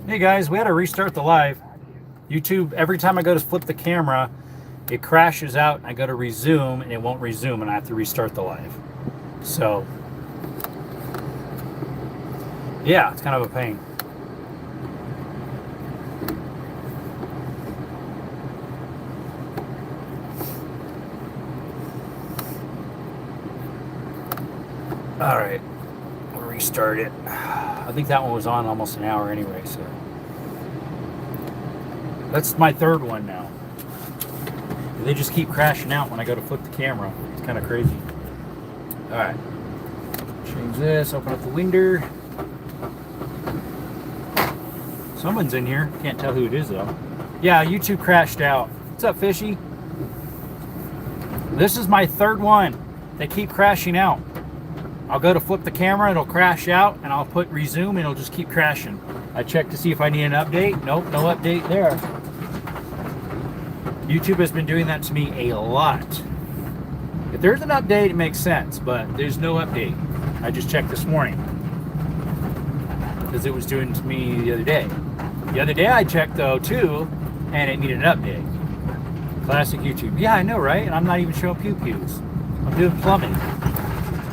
Hey guys, we had to restart the live. YouTube, every time I go to flip the camera, it crashes out and I go to resume and it won't resume and I have to restart the live. So, yeah, it's kind of a pain. All right, we'll restart it. I think that one was on almost an hour anyway, so. That's my third one now. They just keep crashing out when I go to flip the camera. It's kind of crazy. All right, change this, open up the winder. Someone's in here. Can't tell who it is though. Yeah, YouTube crashed out. What's up, Fishy? This is my third one. They keep crashing out. I'll go to flip the camera, it'll crash out, and I'll put resume, and it'll just keep crashing. I checked to see if I need an update. Nope, no update there. YouTube has been doing that to me a lot. If there's an update, it makes sense, but there's no update. I just checked this morning because it was doing it to me the other day. The other day I checked though too, and it needed an update. Classic YouTube. Yeah, I know, right? And I'm not even showing pew-pews. I'm doing plumbing.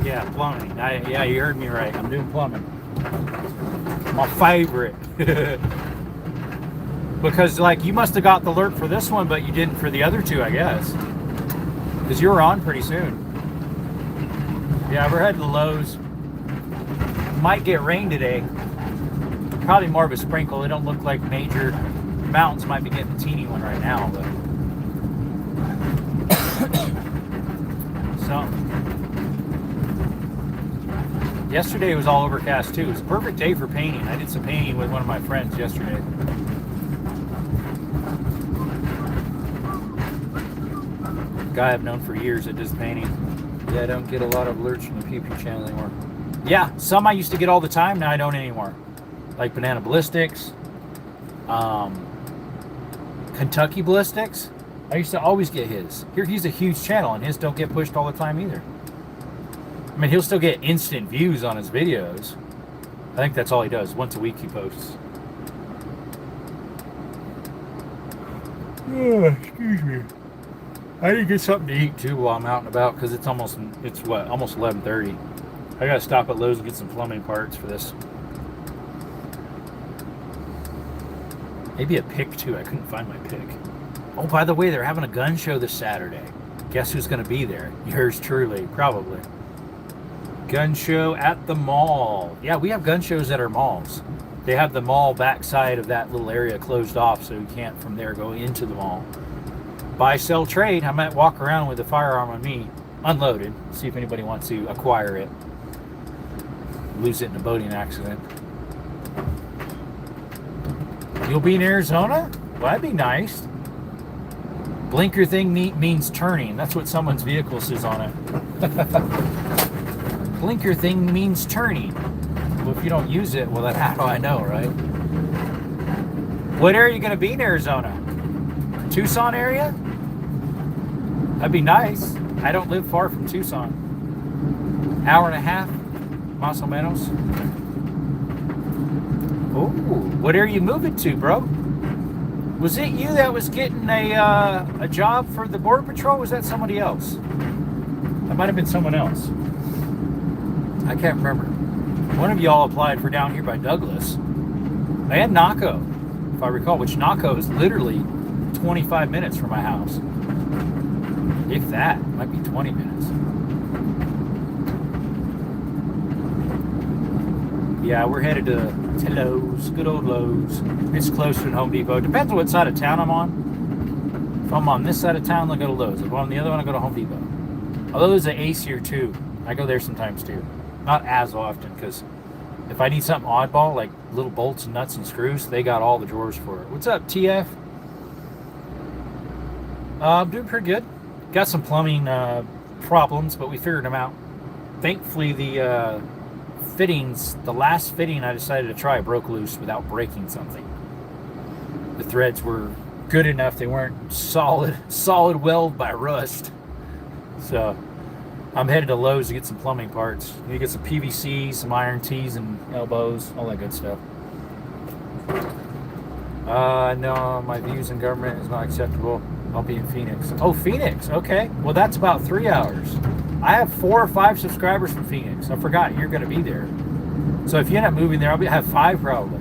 Yeah, plumbing. Yeah, you heard me right. I'm doing plumbing. My favorite. Because, like, you must have got the alert for this one, but you didn't for the other two, I guess. Because you were on pretty soon. Yeah, we're heading to Lowe's. Might get rain today. Probably more of a sprinkle. They don't look like major. Mountains might be getting a teeny one right now, but. So. Yesterday was all overcast too. It was a perfect day for painting. I did some painting with one of my friends yesterday. Guy I've known for years that does painting. Yeah, I don't get a lot of alerts from the PP channel anymore. Yeah, some I used to get all the time. Now I don't anymore. Like Banana Ballistics, Kentucky Ballistics. I used to always get his. Here, he's a huge channel, and his don't get pushed all the time either. I mean, he'll still get instant views on his videos. I think that's all he does. Once a week he posts. Oh, excuse me. I need to get something to eat too while I'm out and about because it's almost 11:30. I gotta stop at Lowe's and get some plumbing parts for this. Maybe a pick too. I couldn't find my pick. Oh, by the way, they're having a gun show this Saturday. Guess who's gonna be there? Yours truly, probably. Gun show at the mall. Yeah, we have gun shows at our malls. They have the mall backside of that little area closed off, so you can't from there go into the mall. Buy, sell, trade. I might walk around with a firearm on me, unloaded, see if anybody wants to acquire it. Lose it in a boating accident. You'll be in Arizona? Well, that'd be nice. Blinker thing means turning. That's what someone's vehicle says on it. Blinker thing means turning. Well, if you don't use it, well, then how do I know, right? What area are you going to be in Arizona? Tucson area? That'd be nice. I don't live far from Tucson. Hour and a half, más o menos. Oh, what area are you moving to, bro? Was it you that was getting a job for the Border Patrol? Or was that somebody else? That might have been someone else. I can't remember. One of y'all applied for down here by Douglas. They had Naco, if I recall, which Naco is literally 25 minutes from my house. If that, it might be 20 minutes. Yeah, we're headed to Lowe's, good old Lowe's. It's closer to Home Depot. Depends on what side of town I'm on. If I'm on this side of town, I'll go to Lowe's. If I'm on the other one, I'll go to Home Depot. Although there's an Ace here too. I go there sometimes too. Not as often, because if I need something oddball, like little bolts and nuts and screws, they got all the drawers for it. What's up, TF? I'm doing pretty good. Got some plumbing problems, but we figured them out. Thankfully, the fittings, the last fitting I decided to try broke loose without breaking something. The threads were good enough. They weren't solid weld by rust. So I'm headed to Lowe's to get some plumbing parts. Need to get some PVC, some iron T's and elbows, all that good stuff. No, my views in government is not acceptable. I'll be in Phoenix. Oh, Phoenix. Okay. Well, that's about 3 hours. I have 4 or 5 subscribers from Phoenix. I forgot you're going to be there. So if you end up moving there, have 5 probably.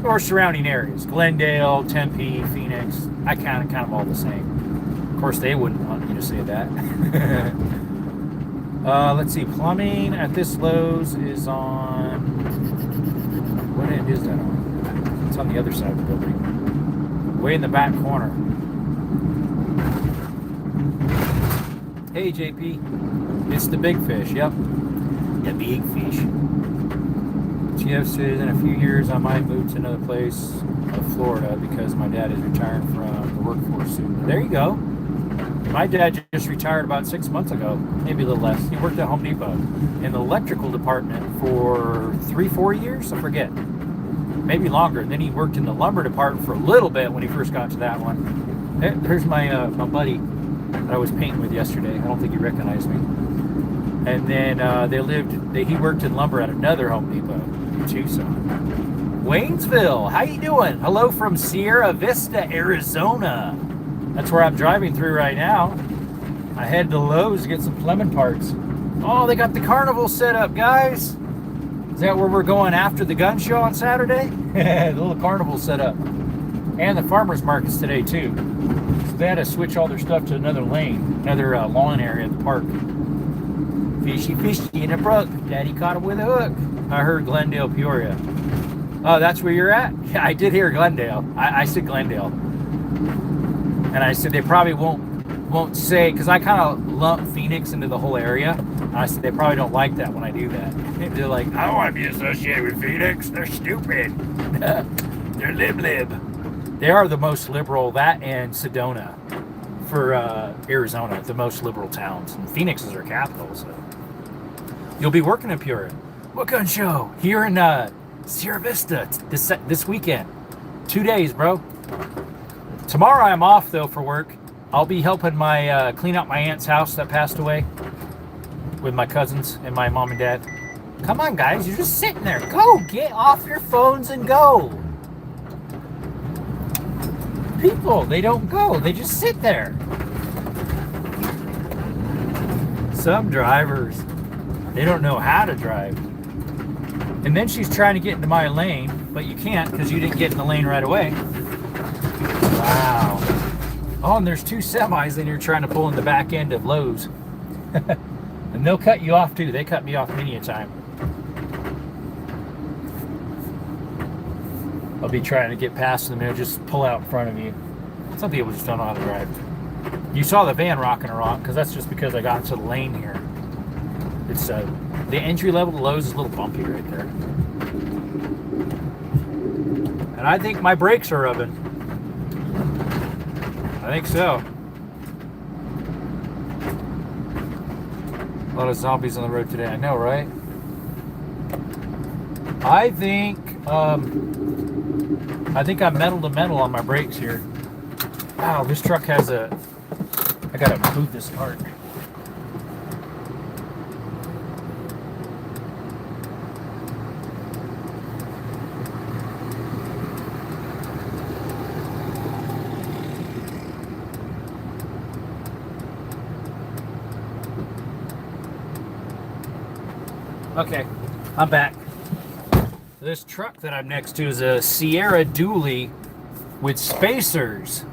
Or surrounding areas. Glendale, Tempe, Phoenix. I count them all the same. Of course, they wouldn't want you to say that. Let's see. Plumbing at this Lowe's is on... What end is that on? It's on the other side of the building. Way in the back corner. Hey, JP. It's the big fish. Yep. The big fish. GF says in a few years I might move to another place of Florida because my dad is retiring from the workforce soon. There you go. My dad just retired about 6 months ago, maybe a little less. He worked at Home Depot in the electrical department for 3-4 years, I forget. Maybe longer. And then he worked in the lumber department for a little bit when he first got to that one. Here's my buddy that I was painting with yesterday. I don't think he recognized me. And then he worked in lumber at another Home Depot in Tucson. Waynesville, how you doing? Hello from Sierra Vista, Arizona. That's where I'm driving through right now. I head to Lowe's to get some plumbing parts. Oh, they got the carnival set up, guys. Is that where we're going after the gun show on Saturday? The little carnival set up. And the farmers markets today, too. So they had to switch all their stuff to another lane, another lawn area at the park. Fishy, fishy in a brook. Daddy caught him with a hook. I heard Glendale, Peoria. Oh, that's where you're at? Yeah, I did hear Glendale. I said Glendale. And I said they probably won't say, because I kind of lump Phoenix into the whole area. And I said they probably don't like that when I do that. They're like, I don't want to be associated with Phoenix. They're stupid. They're lib. They are the most liberal, that and Sedona for Arizona, the most liberal towns. And Phoenix is their capital, so. You'll be working in Peoria. What gun show? Here in Sierra Vista this weekend. 2 days, bro. Tomorrow I'm off, though, for work. I'll be helping clean out my aunt's house that passed away with my cousins and my mom and dad. Come on, guys. You're just sitting there. Go. Get off your phones and go. People, they don't go. They just sit there. Some drivers, they don't know how to drive. And then she's trying to get into my lane, but you can't because you didn't get in the lane right away. Wow. Oh, and there's 2 semis and you're trying to pull in the back end of Lowe's. And they'll cut you off too. They cut me off many a time. I'll be trying to get past them and they'll just pull out in front of you. Some people just don't know how to drive. You saw the van rocking around because that's just because I got into the lane here. It's the entry level to Lowe's is a little bumpy right there. And I think my brakes are rubbing. I think so. A lot of zombies on the road today. I know, right? I think I'm metal to metal on my brakes here. Wow, this truck has I gotta move this cart. Okay, I'm back. This truck that I'm next to is a Sierra dually with spacers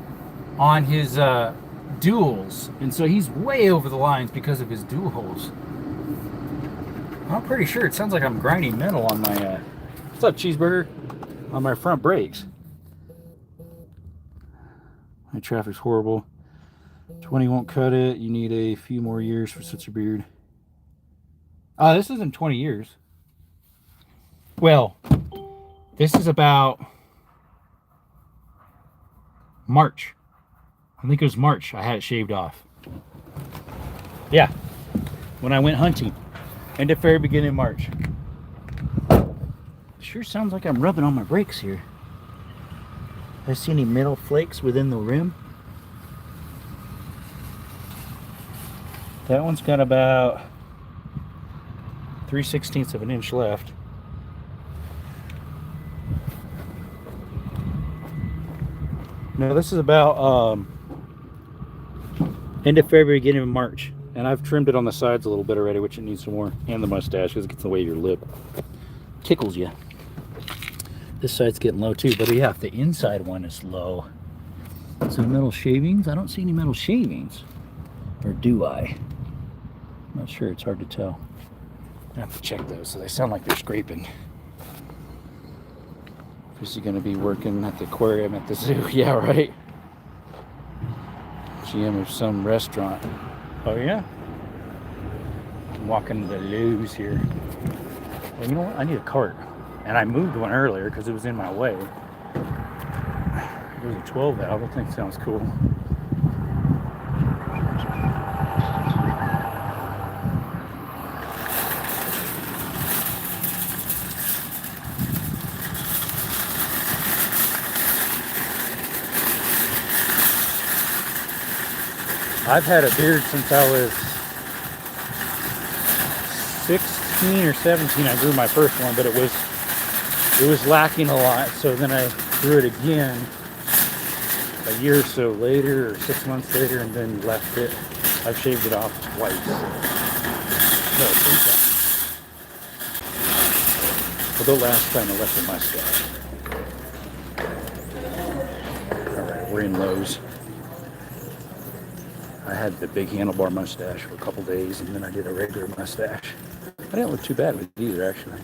on his duals. And so he's way over the lines because of his duals. I'm pretty sure it sounds like I'm grinding metal on my, what's up, cheeseburger? On my front brakes. My traffic's horrible. 20 won't cut it. You need a few more years for such a beard. This isn't 20 years. Well, this is about March. I think it was March I had it shaved off. Yeah, when I went hunting. And the very beginning of March. Sure sounds like I'm rubbing on my brakes here. I see any metal flakes within the rim? That one's got about 3/16 of an inch left. No, this is about end of February, beginning of March. And I've trimmed it on the sides a little bit already, which it needs some more. And the mustache, because it gets in the way of your lip. Tickles you. This side's getting low too, but yeah, the inside one is low. Some metal shavings. I don't see any metal shavings. Or do I? I'm not sure, it's hard to tell. I have to check those, so they sound like they're scraping. Is he gonna be working at the aquarium at the zoo? Yeah, right. GM of some restaurant. Oh yeah? I'm walking to Lowe's here. Well, you know what? I need a cart. And I moved one earlier because it was in my way. It was a 12 valve. I think it sounds cool. I've had a beard since I was 16 or 17. I grew my first one, but it was lacking a lot. So then I grew it again a year or so later, or 6 months later, and then left it. I've shaved it off twice. No, 3 times. Although last time I left the mustache. Alright, we're in Lowe's. I had the big handlebar mustache for a couple days, and then I did a regular mustache. I didn't look too bad with it either, actually.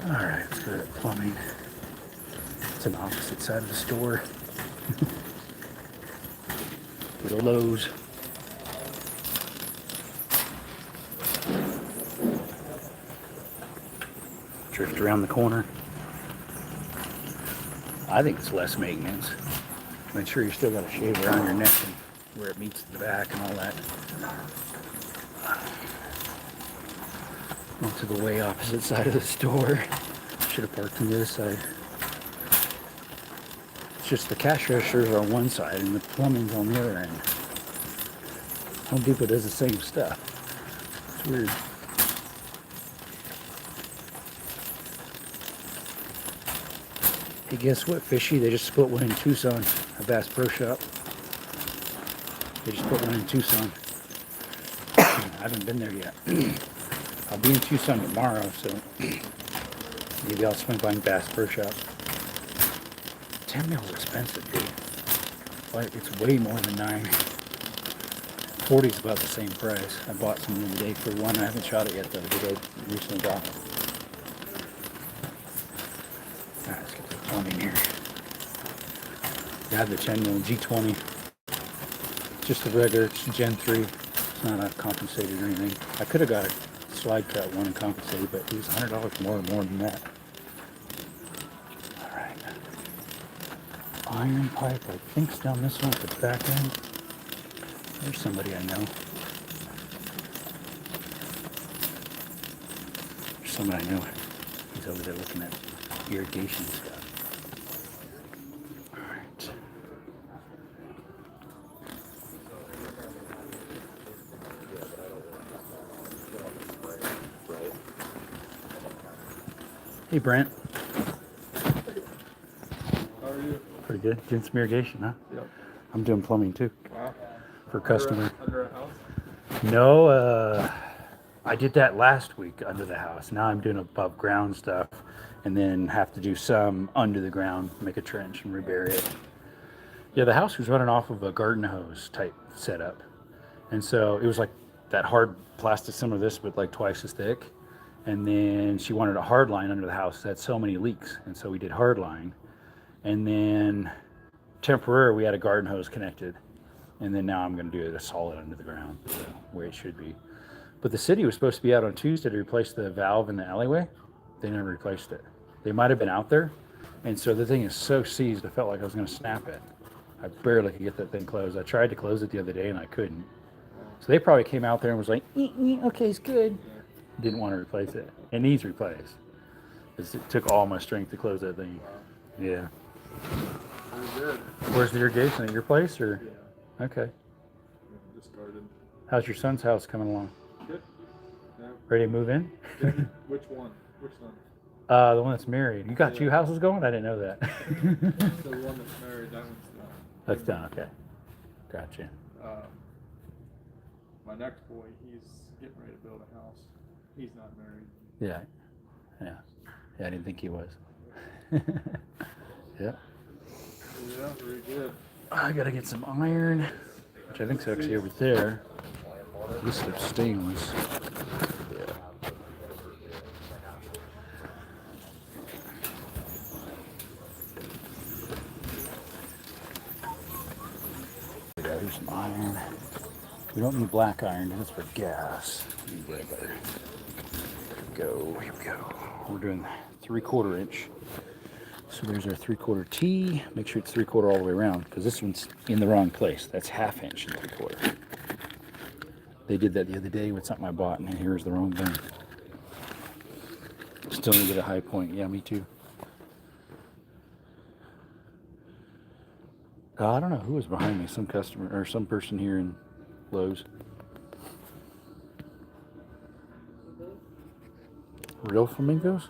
Alright, let's go to plumbing. It's an opposite side of the store. Little Lowe's. Drift around the corner. I think it's less maintenance. Make sure you still got a shave around your neck and where it meets the back and all that. Went to the way opposite side of the store. Should have parked on the other side. It's just the cash registers are on one side and the plumbing's on the other end. Home Depot does the same stuff. It's weird. Hey, guess what, Fishy? They just put one in Tucson, a Bass Pro Shop. They just put one in Tucson. I haven't been there yet. I'll be in Tucson tomorrow, so maybe I'll swing by Bass Pro Shop. 10 mil is expensive, dude. But it's way more than 9. 40 is about the same price. I bought some the other day for one. I haven't shot it yet, though, but I recently bought it. Alright, let's get the plumbing here. I have the 10 mil G20. Just the regular, it's Gen 3. It's not a compensated or anything. I could have got a slide cut one and compensated, but it was $100 more than that. Alright. Iron pipe, I think it's down this one at the back end. There's somebody I know. There's somebody I know. He's over there looking at irrigation stuff. Alright. Hey, Brent. How are you? Pretty good. Doing some irrigation, huh? Yep. I'm doing plumbing too. Wow. For customer. Under a house? No, I did that last week under the house. Now I'm doing above ground stuff and then have to do some under the ground, make a trench and rebury it. Yeah, the house was running off of a garden hose type setup. And so it was like that hard plastic, similar to this, but like twice as thick. And then she wanted a hard line under the house. It had so many leaks. And so we did hard line. And then temporarily we had a garden hose connected. And then now I'm going to do it a solid under the ground, so where it should be. But the city was supposed to be out on Tuesday to replace the valve in the alleyway. They never replaced it. They might have been out there. And so the thing is so seized, I felt like I was going to snap it. I barely could get that thing closed. I tried to close it the other day and I couldn't. So they probably came out there and was like, okay, it's good. Didn't want to replace it. It needs replaced. It took all my strength to close that thing. Yeah. Pretty good. Where's the irrigation? At your place or? Yeah. Okay. Just started. How's your son's house coming along? Good. Yeah. Ready to move in? Which one? Which one? The one that's married. You got two houses going? I didn't know that. The one that's married, that one's done. That's done. Okay. Gotcha. My next boy, he's getting ready to build a house. He's not married. Yeah. Yeah. Yeah, I didn't think he was. Yeah. Yeah, very good. I gotta get some iron, which I think's actually over there. This is stainless. Yeah. Here's some iron. We don't need black iron, that's for gas. We need regular. Here we go. We're doing 3/4 inch. So there's our 3/4 T. Make sure it's 3/4 all the way around, because this one's in the wrong place. That's 1/2 inch and 3/4. They did that the other day with something I bought, and here's the wrong thing. Still need to get a high point. Yeah, me too. I don't know who was behind me. Some customer or some person here in Lowe's. Real flamingos?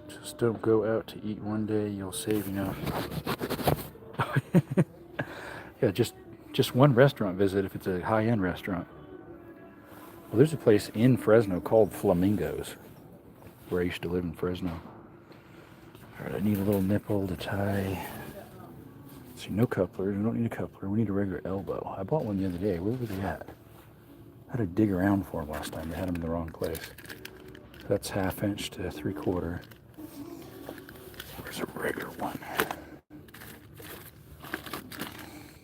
Just don't go out to eat one day, you'll save enough. Yeah, just one restaurant visit if it's a high-end restaurant. Well, there's a place in Fresno called Flamingos, where I used to live in Fresno. All right, I need a little nipple to tie. See, no couplers. We don't need a coupler. We need a regular elbow. I bought one the other day. Where were they at? I had to dig around for them last time. They had them in the wrong place. That's 1/2 inch to 3/4. Where's a regular one?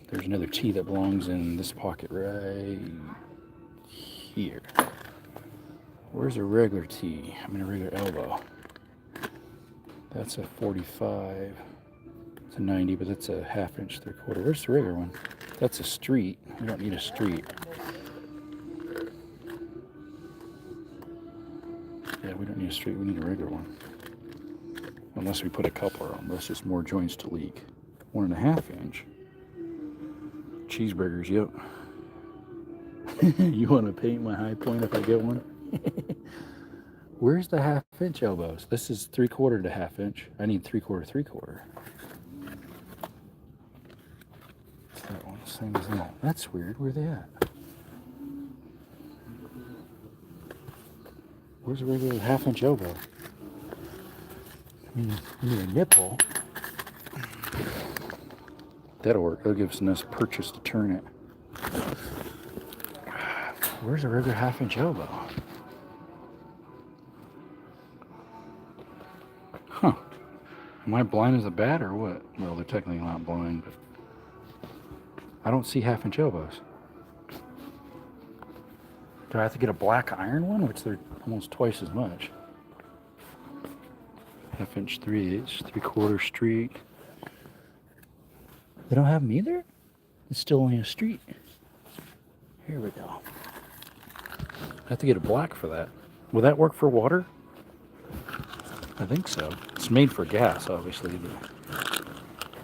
There's another T that belongs in this pocket right here. Where's a regular T? I mean a regular elbow. That's a 45. It's a 90, but that's a 1/2 inch, 3/4. Where's the regular one? That's a street. We don't need a street. Yeah, we don't need a street. We need a regular one. Unless we put a coupler on. That's just more joints to leak. 1.5 inch. Cheeseburgers, yep. You want to paint my high point if I get one? Where's the 1/2 inch elbows? This is 3/4 to 1/2 inch. I need 3/4, 3/4. That one, same as that. That's weird. Where are they at? Where's a regular 1/2 inch elbow? I mean, we need a nipple. That'll work. That'll give us enough purchase to turn it. Where's a regular 1/2 inch elbow? Huh. Am I blind as a bat or what? Well, they're technically not blind, but I don't see 1/2 inch elbows. Do I have to get a black iron one, which they're almost twice as much? 1/2 inch, 3/8, 3/4 street. They don't have them either? It's still only a street. Here we go. I have to get a black for that. Will that work for water? I think so. It's made for gas, obviously, but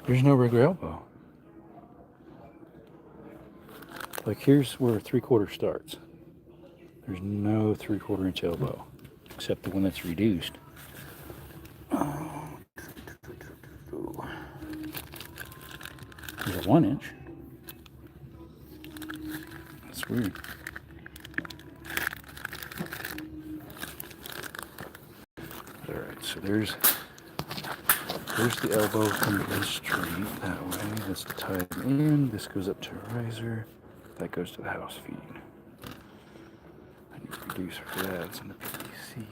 there's no regular elbow. Like here's where 3/4 starts. There's no 3/4 inch elbow, except the one that's reduced. There's a 1 inch. That's weird. Alright, so there's the elbow coming to the street that way. That's to tie it in. This goes up to a riser. That goes to the house feed. I need a reducer for that. It's in the PVC.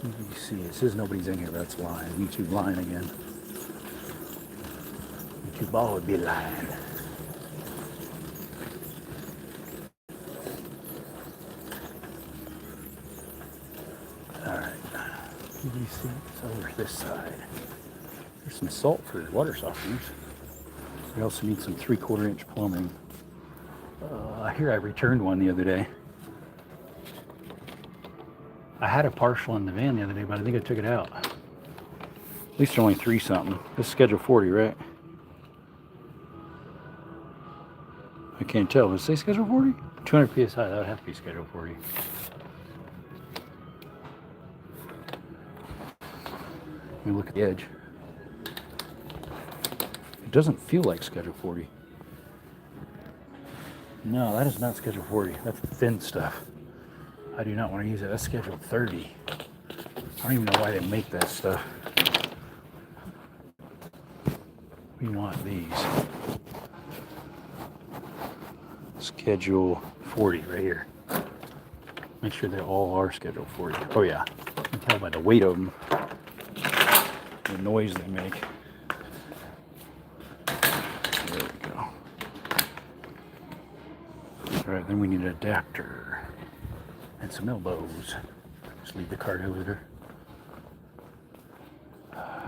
PVC. It says nobody's in here. That's lying. YouTube lying again. YouTube all would be lying. Alright. PVC is over this side. There's some salt for water softeners. We also need some 3/4 inch plumbing. Here I returned one the other day. I had a partial in the van the other day, but I think I took it out. At least only 3 something. This is schedule 40, right? I can't tell. Does it say schedule 40? 200 psi. That would have to be schedule 40. Let me look at the edge. It doesn't feel like schedule 40. No, that is not schedule 40. That's the thin stuff. I do not want to use it. That's schedule 30. I don't even know why they make that stuff. We want these. Schedule 40 right here. Make sure they all are schedule 40. Oh yeah, you can tell by the weight of them, the noise they make. There we go. All right, then we need an adapter and some elbows. Just leave the card over there.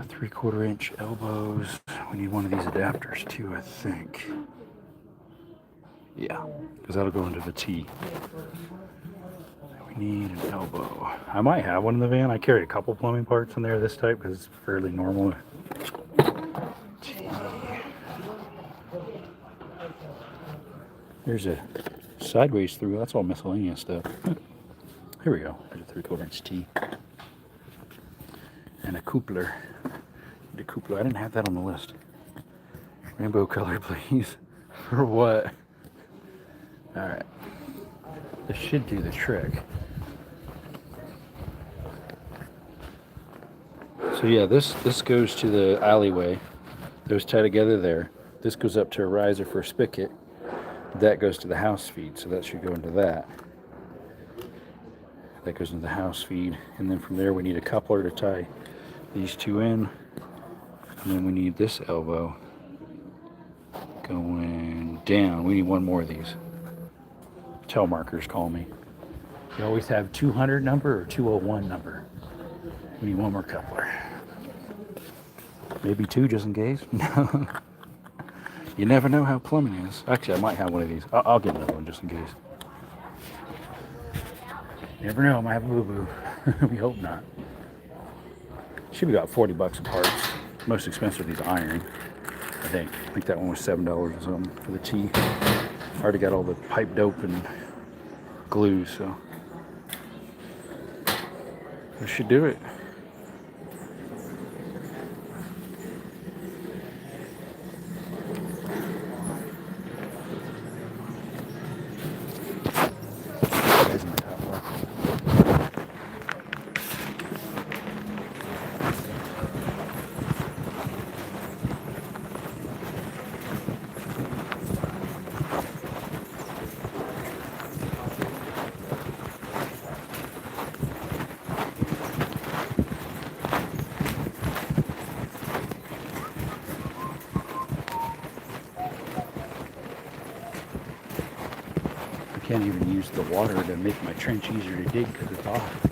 3/4 inch elbows. We need one of these adapters too, I think. Yeah, because that'll go into the T. We need an elbow. I might have one in the van. I carried a couple plumbing parts in there this type because it's fairly normal. T. There's a sideways through. That's all miscellaneous stuff. Here we go. There's a 3/4 inch T. And a coupler. The coupler. I didn't have that on the list. Rainbow color, please. For what? Alright. This should do the trick. So yeah, this goes to the alleyway. Those tie together there. This goes up to a riser for a spigot. That goes to the house feed, so that should go into that. That goes into the house feed. And then from there we need a coupler to tie these two in. And then we need this elbow going down. We need one more of these. Tel markers call me. You always have 200 number or 201 number. We need one more coupler. Maybe two just in case. No. You never know how plumbing is. Actually, I might have one of these. I'll get another one just in case. Never know. I might have a boo-boo. We hope not. Should be about 40 bucks a parts. Most expensive of these iron, I think. I think that one was $7 or something for the T. I already got all the pipe dope and glue, so this should do it. Can't even use the water to make my trench easier to dig because it's off.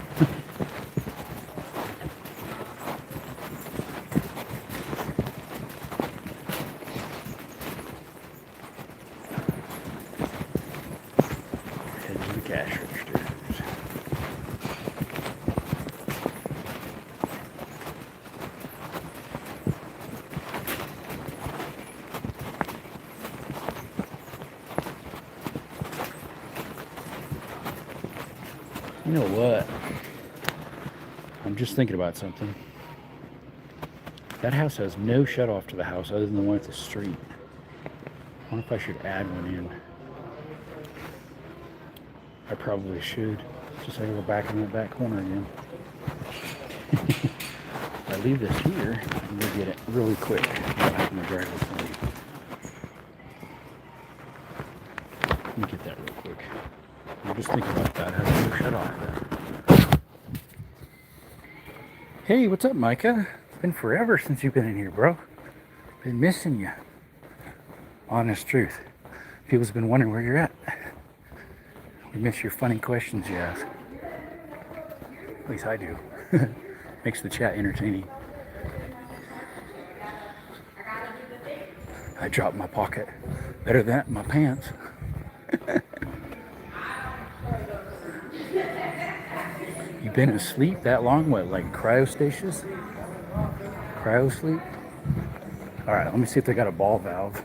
Head to the cash register. You know what? I'm just thinking about something. That house has no shut off to the house other than the one at the street. I wonder if I should add one in. I probably should. Just so I can go back in that back corner again. If I leave this here, I can go get it really quick. I'm having to drive this thing. Let me get that real quick. I'm just thinking about that. How do you shut off that? Hey, what's up, Micah? It's been forever since you've been in here, bro. Been missing you. Honest truth. People's been wondering where you're at. We miss your funny questions you ask. At least I do. Makes the chat entertaining. I dropped my pocket. Better than that in my pants. You been asleep that long? What, like cryostasis? Cryo sleep? Alright, let me see if they got a ball valve.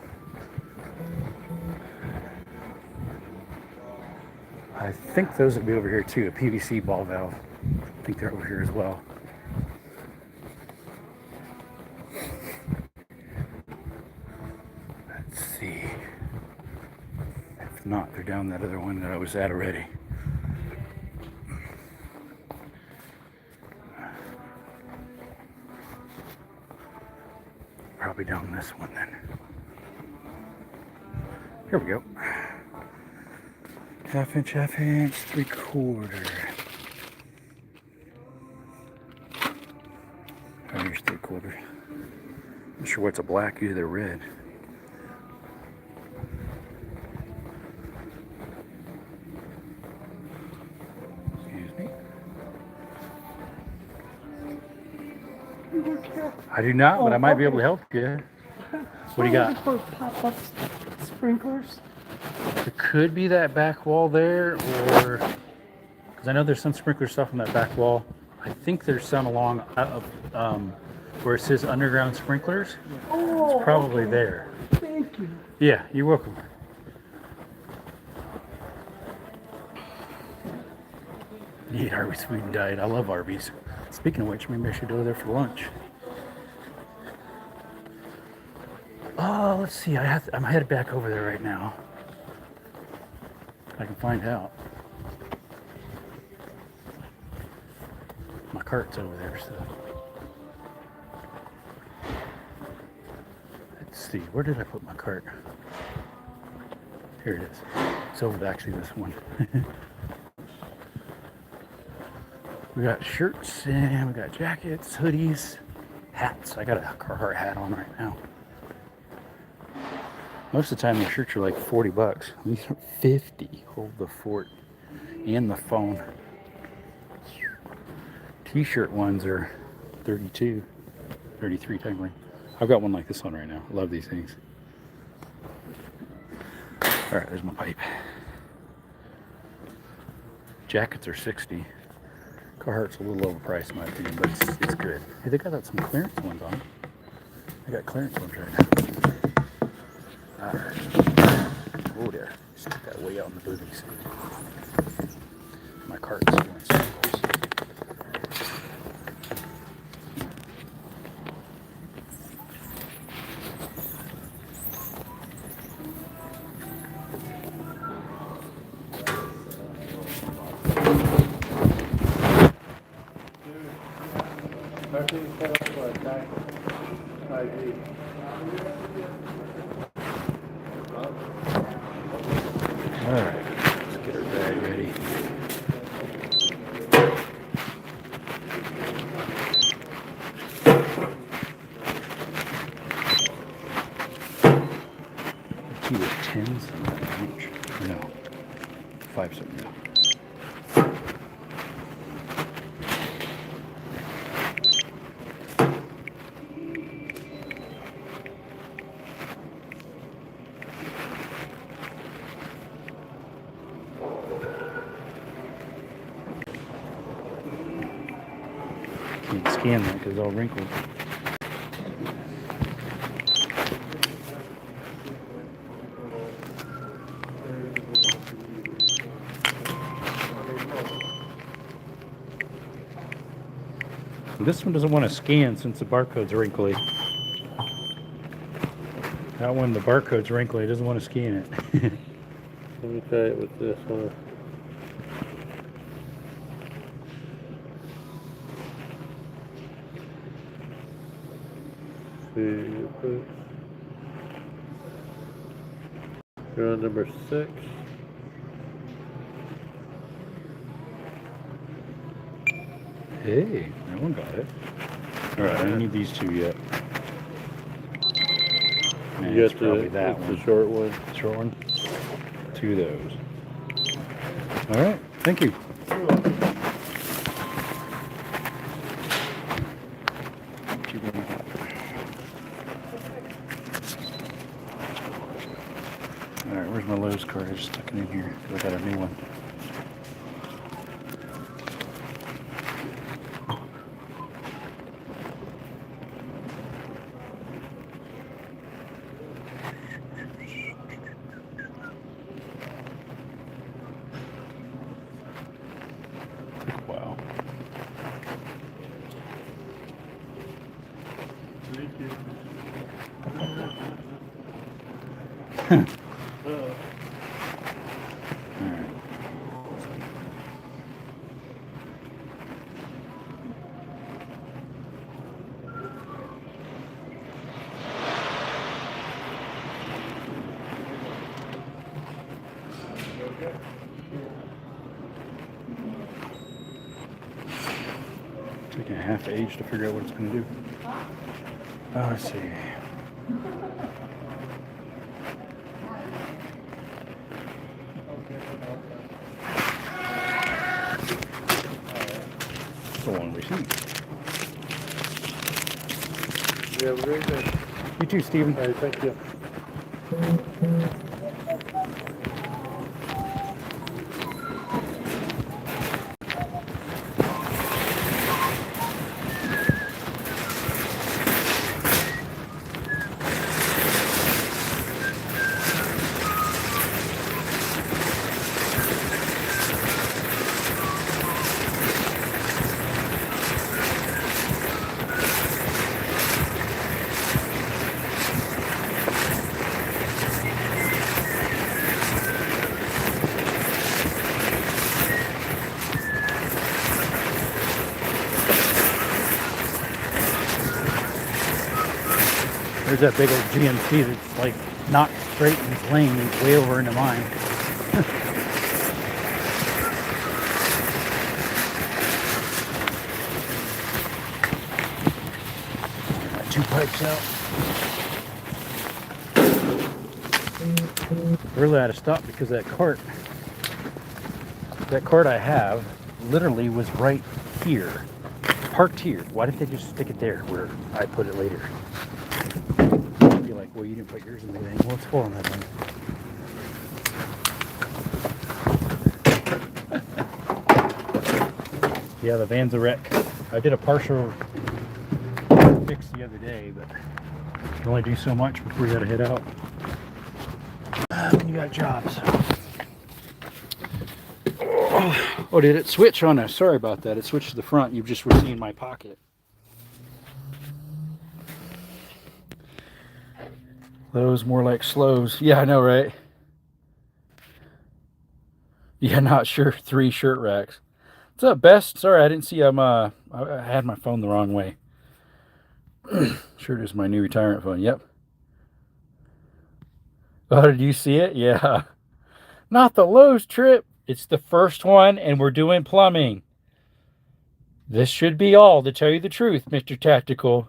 I think those would be over here too, a PVC ball valve. I think they're over here as well. Let's see. If not, they're down that other one that I was at already. Probably down this one then. Here we go. 1/2 inch, 1/2 inch, 3/4. Oh, here's 3/4. Not sure what's a black, either red. Excuse me. I do not, but I might be able to help you. What do you got? For pop-up sprinklers. It could be that back wall there, or because I know there's some sprinkler stuff on that back wall. I think there's some along where it says underground sprinklers. Oh, It's probably okay. there. Thank you. Yeah, you're welcome. Eat Arby's food and diet. I love Arby's. Speaking of which, maybe I should go there for lunch. Oh, let's see. I'm headed back over there right now. I can find out. My cart's over there, so. Let's see. Where did I put my cart? Here it is. It's over actually this one. We got shirts and we got jackets, hoodies, hats. I got a Carhartt hat on right now. Most of the time the shirts are like $40. These are 50. Hold the fort. And the phone. T-shirt ones are 32, 33 technically. I've got one like this one right now. I love these things. All right, there's my pipe. Jackets are 60. Carhartt's a little overpriced in my opinion, but it's good. Hey, they got some clearance ones on. They got clearance ones right now. All right. Oh, there. Stick that way out in the boobies. My cart's doing circles. I think set up for a tax ID. All right, let's get our bag ready. Two of 10s in that range. No, 5 something. Can't scan that because it's all wrinkled. This one doesn't want to scan since the barcode's wrinkly. That one, the barcode's wrinkly, it doesn't want to scan it. Let me try it with this one. You're on number 6. Hey, that one got it. Alright, I don't need these two yet. Man, You it's got probably that one. the short one. Short one? 2 of those. Alright, thank you. Alright, where's my Lowe's card? I just stuck it in here because I got a new one. Alright. Taking a half age to figure out what it's going to do. Oh, let's see. It's the one we see. Yeah, very good. You too, Steven. All right, thank you. There's that big old GMC that's like not straight in its lane. It's way over into mine. Got 2 pipes out. Really had to stop because that cart I have literally was right here. Parked here. Why didn't they just stick it there where I put it later? Be like, well, you didn't put yours in there. Well, it's full on that one. Yeah, the van's a wreck. I did a partial fix the other day, but you can only do so much before you gotta head out. You got jobs. Oh, did it switch on us? Sorry about that. It switched to the front. You just were seeing my pocket. Those more like slows. Yeah, I know, right? Yeah, not sure. 3 shirt racks. What's up, Best? Sorry, I didn't see. I had my phone the wrong way. Sure, it is my new retirement phone. Yep. Oh, did you see it? Yeah. Not the Lowe's trip. It's the first one, and we're doing plumbing. This should be all, to tell you the truth, Mr. Tactical.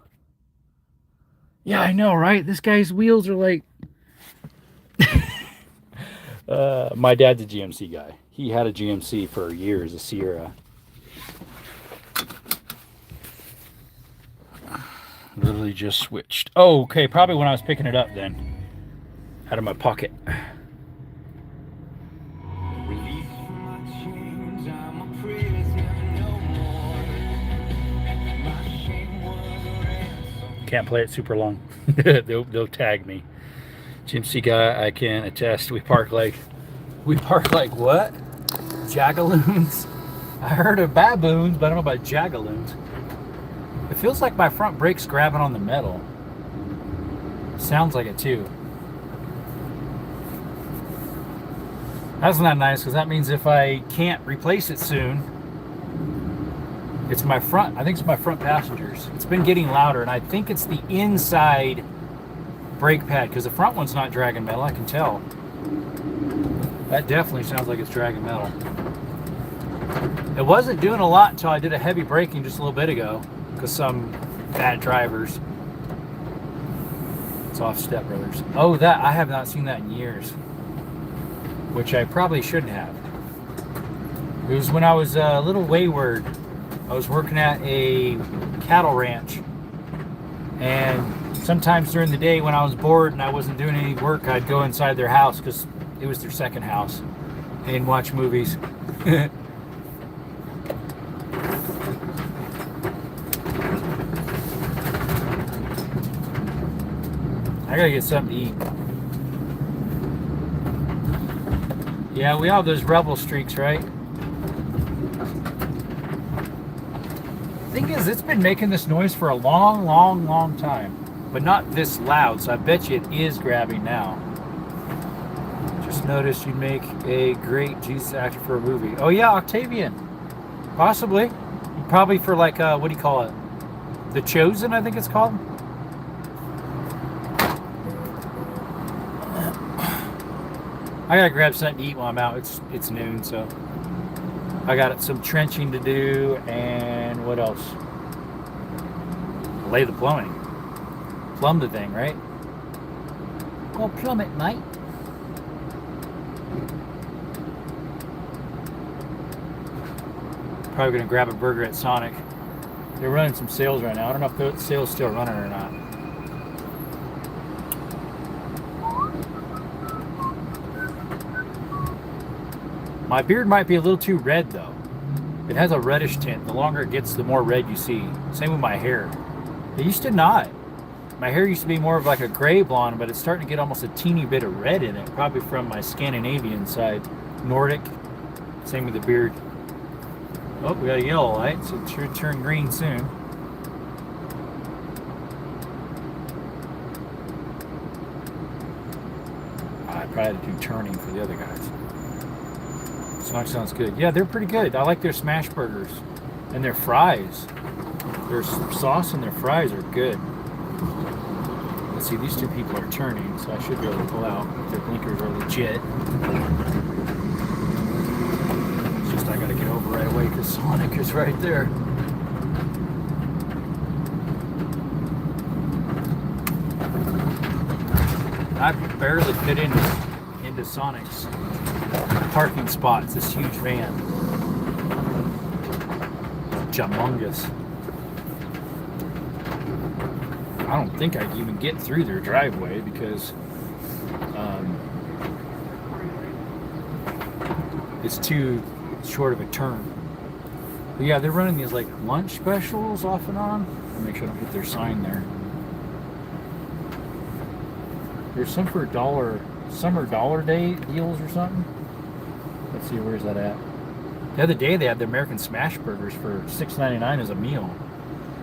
Yeah, I know, right? This guy's wheels are like... my dad's a GMC guy. He had a GMC for years, a Sierra. Literally just switched. Oh, okay, probably when I was picking it up then. Out of my pocket. Can't play it super long. they'll tag me. GMC guy, I can attest. We park like what? Jagaloons? I heard of baboons, but I don't know about jagaloons. It feels like my front brake's grabbing on the metal. Sounds like it too. That's not nice, because that means if I can't replace it soon, it's my front. I think it's my front passengers. It's been getting louder, and I think it's the inside brake pad, because the front one's not dragging metal. I can tell. That definitely sounds like it's dragging metal. It wasn't doing a lot until I did a heavy braking just a little bit ago, because some bad drivers. It's off Step Brothers. Oh, that I have not seen that in years, which I probably shouldn't have. It was when I was a little wayward. I was working at a cattle ranch, and sometimes during the day when I was bored and I wasn't doing any work, I'd go inside their house, because it was their second house, and watch movies. I gotta get something to eat. Yeah, we all have those rebel streaks, right? Thing is, it's been making this noise for a long time, but not this loud, so I bet you it is grabbing now. Just noticed you'd make a great Jesus actor for a movie. Oh yeah, Octavian. Possibly. Probably for like, what do you call it? The Chosen, I think it's called. I gotta grab something to eat while I'm out. It's noon, so I got some trenching to do, and what else? Lay the plumbing. Plumb the thing, right? Well, plumb it, mate. Probably gonna grab a burger at Sonic. They're running some sales right now. I don't know if the sale's still running or not. My beard might be a little too red though. It has a reddish tint. The longer it gets, the more red you see. Same with my hair. It used to not. My hair used to be more of like a gray blonde, but it's starting to get almost a teeny bit of red in it, probably from my Scandinavian side. Nordic. Same with the beard. Oh, we got a yellow light, so it should turn green soon. I probably had to do turning for the other guys. Sonic sounds good. Yeah, they're pretty good. I like their smash burgers and their fries. Their sauce and their fries are good. Let's see, these two people are turning, so I should be able to pull out. Their blinkers are legit. It's just I gotta get over right away because Sonic is right there. I barely fit into Sonic's parking spots. This huge van. Humongous. I don't think I can even get through their driveway because it's too short of a turn. But yeah, they're running these like lunch specials off and on. I'll make sure I don't hit their sign there. There's some for summer dollar day deals or something. Let's see, where's that at? The other day they had the American Smash Burgers for $6.99 as a meal.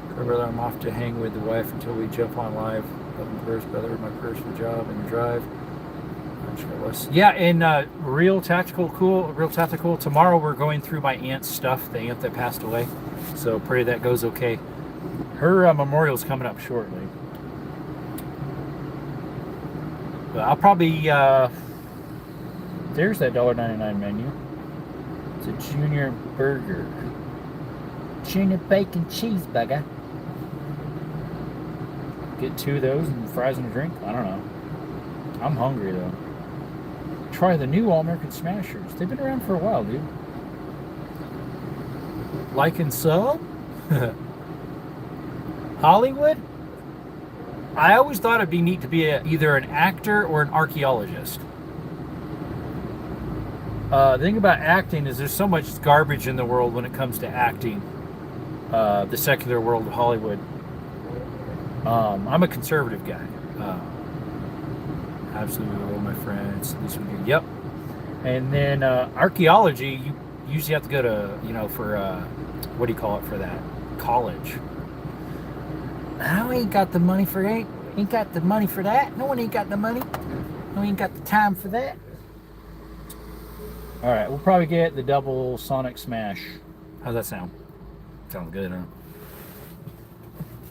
Remember that I'm off to hang with the wife until we jump on live. Love and prayers, brother, my prayers for the job and the drive. I'm sure it was. Yeah, and real tactical. Tomorrow we're going through my aunt's stuff, the aunt that passed away. So pray that goes okay. Her memorial's coming up shortly. But I'll probably there's that $1.99 menu. It's a junior burger. Junior bacon cheeseburger. Get 2 of those and fries and a drink. I don't know. I'm hungry though. Try the new All-American Smashers. They've been around for a while, dude. Like and sub? Hollywood? I always thought it'd be neat to be either an actor or an archaeologist. The thing about acting is there's so much garbage in the world when it comes to acting. The secular world of Hollywood. I'm a conservative guy. Absolutely, all my friends. This would be, yep. And then archaeology, you usually have to go to, for what do you call it for that? College. I ain't got the money for it. Ain't got the money for that. No one ain't got the money. No one ain't got the time for that. All right, we'll probably get the double Sonic Smash. How's that sound? Sounds good, huh?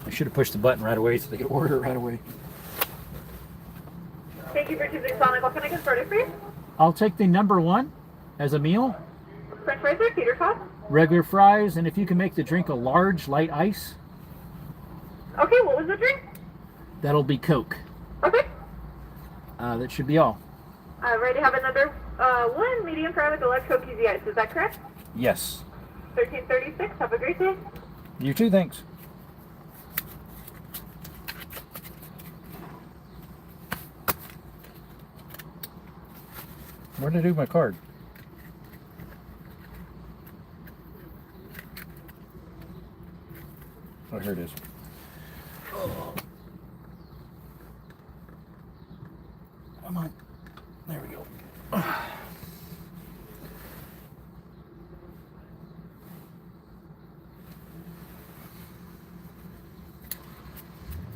I should have pushed the button right away so they could order it right away. Thank you for choosing Sonic. What can I get started for you? I'll take the number 1 as a meal. French fries or tater tots? Regular fries, and if you can make the drink a large light ice, Okay, what was the drink? that'll be Coke. Okay. That should be all. I already have another 1 medium fry with a large Coke Easy Ice. Is that correct? Yes. 1336. Have a great day. You too, thanks. Where did I do my card? Oh, here it is. Come on. There we go.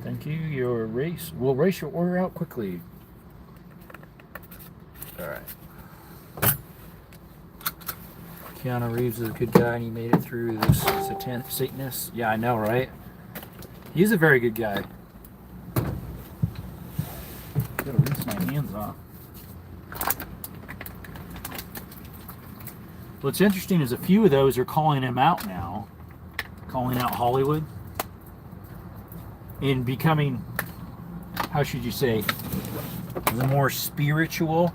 Thank you. Your race. We'll race your order out quickly. All right. Keanu Reeves is a good guy, and he made it through this Satanist. Yeah, I know, right? He's a very good guy. Gotta rinse my hands off. What's interesting is a few of those are calling him out now, calling out Hollywood, and becoming, how should you say, the more spiritual,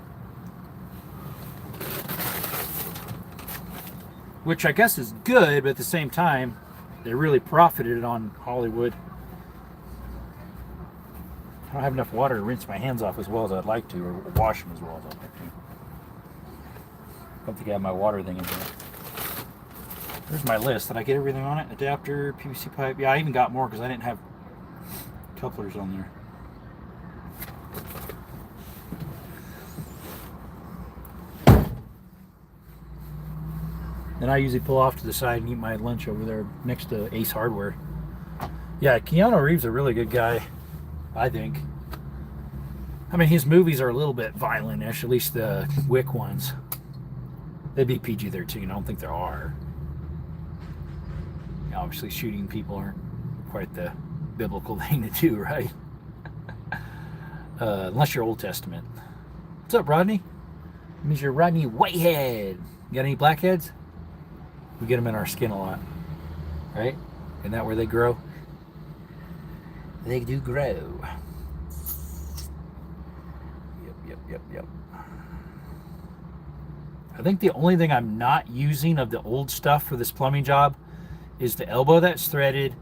which I guess is good, but at the same time, they really profited on Hollywood. I don't have enough water to rinse my hands off as well as I'd like to, or wash them as well as I'd like to. I don't think I have my water thing in here. There's my list. Did I get everything on it? Adapter, PVC pipe. Yeah, I even got more because I didn't have couplers on there. Then I usually pull off to the side and eat my lunch over there next to Ace Hardware. Yeah, Keanu Reeves is a really good guy, I think. I mean, his movies are a little bit violent-ish, at least the Wick ones. They'd be PG-13. I don't think there are. Obviously, shooting people aren't quite the biblical thing to do, right? Unless you're Old Testament. What's up, Rodney? It means you're Rodney Whitehead. You got any blackheads? We get them in our skin a lot, right? Isn't that where they grow? They do grow. Yep. I think the only thing I'm not using of the old stuff for this plumbing job is the elbow that's threaded.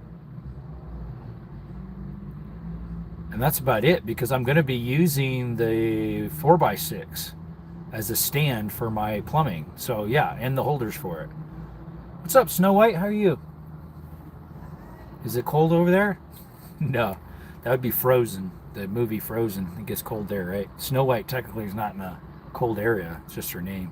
And that's about it, because I'm going to be using the 4x6 as a stand for my plumbing. So yeah, and the holders for it. What's up, Snow White? How are you? Is it cold over there? No, that would be Frozen. The movie Frozen. It gets cold there, right? Snow White technically is not in a cold area. It's just her name.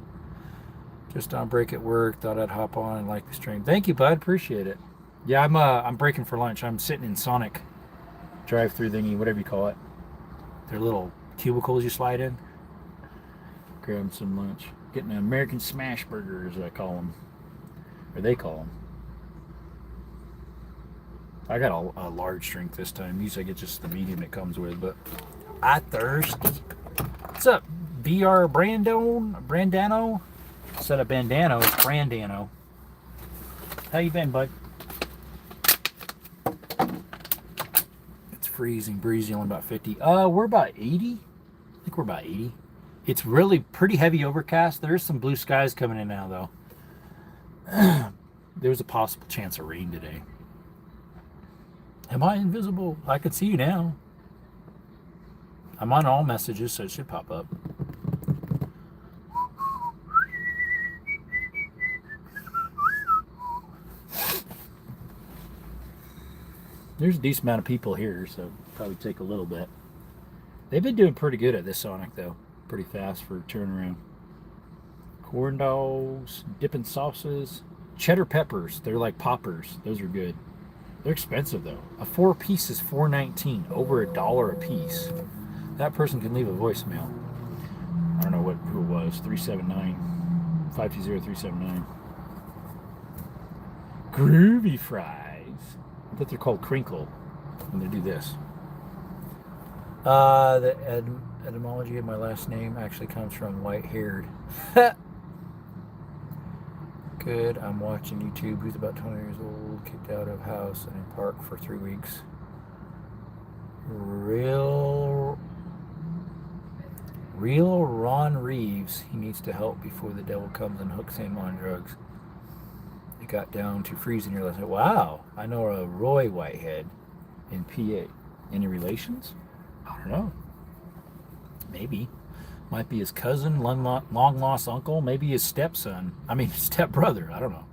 Just on break at work. Thought I'd hop on and like the stream. Thank you, bud. Appreciate it. Yeah, I'm breaking for lunch. I'm sitting in Sonic drive-through thingy, whatever you call it. They're little cubicles you slide in. Grabbing some lunch. Getting an American Smash Burger, as I call them. Or they call them. I got a large drink this time. Usually I get just the medium it comes with, but I thirst. What's up, BR Brandano? Instead of Bandano, it's Brandano. How you been, bud? It's freezing, breezy, only about 50. We're about 80. I think we're about 80. It's really pretty heavy overcast. There's some blue skies coming in now, though. There's a possible chance of rain today. Am I invisible? I can see you now. I'm on all messages, so it should pop up. There's a decent amount of people here, so it'll probably take a little bit. They've been doing pretty good at this Sonic, though. Pretty fast for a turnaround. Corn dogs, dipping sauces, cheddar peppers. They're like poppers. Those are good. They're expensive, though. A 4-piece is $4.19, over $1 a piece. That person can leave a voicemail. I don't know who it was. 520-379. Groovy fries. I thought they're called crinkle when they do this. The etymology of my last name actually comes from white-haired. Good. I'm watching YouTube. Who's about 20 years old, kicked out of house and in park for 3 weeks. Real Ron Reeves. He needs to help before the devil comes and hooks him on drugs. It got down to freezing here last night. Wow. I know a Roy Whitehead in PA. Any relations? I don't know. Maybe. Might be his cousin, long lost uncle, maybe his stepson. I mean, stepbrother. I don't know.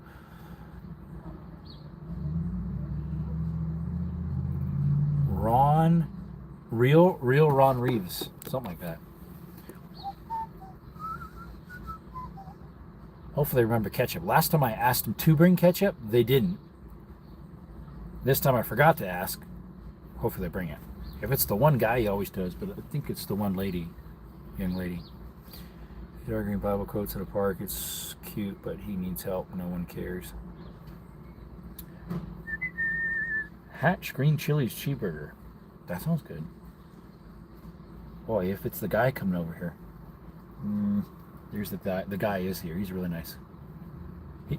Real Ron Reeves. Something like that. Hopefully they remember ketchup. Last time I asked them to bring ketchup, they didn't. This time I forgot to ask. Hopefully they bring it. If it's the one guy, he always does, but I think it's the one lady, young lady. He's arguing Bible quotes in a park. It's cute, but he needs help. No one cares. Hatch green chilies cheeseburger. That sounds good. Boy, if it's the guy coming over here. There's the guy. The guy is here. He's really nice.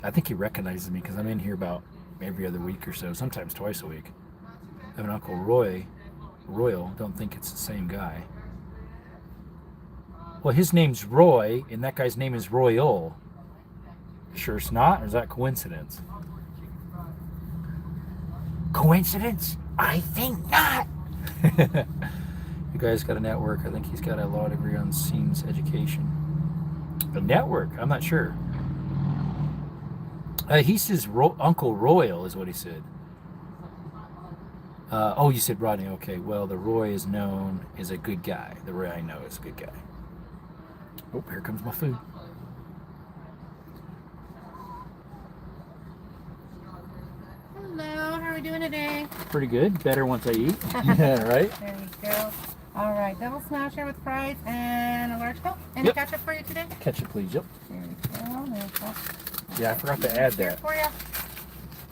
I think he recognizes me because I'm in here about every other week or so, sometimes twice a week. I have an Uncle Royal. Don't think it's the same guy. Well, his name's Roy, and that guy's name is Royal. Sure it's not, or is that coincidence? Coincidence? I think not. You guys got a network. I think he's got a law degree on Scenes Education. A network? I'm not sure. He says Uncle Royal is what he said. Oh, you said Rodney. Okay, well, the Roy is known as a good guy. The Roy I know is a good guy. Oh, here comes my food. Hello, how are we doing today? Pretty good. Better once I eat. Yeah, right? There we go. All right, double smasher with fries and a large Coke. Any Yep. ketchup for you today? Ketchup, please. Yep. There we go. There's that. Yeah, I forgot to add Here that. for you.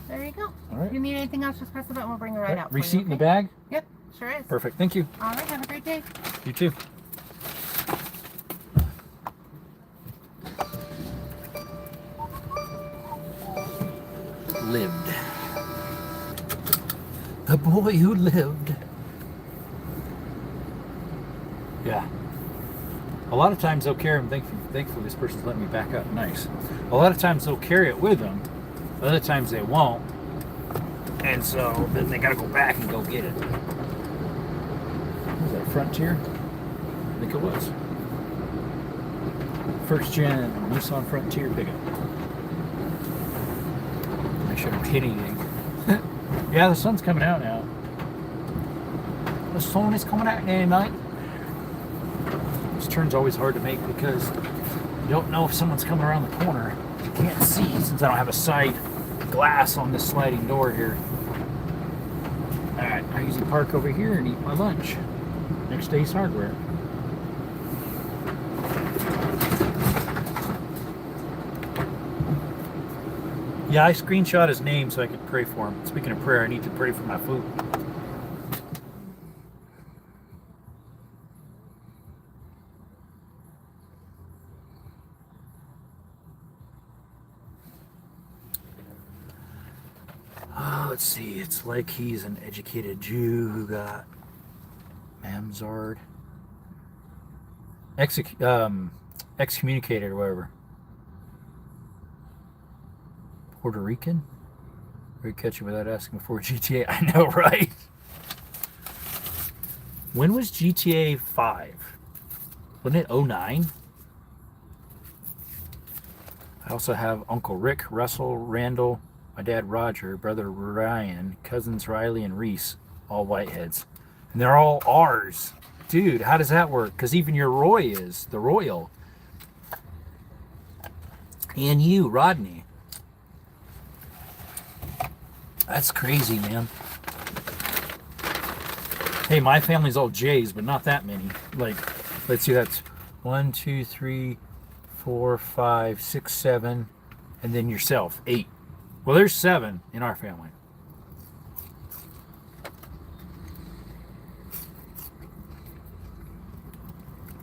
There you go. All right. If you need anything else, just press the button. We'll bring it right All right, out. for receipt you, in the okay? bag? Yep, sure is. Perfect. Thank you. All right, have a great day. You too. Lived. The boy who lived. Yeah. A lot of times they'll carry them. Thankfully, this person's letting me back up. Nice. A lot of times they'll carry it with them. Other times they won't. And so then they gotta go back and go get it. Was that Frontier? I think it was. First gen Nissan Frontier pickup. Make sure I don't hit anything. Yeah, the sun's coming out now. The sun is coming out now, mate. This turn's always hard to make because you don't know if someone's coming around the corner. You can't see since I don't have a side glass on this sliding door here. Alright, I usually park over here and eat my lunch. Next Day's Hardware. Yeah, I screenshot his name so I could pray for him. Speaking of prayer, I need to pray for my food. Let's see. It's like he's an educated Jew who got Mamzard excommunicated or whatever. Puerto Rican? Very catchy without asking for GTA. I know, right? When was GTA 5? Wasn't it 09? I also have Uncle Rick, Russell, Randall, my dad Roger, brother Ryan, cousins Riley and Reese, all Whiteheads. And they're all R's. Dude, how does that work? Because even your Roy is the Royal. And you, Rodney. That's crazy, man. Hey, my family's all J's, but not that many. Like, let's see, that's 1, 2, 3, 4, 5, 6, 7, and then yourself, 8. Well, there's 7 in our family.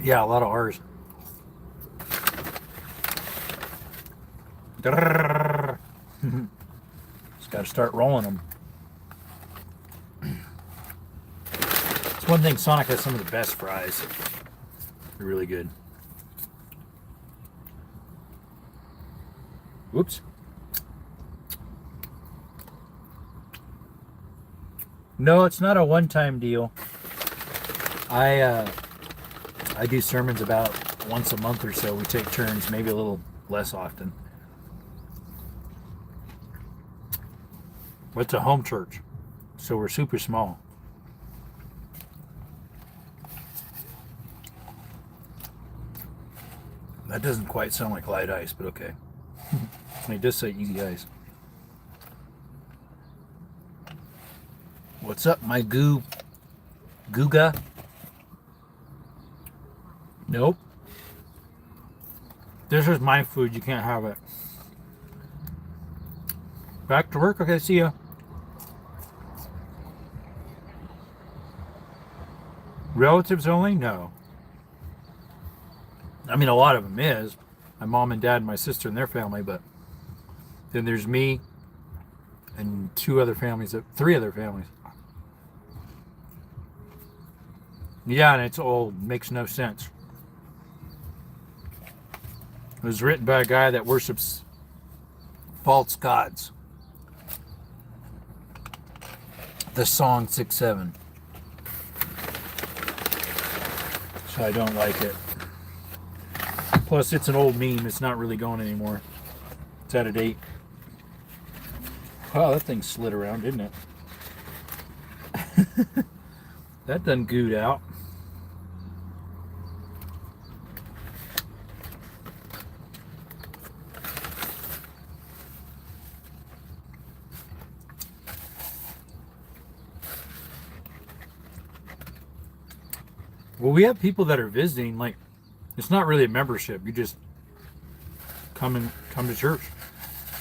Yeah, a lot of R's. Just got to start rolling them. It's one thing, Sonic has some of the best fries. They're really good. Whoops. No, it's not a one-time deal. I do sermons about once a month or so. We take turns, maybe a little less often. It's a home church, so we're super small. That doesn't quite sound like light ice, but okay. It does say easy ice. What's up, my Googa? Nope. This is my food. You can't have it. Back to work. Okay, see ya. Relatives only? No. I mean, a lot of them is. My mom and dad and my sister and their family, but then there's me and three other families. Yeah, and it's old. Makes no sense. It was written by a guy that worships false gods. The song 6-7. So I don't like it. Plus, it's an old meme. It's not really going anymore. It's out of date. Wow, that thing slid around, didn't it? That done gooed out. Well, we have people that are visiting, like, it's not really a membership. You just come to church.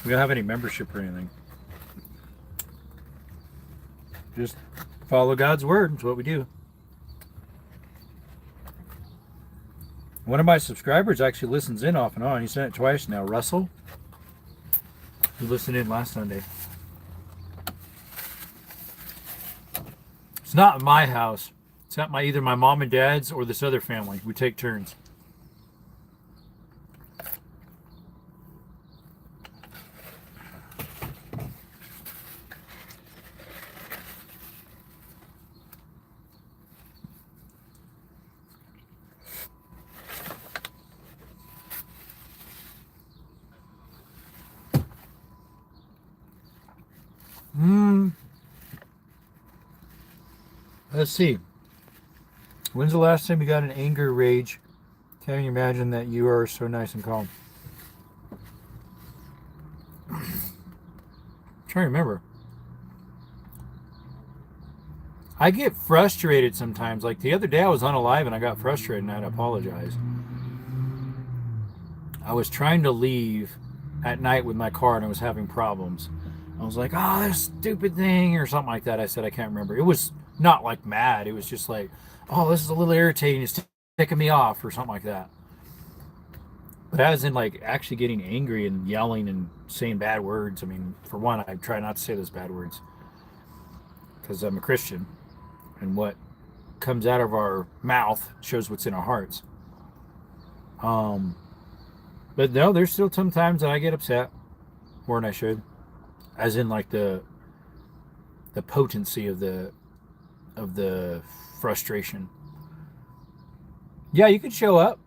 We don't have any membership or anything. Just follow God's word. It's what we do. One of my subscribers actually listens in off and on. He sent it twice now. Russell, who listened in last Sunday. It's not in my house. It's at either my mom and dad's or this other family. We take turns. Let's see. When's the last time you got an anger rage? Can you imagine that you are so nice and calm? I'm trying to remember. I get frustrated sometimes. Like the other day I was on a live and I got frustrated and I had to apologize. I was trying to leave at night with my car and I was having problems. I was like, oh, this stupid thing or something like that. I said, I can't remember. It was not like mad. It was just like, oh, this is a little irritating. It's ticking me off or something like that. But as in like actually getting angry and yelling and saying bad words. I mean, for one, I try not to say those bad words because I'm a Christian and what comes out of our mouth shows what's in our hearts. But no, there's still some times that I get upset more than I should. As in like the potency of the frustration. Yeah, you could show up.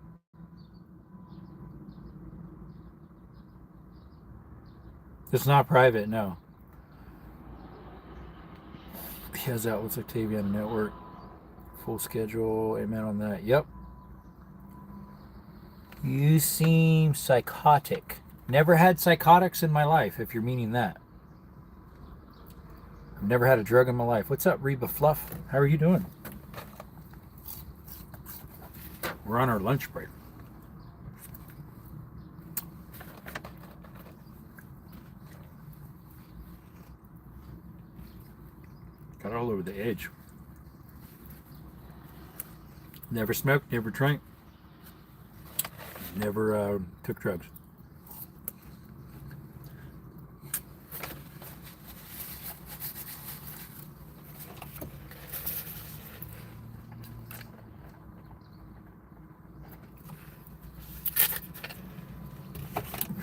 It's not private, no. He has that with Octavia on the network. Full schedule, amen on that. Yep. You seem psychotic. Never had psychotics in my life, if you're meaning that. I've never had a drug in my life. What's up, Reba Fluff? How are you doing? We're on our lunch break. Got all over the edge. Never smoked, never drank, never took drugs.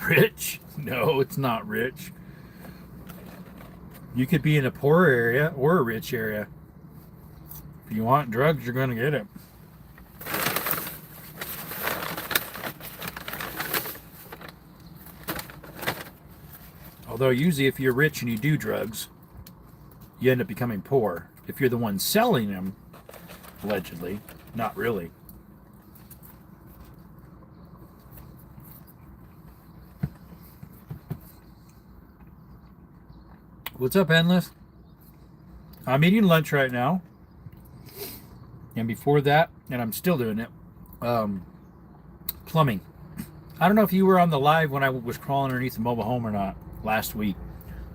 Rich? No, it's not rich. You could be in a poor area or a rich area. If you want drugs, you're going to get it. Although usually if you're rich and you do drugs, you end up becoming poor. If you're the one selling them, allegedly, not really. What's up, Endless? I'm eating lunch right now. And before that, and I'm still doing it, plumbing. I don't know if you were on the live when I was crawling underneath the mobile home or not last week.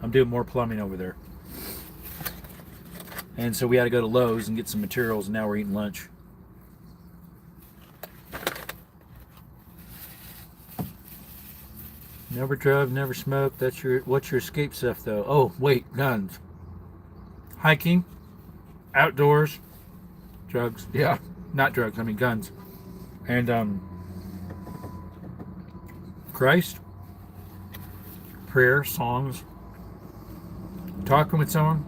I'm doing more plumbing over there. And so we had to go to Lowe's and get some materials, and now we're eating lunch. Never drove, never smoked. What's your escape stuff though? Oh, wait, guns. Hiking, outdoors, drugs. Yeah, not drugs, I mean guns. And Christ, prayer, songs, talking with someone.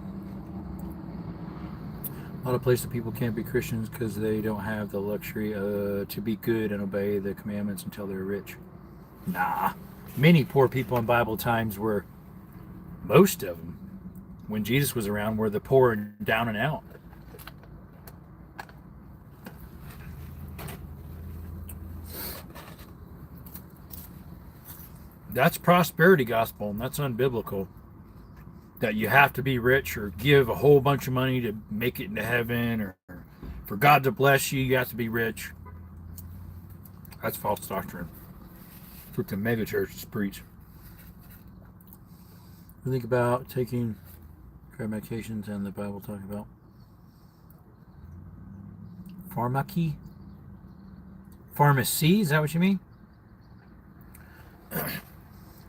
A lot of places people can't be Christians because they don't have the luxury to be good and obey the commandments until they're rich. Nah. Many poor people in Bible times were, most of them, when Jesus was around, were the poor and down and out. That's prosperity gospel, and that's unbiblical. That you have to be rich or give a whole bunch of money to make it into heaven, or for God to bless you, you have to be rich. That's false doctrine. That's what the mega churches preach. You think about taking medications and the Bible talking about pharmacy? Pharmacy, is that what you mean?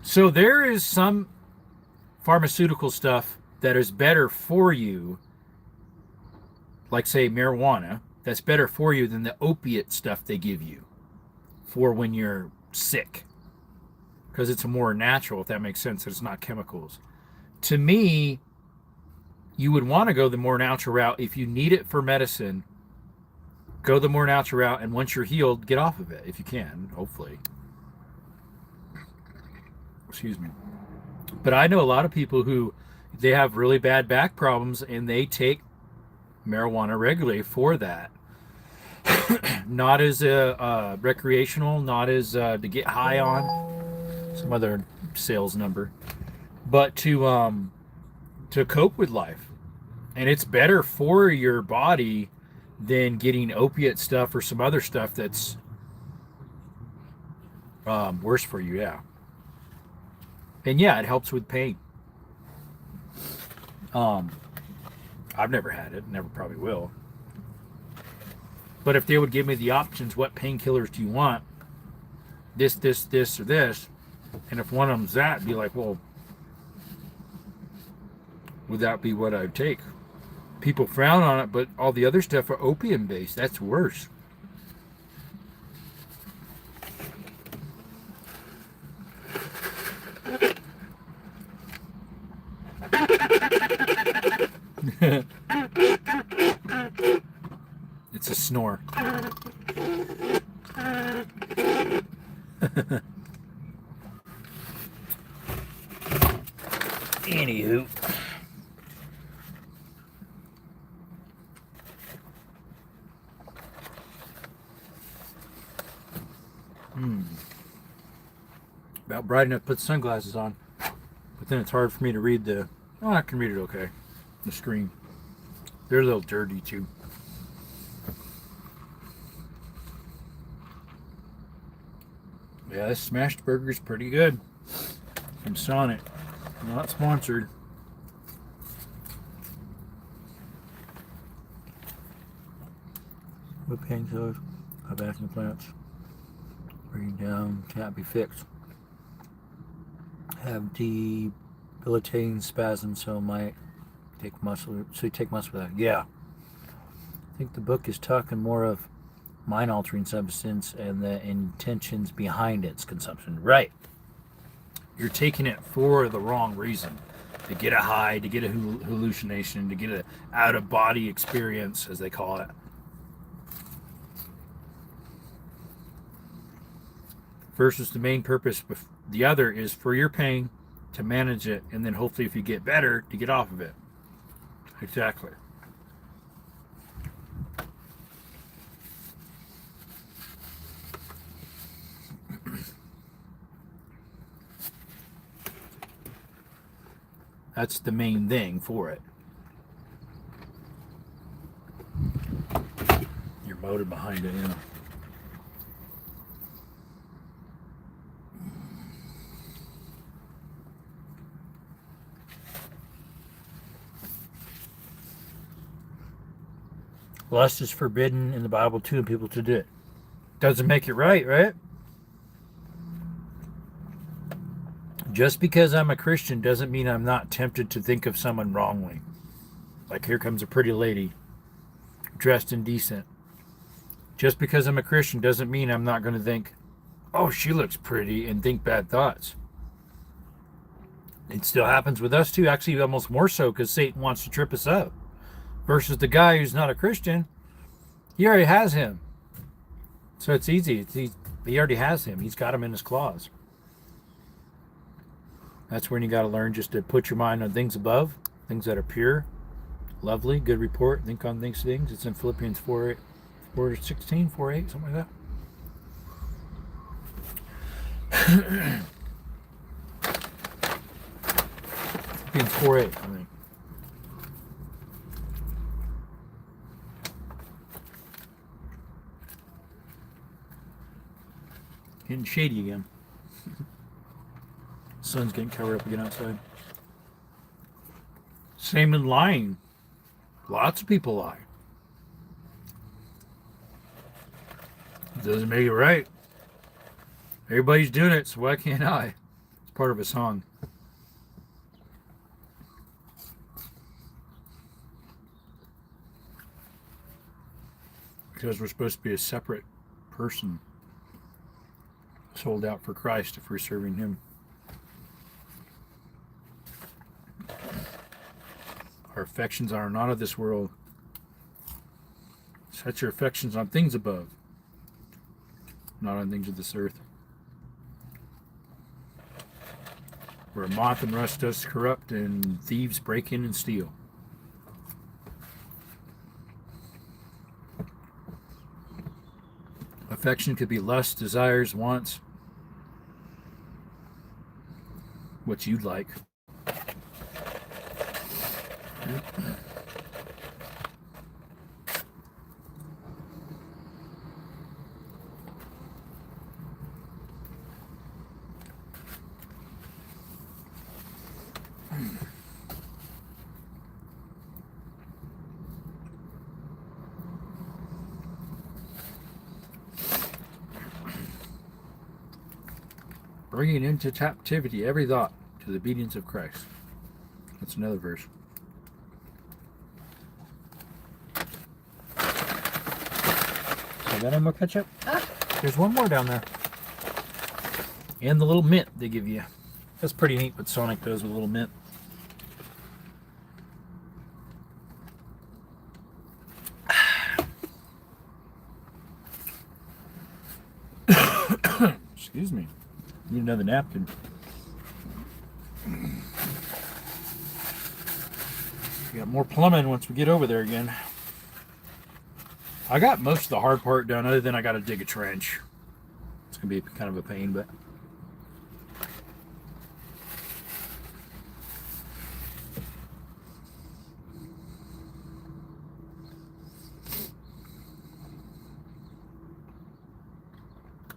So there is some pharmaceutical stuff that is better for you, like say marijuana, that's better for you than the opiate stuff they give you for when you're sick, because it's more natural, if that makes sense, that it's not chemicals. To me, you would want to go the more natural route. If you need it for medicine, go the more natural route, and once you're healed, get off of it if you can, hopefully. Excuse me. But I know a lot of people who, they have really bad back problems and they take marijuana regularly for that. Not as a recreational, not as to get high on, some other sales number, but to cope with life. And it's better for your body than getting opiate stuff or some other stuff that's worse for you, yeah. And yeah, it helps with pain. I've never had it, never probably will. But if they would give me the options, what painkillers do you want? This, or this. And if one of them's that, I'd be like, well, would that be what I'd take? People frown on it, but all the other stuff are opium based. That's worse. It's a snore. Anywho. About bright enough to put sunglasses on, but then it's hard for me to read the, oh, I can read it okay, the screen. They're a little dirty too. Yeah, this smashed burger is pretty good from Sonic. Not sponsored. With painkillers, have acne plants. Bring down, can't be fixed. Have debilitating spasms, so might take muscle. So you take muscle for that. Yeah. I think the book is talking more of mind-altering substance and the intentions behind its consumption. Right. You're taking it for the wrong reason. To get a high, to get a hallucination, to get an out-of-body experience, as they call it. Versus the main purpose. The other is for your pain, to manage it, and then hopefully if you get better, to get off of it. Exactly. That's the main thing for it. Your motor behind it, yeah. Lust is forbidden in the Bible too, and people to do it. Doesn't make it right, right? Just because I'm a Christian doesn't mean I'm not tempted to think of someone wrongly. Like, here comes a pretty lady, dressed and decent. Just because I'm a Christian doesn't mean I'm not going to think, oh, she looks pretty, and think bad thoughts. It still happens with us too, actually almost more so, because Satan wants to trip us up. Versus the guy who's not a Christian, he already has him. So it's easy. He already has him. He's got him in his claws. That's when you got to learn just to put your mind on things above, things that are pure, lovely, good report, think on these things. It's in Philippians 4:16, 4:8, something like that. Philippians 4:8, I think. Getting shady again. Sun's getting covered up again outside. Same in lying. Lots of people lie. It doesn't make it right. Everybody's doing it, so why can't I? It's part of a song. Because we're supposed to be a separate person, sold out for Christ if we're serving Him. Our affections are not of this world. Set your affections on things above, not on things of this earth. Where moth and rust does corrupt, and thieves break in and steal. Affection could be lust, desires, wants, what you'd like. Bringing into captivity every thought to the obedience of Christ. That's another verse. So got any more ketchup? There's one more down there. And the little mint they give you. That's pretty neat what Sonic does with a little mint. Excuse me. Need another napkin. We got more plumbing once we get over there again. I got most of the hard part done, other than I got to dig a trench. It's going to be kind of a pain, but...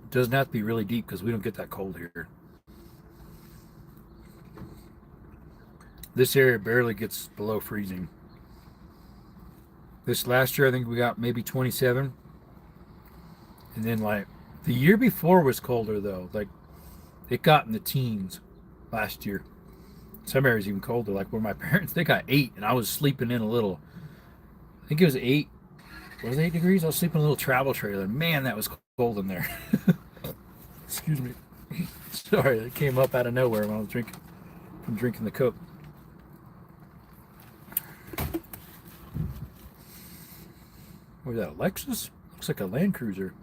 It doesn't have to be really deep because we don't get that cold here. This area barely gets below freezing. This last year, I think we got maybe 27. And then, like, the year before was colder, though. Like, it got in the teens last year. Some areas even colder. Like, where my parents, they got 8, and I was sleeping in a little. I think it was 8. Was it 8 degrees? I was sleeping in a little travel trailer. Man, that was cold in there. Excuse me. Sorry, it came up out of nowhere when I was drinking the Coke. What is that, a Lexus? Looks like a Land Cruiser.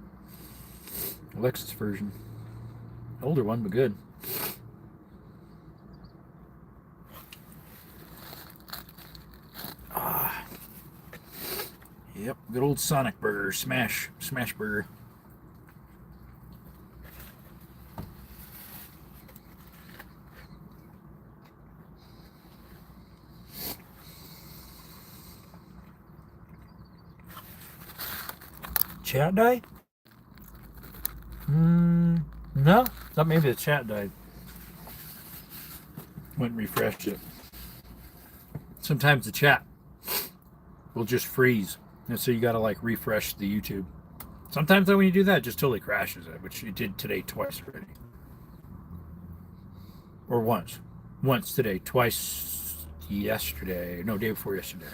A Lexus version. Older one, but good. Ah. Yep, good old Sonic Burger. Smash Burger. Chat died? No. Thought maybe the chat died. Went and refreshed it. Sometimes the chat will just freeze And so you got to like refresh the YouTube. Sometimes though, when you do that, it just totally crashes it, which it did today twice already. Or once. Once today, twice yesterday. No, day before yesterday.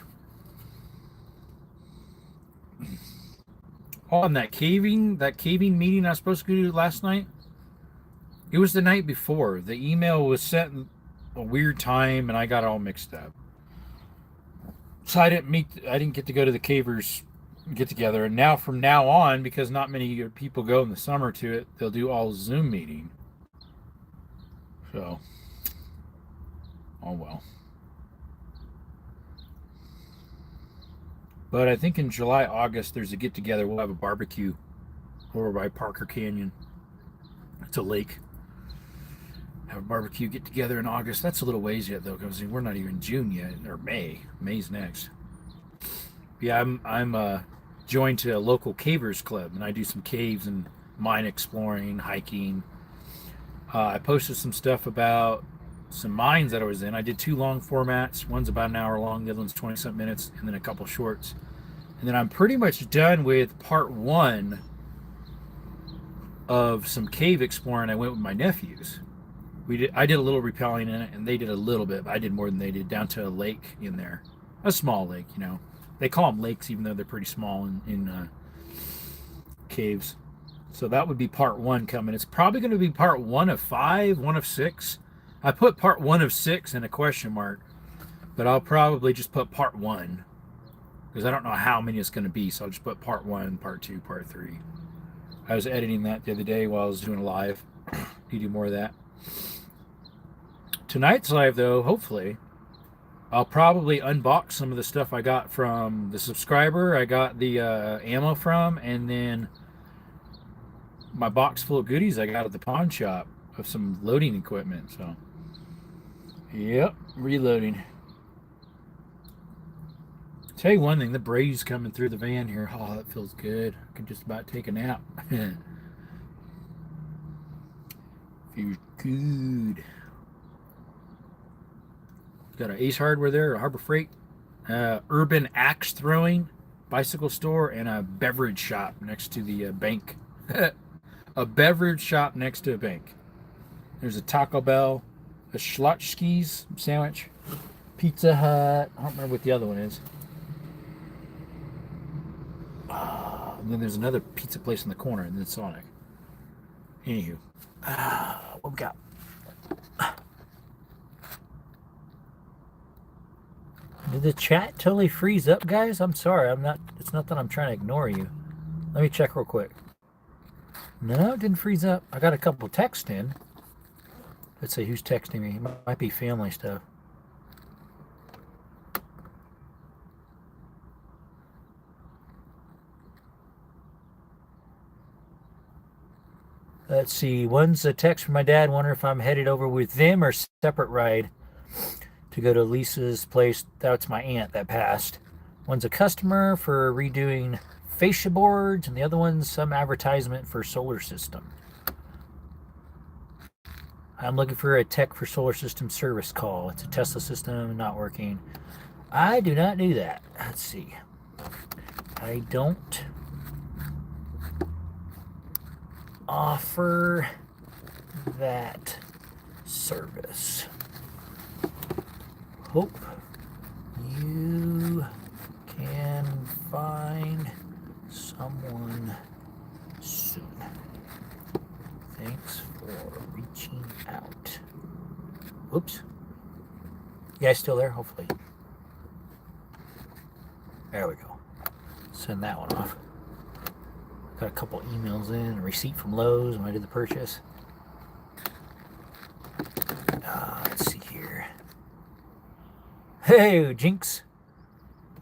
Oh, and that caving meeting I was supposed to go to last night, it was the night before. The email was sent a weird time and I got all mixed up. So I didn't get to go to the cavers get together. And now from now on, because not many people go in the summer to it, they'll do all Zoom meeting. So, oh well. But I think in July, August, there's a get together. We'll have a barbecue over by Parker Canyon. It's a lake. Have a barbecue get together in August. That's a little ways yet though, because we're not even June yet, or May. May's next. Yeah, I'm joined to a local cavers club, and I do some caves and mine exploring, hiking. I posted some stuff about some mines that I was in. I did 2 long formats. One's about an hour long, the other one's 20-something minutes, and then a couple shorts. And then I'm pretty much done with part 1 of some cave exploring I went with my nephews. I did a little rappelling in it, and they did a little bit, but I did more than they did, down to a lake in there. A small lake, you know. They call them lakes, even though they're pretty small in caves. So that would be part 1 coming. It's probably going to be part 1 of 5, 1 of 6. I put part 1 of 6 in a question mark, but I'll probably just put part 1, because I don't know how many it's going to be. So I'll just put part 1, part 2, part 3. I was editing that the other day while I was doing a live. You do more of that. Tonight's live, though, hopefully, I'll probably unbox some of the stuff I got from the subscriber I got the ammo from, and then my box full of goodies I got at the pawn shop of some loading equipment. So, yep, reloading. Tell you one thing, the breeze coming through the van here, oh, that feels good. I could just about take a nap. Feels good. Got an Ace Hardware there, a Harbor Freight, Urban Axe Throwing, bicycle store, and a beverage shop next to the bank. A beverage shop next to a bank. There's a Taco Bell, a Schlotzsky's sandwich, Pizza Hut. I don't remember what the other one is. And then there's another pizza place in the corner, and then Sonic. Anywho, what we got? Did the chat totally freeze up, guys? I'm sorry. It's not that I'm trying to ignore you. Let me check real quick. No, it didn't freeze up. I got a couple texts in. Let's see who's texting me. It might be family stuff. Let's see. One's a text from my dad. Wonder if I'm headed over with them or separate ride to go to Lisa's place. That's my aunt that passed. One's a customer for redoing fascia boards, and the other one's some advertisement for solar system. I'm looking for a tech for solar system service call. It's a Tesla system not working. I do not do that. Let's see. I don't offer that service. Hope you can find someone soon. Thanks for reaching out. Oops. You guys still there? Hopefully. There we go. Send that one off. Got a couple emails in, a receipt from Lowe's when I did the purchase. Let's see here. Hey, Jinx.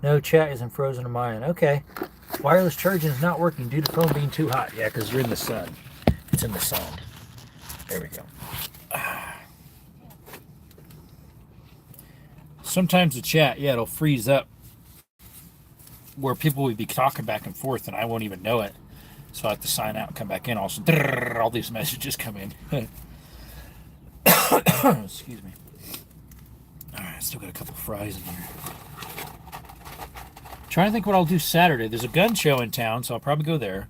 No, chat isn't frozen to mine. Okay. Wireless charging is not working due to phone being too hot. Yeah, because you're in the sun. It's in the sun. There we go. Sometimes the chat, yeah, it'll freeze up where people would be talking back and forth and I won't even know it. So I have to sign out and come back in. Also, all these messages come in. Excuse me. All right, still got a couple fries in here. Trying to think what I'll do Saturday. There's a gun show in town, so I'll probably go there.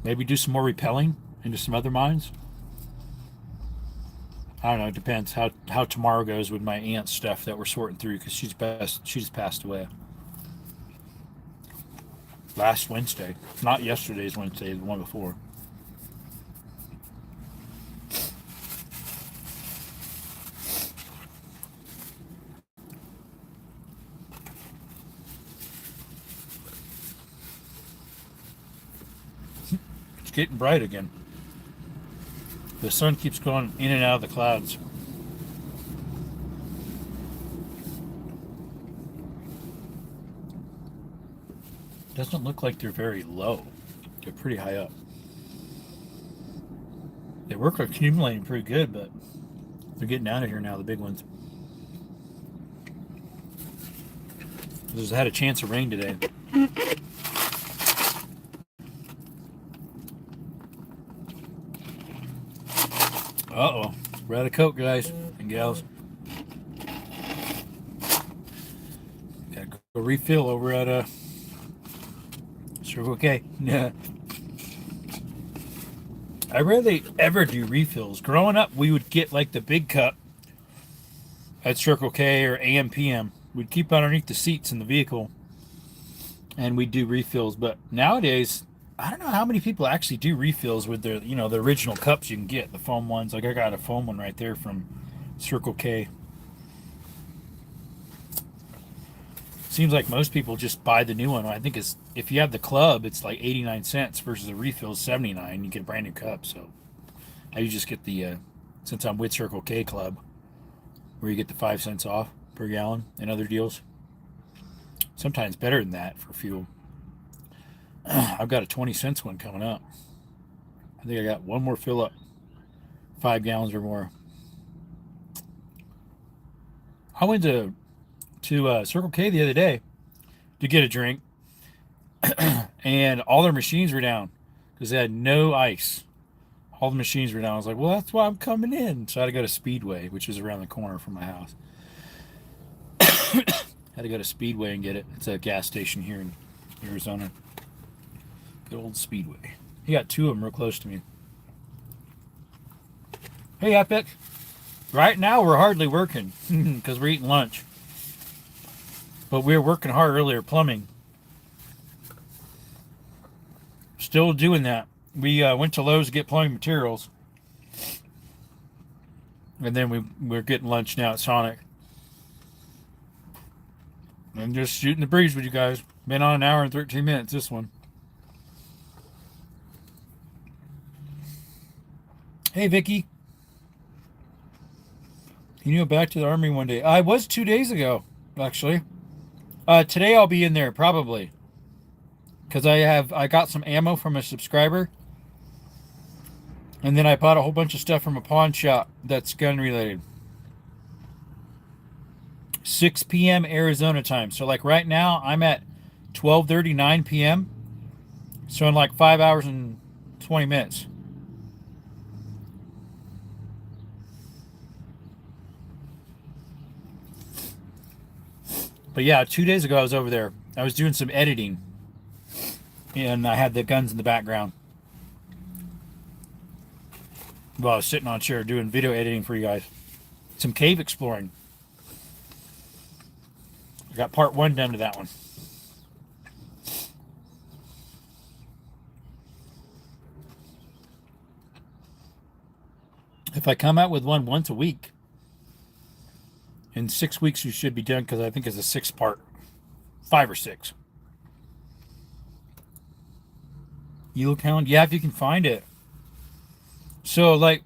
Maybe do some more repelling into some other mines. I don't know. It depends how tomorrow goes with my aunt's stuff that we're sorting through because she just passed away last Wednesday. Not yesterday's Wednesday, the one before. It's getting bright again. The sun keeps going in and out of the clouds. Doesn't look like they're very low. They're pretty high up. They work accumulating pretty good, but they're getting out of here now, the big ones. There's had a chance of rain today. Uh-oh. We're out of Coke, guys and gals. Gotta go refill over at Circle K. Yeah. I rarely ever do refills. Growing up, we would get like the big cup at Circle K or AM PM. We'd keep underneath the seats in the vehicle and we'd do refills. But nowadays, I don't know how many people actually do refills with their, the original cups you can get, the foam ones. Like I got a foam one right there from Circle K. Seems like most people just buy the new one. I think it's, if you have the club, it's like 89 cents versus the refill is 79. You get a brand new cup. So I just get the, since I'm with Circle K Club, where you get the 5 cents off per gallon and other deals. Sometimes better than that for fuel. I've got a 20 cents one coming up. I think I got one more fill up, 5 gallons or more. I went to Circle K the other day to get a drink, and all their machines were down because they had no ice. All the machines were down. I was like, well, that's why I'm coming in. So I had to go to Speedway, which is around the corner from my house. Had to go to Speedway and get it. It's a gas station here in Arizona. Good old Speedway. He got 2 of them real close to me. Hey, Epic. Right now we're hardly working because we're eating lunch. But we were working hard earlier plumbing. Still doing that. We went to Lowe's to get plumbing materials. And then we're getting lunch now at Sonic. And just shooting the breeze with you guys. Been on 1 hour and 13 minutes, this one. Hey, Vicky. You go back to the Army one day. I was 2 days ago, actually. Today I'll be in there, probably. Because I got some ammo from a subscriber. And then I bought a whole bunch of stuff from a pawn shop that's gun related. 6 p.m. Arizona time. So like right now I'm at 12:39 p.m. So in like 5 hours and 20 minutes. But yeah, 2 days ago I was over there. I was doing some editing. And I had the guns in the background. Well, I was sitting on a chair doing video editing for you guys. Some cave exploring. I got part 1 done to that one. If I come out with one once a week, in 6 weeks you should be done because I think it's a 6-part. 5 or 6. Elo count? Yeah, if you can find it. So, like,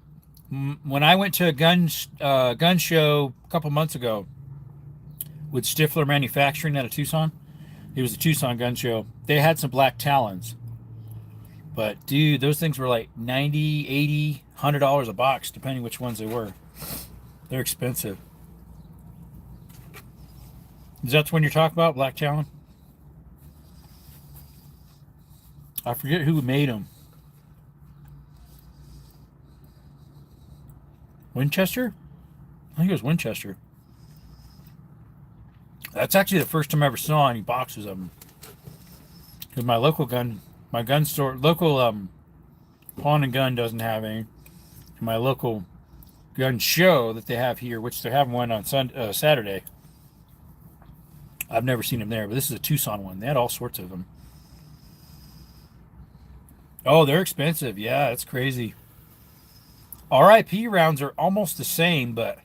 when I went to a gun show a couple months ago with Stifler Manufacturing out of Tucson, it was a Tucson gun show. They had some black Talons. But, dude, those things were like $90, $80, $100 a box, depending which ones they were. They're expensive. Is that the one you're talking about, Black Talon? I forget who made them. Winchester? I think it was Winchester. That's actually the first time I ever saw any boxes of them. Because my gun store, local pawn and gun doesn't have any. And my local gun show that they have here, which they have one on Saturday. I've never seen them there, but this is a Tucson one. They had all sorts of them. Oh, they're expensive. Yeah, it's crazy. RIP rounds are almost the same, but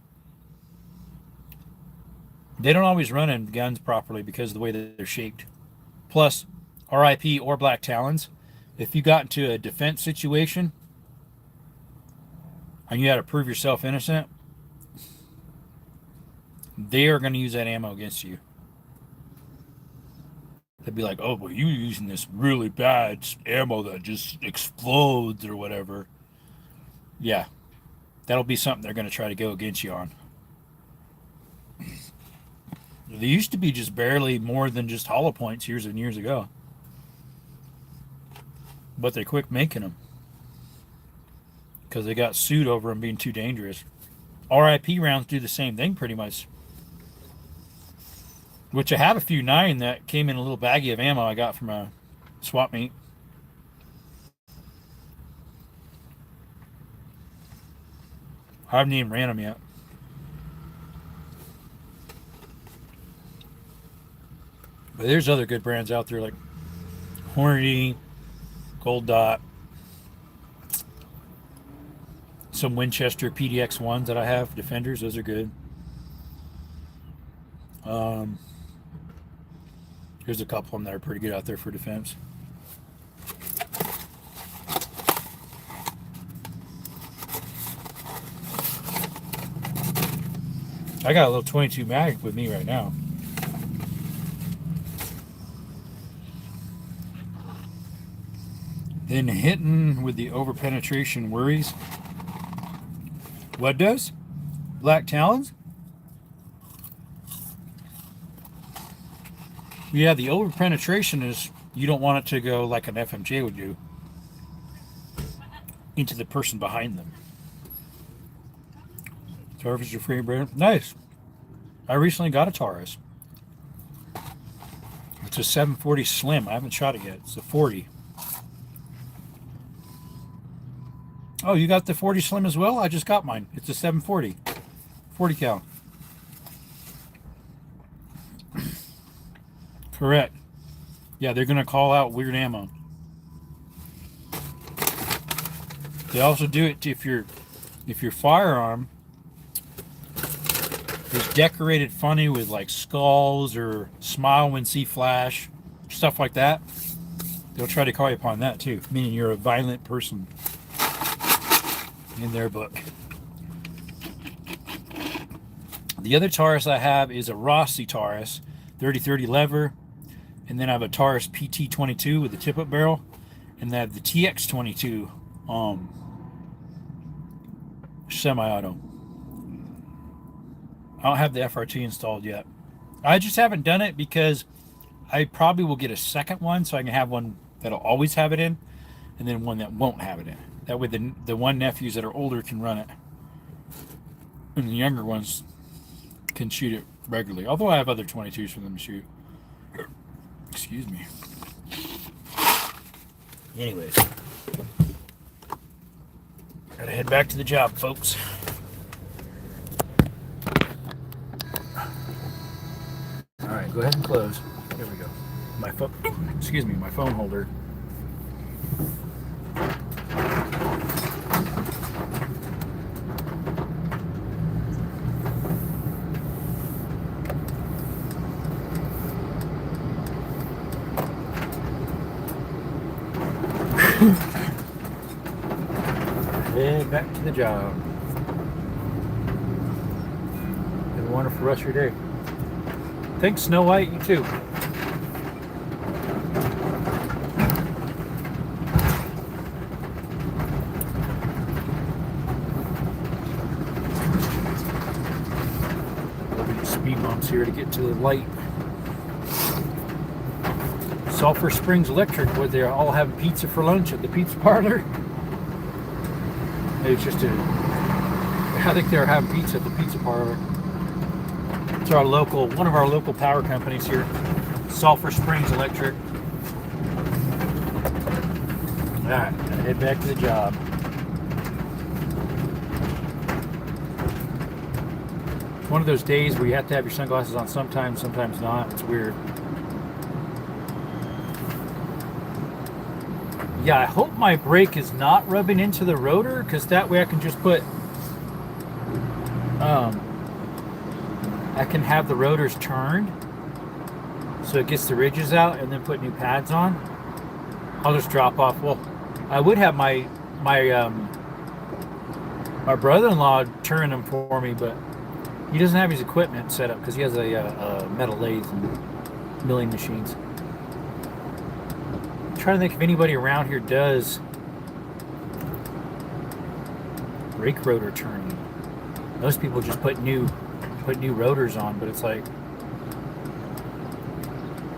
they don't always run in guns properly because of the way that they're shaped. Plus, RIP or Black Talons, if you got into a defense situation and you had to prove yourself innocent, they are going to use that ammo against you. They'd be like, oh, well, you're using this really bad ammo that just explodes or whatever. Yeah, that'll be something they're going to try to go against you on. They used to be just barely more than just hollow points years and years ago. But they quit making them. Because they got sued over them being too dangerous. RIP rounds do the same thing pretty much. Which I have a few 9 that came in a little baggie of ammo I got from a swap meet. I haven't even ran them yet. But there's other good brands out there like Hornady, Gold Dot, some Winchester PDX ones that I have, Defenders, those are good. There's a couple of them that are pretty good out there for defense. I got a little 22 mag with me right now. Then hitting with the overpenetration worries. What does? Black Talons? Yeah, the overpenetration is you don't want it to go like an FMJ would do into the person behind them. Taurus is your favorite brand? Nice. I recently got a Taurus. It's a 740 Slim. I haven't shot it yet. It's a 40. Oh, you got the 40 Slim as well? I just got mine. It's a 740. 40 cal. Correct. Yeah, they're going to call out weird ammo. They also do it if your firearm is decorated funny with like skulls or smile when see flash, stuff like that. They'll try to call you upon that too, meaning you're a violent person in their book. The other Taurus I have is a Rossi Taurus, 30-30 lever, and then I have a Taurus PT22 with the tip-up barrel, and then I have the TX22 semi-auto. I don't have the FRT installed yet. I just haven't done it because I probably will get a second one so I can have one that'll always have it in, and then one that won't have it in. That way the one nephews that are older can run it, and the younger ones can shoot it regularly. Although I have other 22s for them to shoot. Excuse me. Anyways, gotta head back to the job, folks. All right, go ahead and close. There we go. My phone. Excuse me, my phone holder. Head back to the job. Have a wonderful rest of your day. Thanks, Snow White. You too. Speed bumps here to get to the light. Sulphur Springs Electric, where they all have pizza for lunch at the pizza parlor. It's just I think they're having pizza at the pizza parlor. It's our local, one of our local power companies here, Sulphur Springs Electric. All right, gotta head back to the job. It's one of those days where you have to have your sunglasses on sometimes, sometimes not. It's weird. Yeah, I hope my brake is not rubbing into the rotor, because that way I can just put, I can have the rotors turned so it gets the ridges out and then put new pads on. I'll just drop off. Well, I would have my brother-in-law turn them for me, but he doesn't have his equipment set up because he has a metal lathe and milling machines. I'm trying to think if anybody around here does brake rotor turning. Most people just put new rotors on, but it's like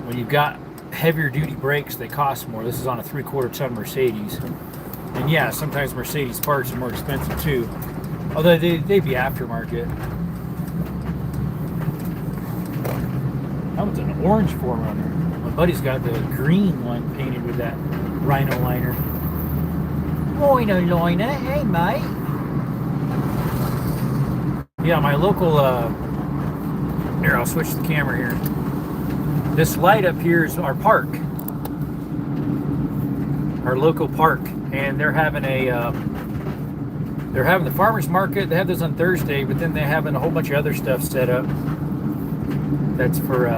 when you've got heavier duty brakes, they cost more. This is on a 3/4 ton Mercedes, and yeah, sometimes Mercedes parts are more expensive too, although they'd be aftermarket. That one's an orange 4Runner. My buddy's got the green one painted with that Rhino liner. Rhino liner, hey mate. Yeah, my local, here, I'll switch the camera here. This light up here is our park. Our local park. And they're having the farmer's market. They have those on Thursday, but then they're having a whole bunch of other stuff set up. That's for,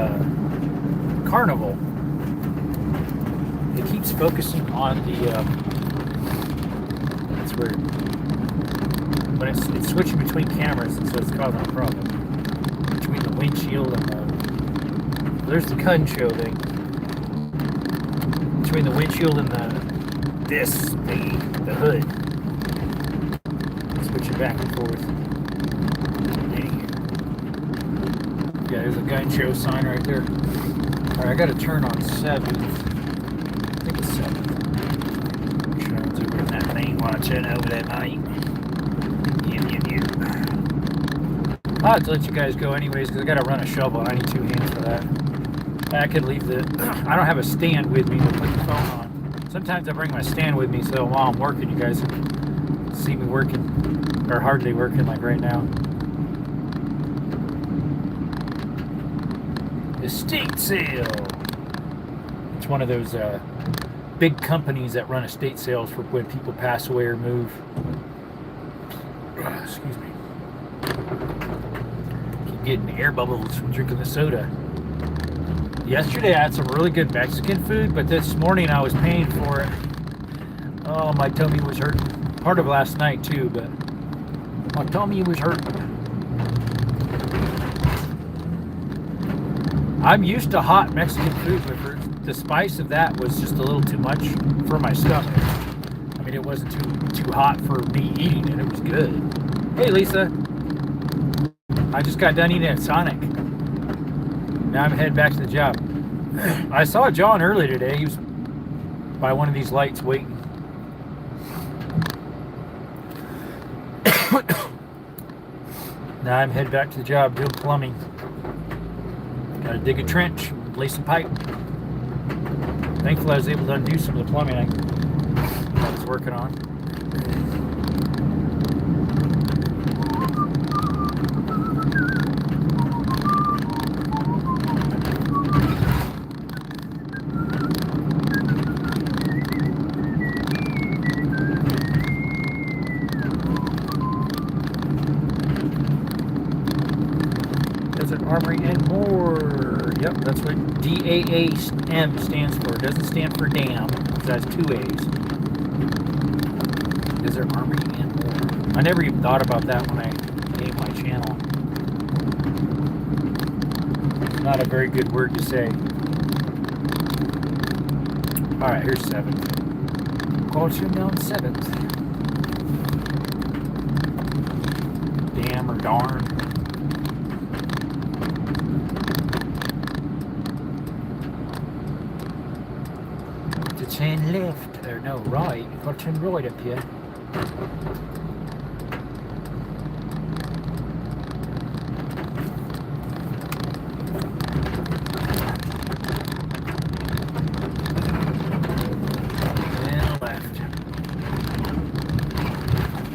carnival. It keeps focusing on the, that's weird. But it's switching between cameras, and so it's causing a problem. Between the windshield and the... There's the gun show thing. Between the windshield and the hood. Switching back and forth. Yeah, there's a gun show sign right there. Alright, I gotta turn on 7th. I think it's 7th. Sharon's over in that thing watching over that night. I'll have to let you guys go anyways, because I gotta run a shovel. I need 2 hands for that. I could leave I don't have a stand with me to put the phone on. Sometimes I bring my stand with me, so while I'm working, you guys can see me working, or hardly working like right now. Estate sale. It's one of those big companies that run estate sales for when people pass away or move. Excuse me. Keep getting air bubbles from drinking the soda. Yesterday I had some really good Mexican food, but this morning I was paying for it. Oh, my tummy was hurting. Part of last night too, but my tummy was hurting. I'm used to hot Mexican food, but the spice of that was just a little too much for my stomach. I mean, it wasn't too hot for me eating it. It was good. Hey, Lisa. I just got done eating at Sonic. Now I'm heading back to the job. I saw John earlier today. He was by one of these lights waiting. Now I'm headed back to the job doing plumbing. Gotta dig a trench, lay some pipe. Thankfully I was able to undo some of the plumbing I was working on. Armory and more. Yep, that's what DAAM stands for. It doesn't stand for damn, because that's 2 A's. Desert Armory and more. I never even thought about that when I named my channel. It's not a very good word to say. Alright, here's 7th. Caution on 7th. Damn or darn. Turn left, or no, right. You've got to turn right up here.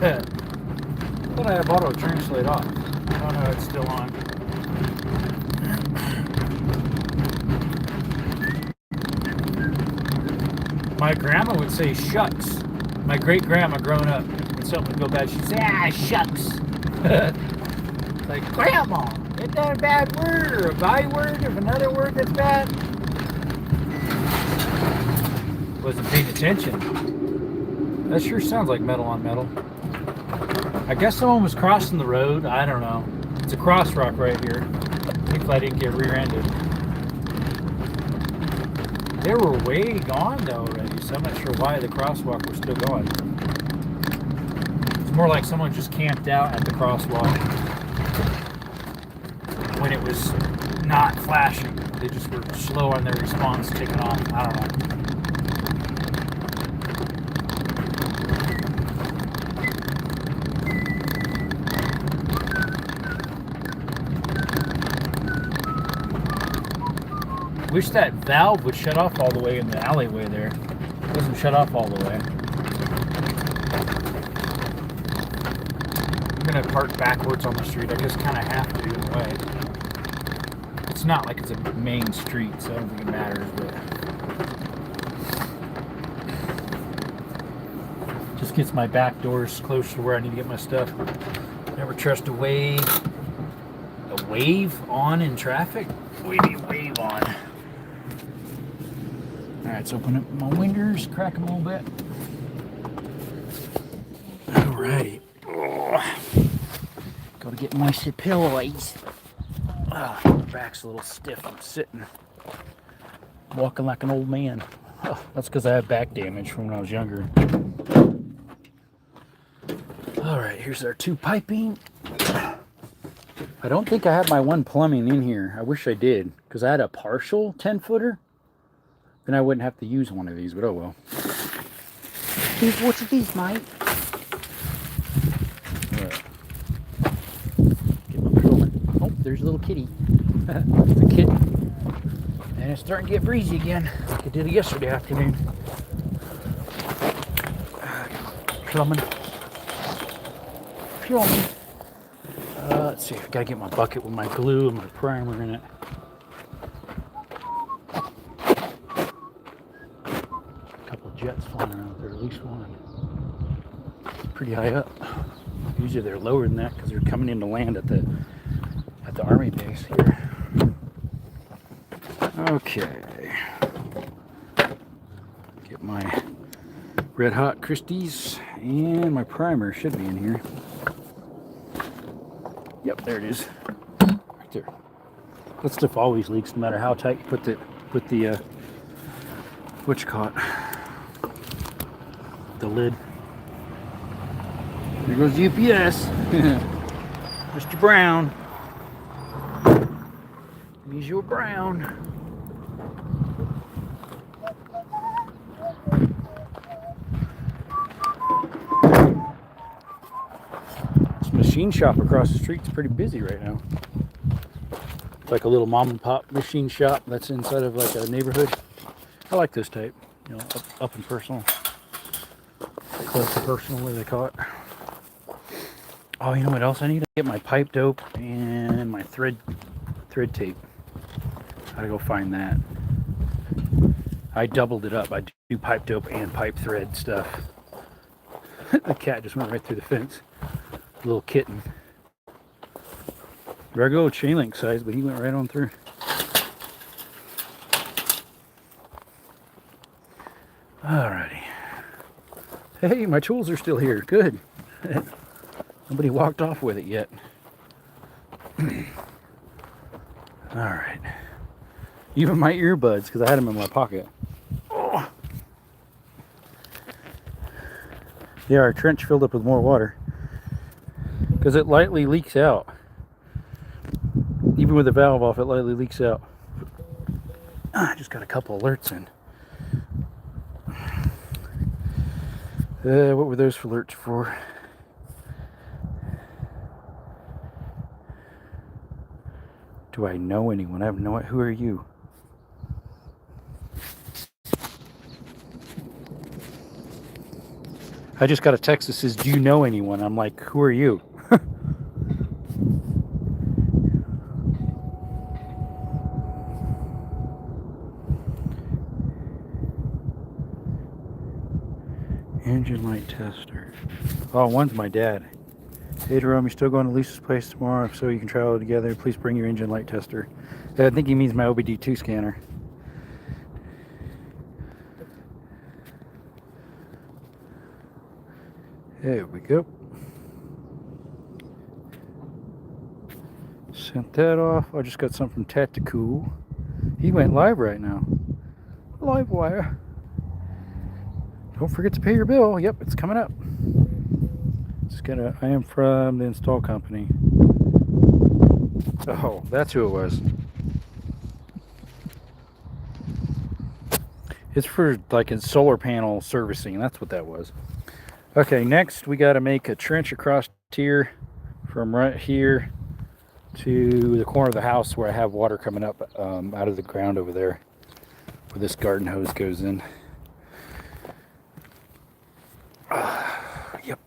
Thought I have auto translate off. Oh no, it's still on. My grandma would say shucks. My great grandma growing up, when something would go bad, she'd say, shucks. Like, grandma, isn't that a bad word or a byword of another word that's bad? Wasn't paying attention. That sure sounds like metal on metal. I guess someone was crossing the road. I don't know. It's a crosswalk right here. Thankfully I didn't get rear-ended. They were way gone though already, so I'm not sure why the crosswalk was still going. It's more like someone just camped out at the crosswalk when it was not flashing. They just were slow on their response, taking off. I don't know. Wish that valve would shut off all the way in the alleyway there. It doesn't shut off all the way. I'm gonna park backwards on the street. I just kind of have to in a way. It's not like it's a main street, so I don't think it matters, but just gets my back doors close to where I need to get my stuff. Never trust a wave on in traffic. Wavy wave on. Alright, let's open up my windows, crack them a little bit. Alrighty. Gotta get my pillows. My back's a little stiff. I'm sitting, walking like an old man. Oh, that's because I have back damage from when I was younger. Alright, here's our 2 piping. I don't think I have my 1 plumbing in here. I wish I did, because I had a partial 10-footer. Then I wouldn't have to use one of these, but oh well. What's these, mate? Get my patrolman. Oh, there's a little kitty. It's a kitten. And it's starting to get breezy again, like it did yesterday afternoon. Plumbing. Let's see, I gotta get my bucket with my glue and my primer in it. Jets flying around there, at least one. Pretty high up. Usually they're lower than that because they're coming in to land at the army base here. Okay. Get my Red Hot Christie's and my primer should be in here. Yep, there it is. Right there. That stuff always leaks no matter how tight you put the what you call it? The lid. There goes UPS. Mr. Brown. Monsieur Brown. This machine shop across the street is pretty busy right now. It's like a little mom and pop machine shop that's inside of like a neighborhood. I like this type, you know, up and personal. Close to personal, what they call it. Oh, you know what else I need? To get my pipe dope and my thread tape. Gotta go find that. I doubled it up. I do pipe dope and pipe thread stuff. The cat just went right through the fence. Little kitten. Regular chain link size, but he went right on through. Alrighty. Hey, my tools are still here. Good. Nobody walked off with it yet. Alright. Even my earbuds, because I had them in my pocket. Oh. Yeah, our trench filled up with more water. Because it lightly leaks out. Even with the valve off, it lightly leaks out. I just got a couple alerts in. What were those alerts for? Do I know anyone? I have no idea. Who are you? I just got a text that says, "Do you know anyone?" I'm like, "Who are you?" Engine light tester. Oh, one's my dad. Hey Jerome, you still going to Lisa's place tomorrow? If so, you can travel together. Please bring your engine light tester. I think he means my OBD2 scanner. There we go. Sent that off. I just got some from Tactical. He went live right now. Live wire. Don't forget to pay your bill. Yep, it's coming up. I am from the install company. Oh, that's who it was. It's for like in solar panel servicing. That's what that was. Okay, next we got to make a trench across here from right here to the corner of the house where I have water coming up out of the ground over there, where this garden hose goes in. Yep.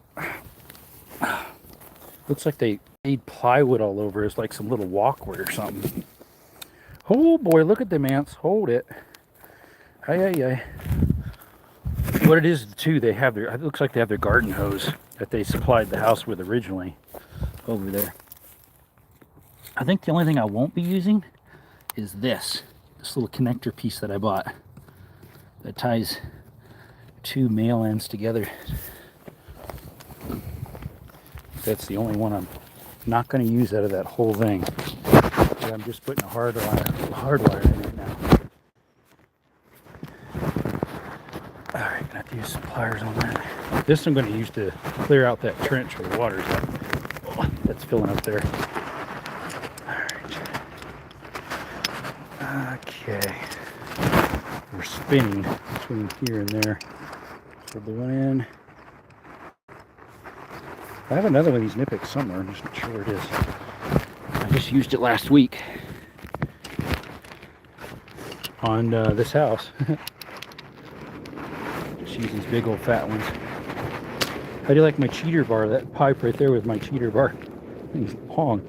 Looks like they made plywood all over. It's like some little walkway or something. Oh boy, look at them ants. Hold it. Ay. What it is too, they have their, it looks like they have their garden hose that they supplied the house with originally over there. I think the only thing I won't be using is this little connector piece that I bought that ties two male ends together. That's the only one I'm not going to use out of that whole thing. But I'm just putting a hard wire in it now. Alright, gonna have to use some pliers on that. This I'm going to use to clear out that trench where the water's that's filling up there. Alright. Okay. We're spinning between here and there. So the one in. I have another one of these Knipex somewhere. I'm just not sure where it is. I just used it last week on this house. Just use these big old fat ones. How do you like my cheater bar? That pipe right there with my cheater bar. Thing's long.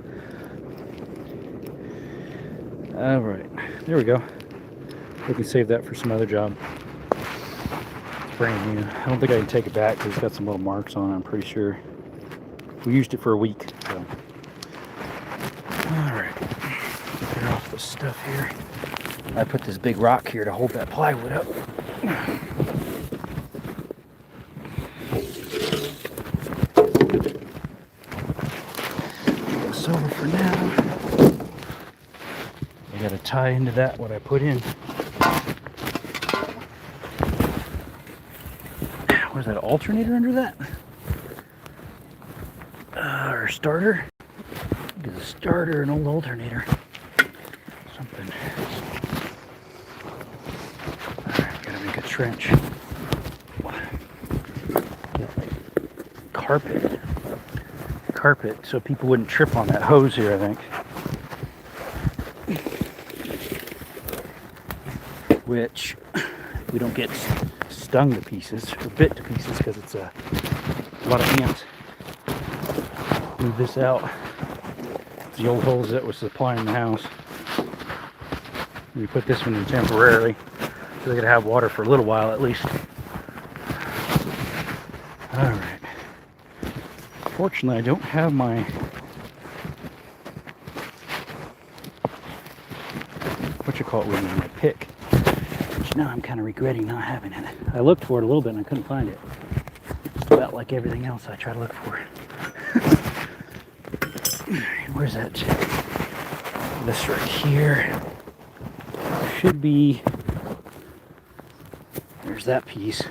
All right, there we go. We can save that for some other job. It's brand new. I don't think I can take it back because it's got some little marks on it, I'm pretty sure. We used it for a week, so. All right, clear off this stuff here. I put this big rock here to hold that plywood up. Put this over for now. I gotta tie into that what I put in. Was that an alternator under that? Or starter? There's a starter, an old alternator. Something. Alright, gotta make a trench. Carpet, so people wouldn't trip on that hose here, I think. Which we don't get stung to pieces or bit to pieces because it's a lot of ants. Move this out. It's the old holes that was supplying the house. We put this one in temporarily so they could have water for a little while at least. Alright. Fortunately, I don't have my with me, my pick. Which now I'm kind of regretting not having it. I looked for it a little bit and I couldn't find it. Just about like everything else I try to look for. Where's that? This right here. Should be. There's that piece.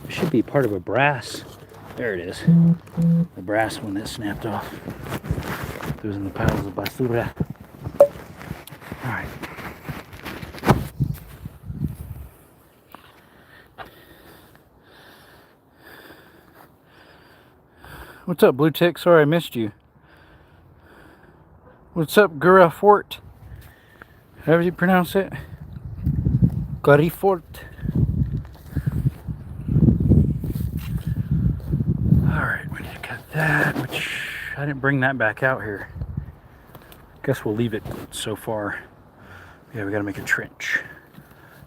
It should be part of a brass. There it is. The brass one that snapped off. Those in the piles of basura. Alright. What's up, Blue Tick? Sorry I missed you. What's up, Garifort? How do you pronounce it? Garifort. Alright, we need to cut that, which I didn't bring that back out here. Guess we'll leave it so far. Yeah, we gotta make a trench.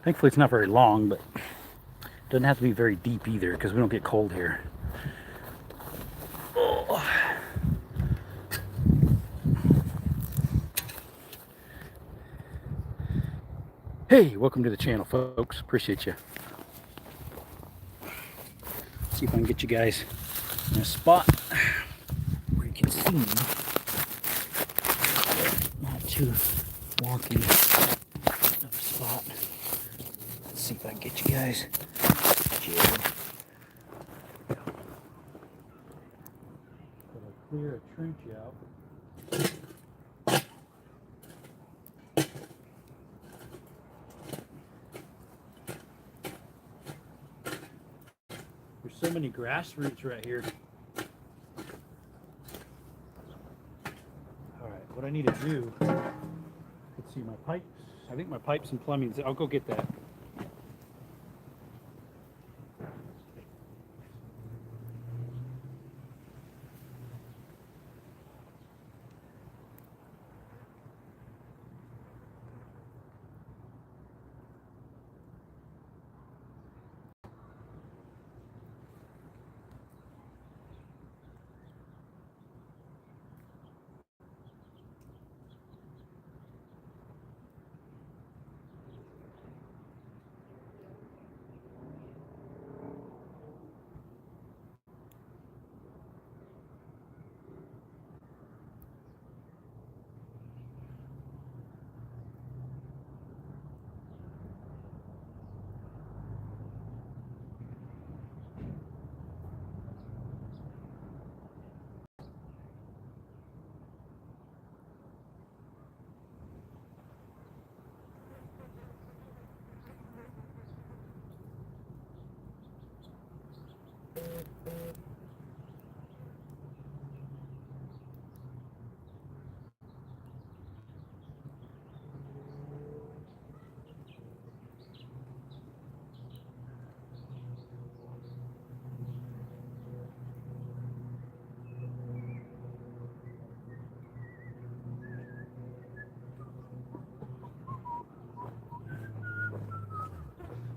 Thankfully it's not very long, but it doesn't have to be very deep either because we don't get cold here. Oh. Hey, welcome to the channel, folks. Appreciate you. See if I can get you guys in a spot where you can see me. Not too wonky of a spot. Let's see if I can get you guys. Clear a trench out. There's so many grass roots right here. All right, what I need to do, let's see, my pipes. I think my pipes and plumbing, I'll go get that.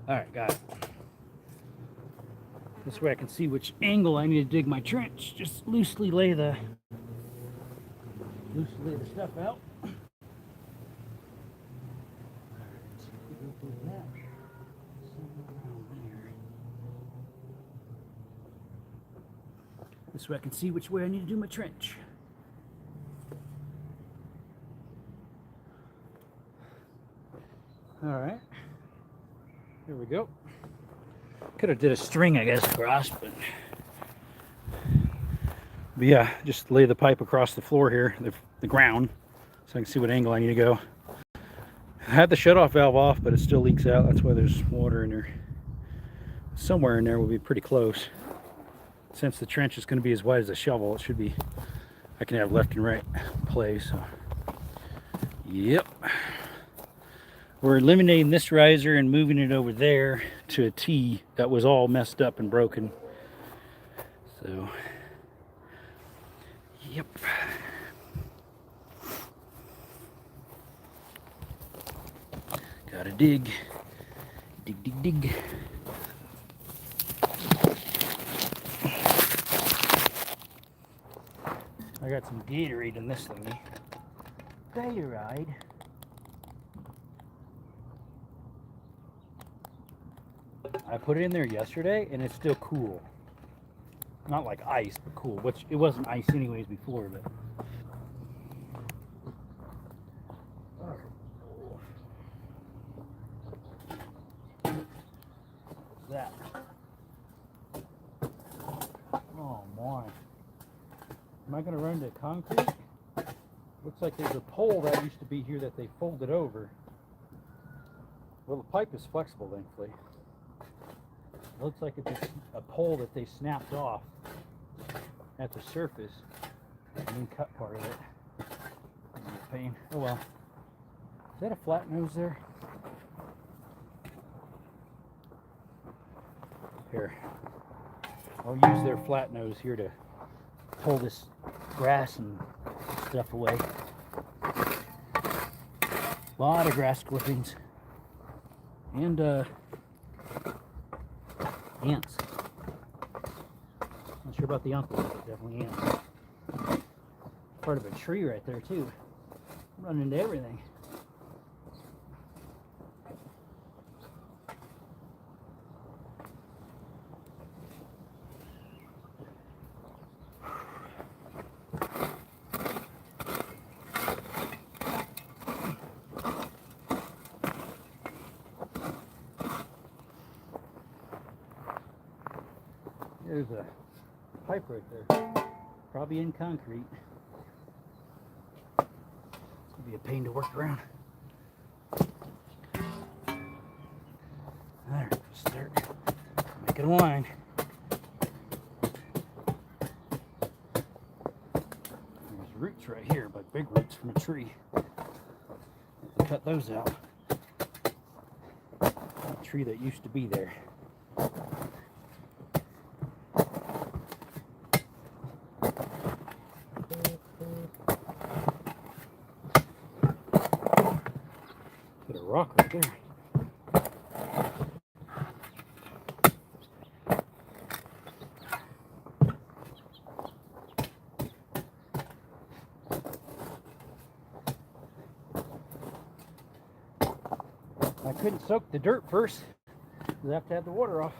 All right, got it. This way I can see which angle I need to dig my trench. Just loosely lay the stuff out. This way I can see which way I need to do my trench. All right. Here we go. Could have did a string, I guess, across, but yeah, just lay the pipe across the floor here, the ground, so I can see what angle I need to go. I had the shut-off valve off, but it still leaks out. That's why there's water in there. Somewhere in there will be pretty close. Since the trench is going to be as wide as a shovel, it should be, I can have left and right play, so yep. We're eliminating this riser and moving it over there to a T that was all messed up and broken. So, yep. Gotta dig. Dig, dig, dig. I got some Gatorade in this thingy. Gatorade. I put it in there yesterday and it's still cool. Not like ice, but cool. Which it wasn't ice anyways before, but that. Oh my. Am I gonna run into concrete? Looks like there's a pole that used to be here that they folded over. Well, the pipe is flexible, thankfully. It looks like it's a pole that they snapped off at the surface and then cut part of it. Pain. Oh well. Is that a flat nose there? Here. I'll use their flat nose here to pull this grass and stuff away. A lot of grass clippings and ants. Not sure about the uncles, but definitely ants. Part of a tree right there too. Running into everything. There's a pipe right there, probably in concrete. It's gonna be a pain to work around. Alright, start making a line. There's roots right here, but big roots from a tree. Cut those out. A tree that used to be there. Put a rock right there. I couldn't soak the dirt first. You have to have the water off.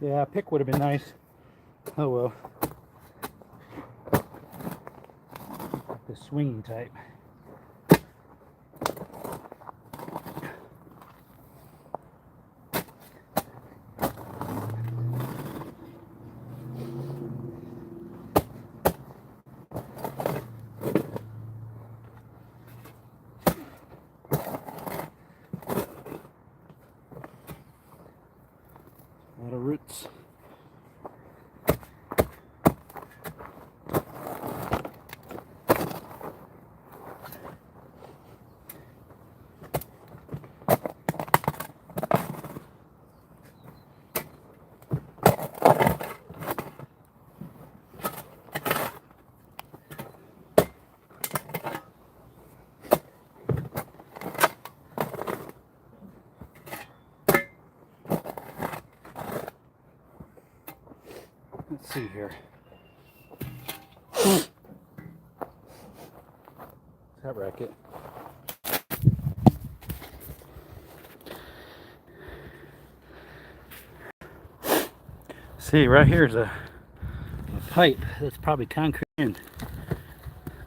Yeah, a pick would have been nice. Oh well. The swinging type. A lot of roots. Let's see here. That racket. See, right here is a pipe that's probably concrete in.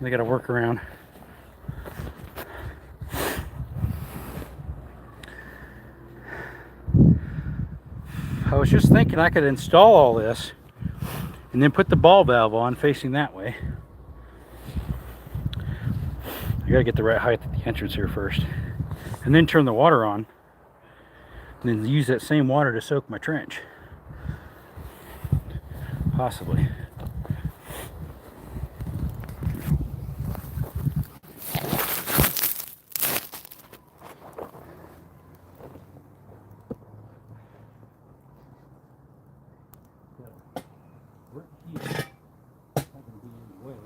They got to work around. I was just thinking I could install all this and then put the ball valve on facing that way. I gotta get the right height at the entrance here first. And then turn the water on. And then use that same water to soak my trench. Possibly. Work here. Not gonna be in the way.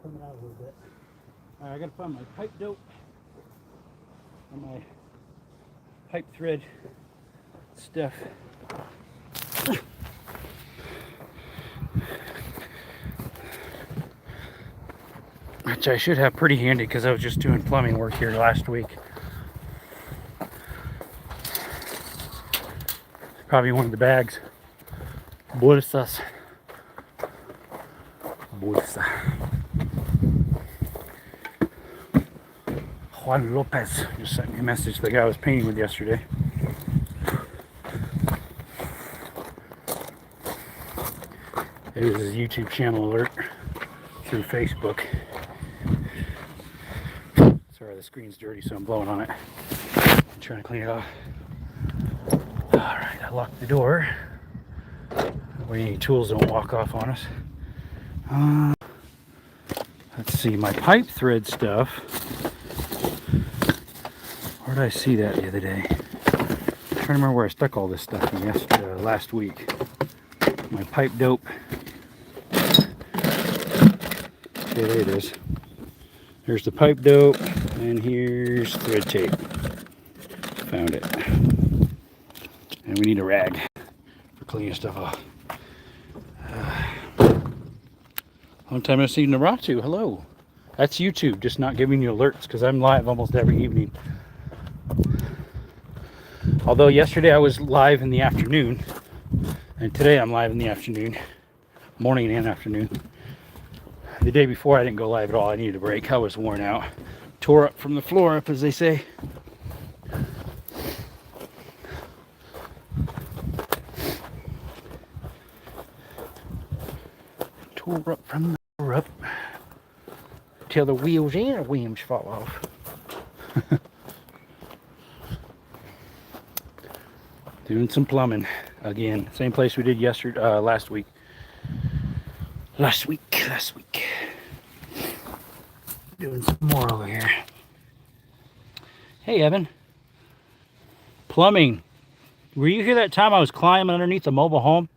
coming out a little bit. All right, I gotta find my pipe dope and my pipe thread stuff. Which I should have pretty handy because I was just doing plumbing work here last week. Probably one of the bags. Bolsas. Bolsa. Juan Lopez just sent me a message, the guy I was painting with yesterday. It was his YouTube channel alert through Facebook. Sorry, the screen's dirty, so I'm blowing on it. I'm trying to clean it off. Alright, I locked the door. That way any tools don't walk off on us. Let's see, my pipe thread stuff. Where did I see that the other day? I'm trying to remember where I stuck all this stuff in last week. My pipe dope. Okay, there it is. Here's the pipe dope, and here's thread tape. Found it. And we need a rag for cleaning stuff off. Long time no see, Naratu. Hello. That's YouTube, just not giving you alerts because I'm live almost every evening. Although yesterday I was live in the afternoon, and today I'm live in the afternoon, morning and afternoon. The day before I didn't go live at all. I needed a break. I was worn out. Tore up from the floor up, as they say. Tore up from the floor up till the wheels and the wheels fall off. Doing some plumbing again. Same place we did yesterday, last week. Last week. Doing some more over here. Hey, Evan. Plumbing. Were you here that time I was climbing underneath the mobile home?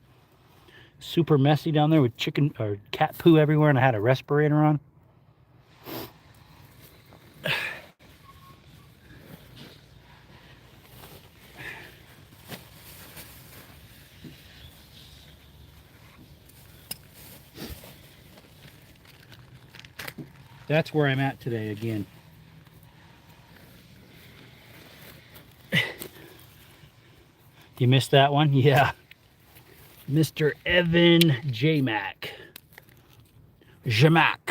Super messy down there with chicken or cat poo everywhere, and I had a respirator on. That's where I'm at today again. You missed that one? Yeah. Mr. Evan J-Mac. Jamakis.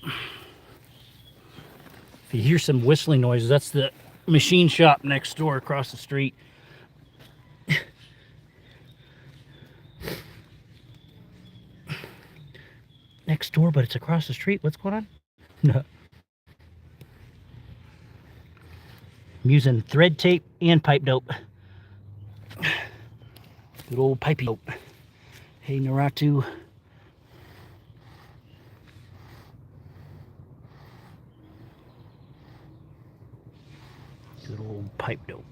If you hear some whistling noises, that's the machine shop next door across the street. Next door, but it's across the street. What's going on? No. I'm using thread tape and pipe dope. Good old pipey dope. Hey, Naratu. Good old pipe dope.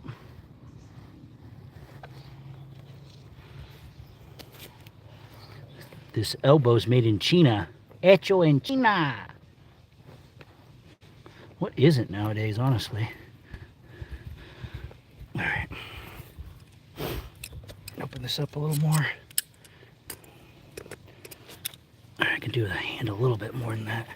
This elbow's made in China. Hecho en China. What is it nowadays, honestly? All right. Open this up a little more. I can do the hand a little bit more than that.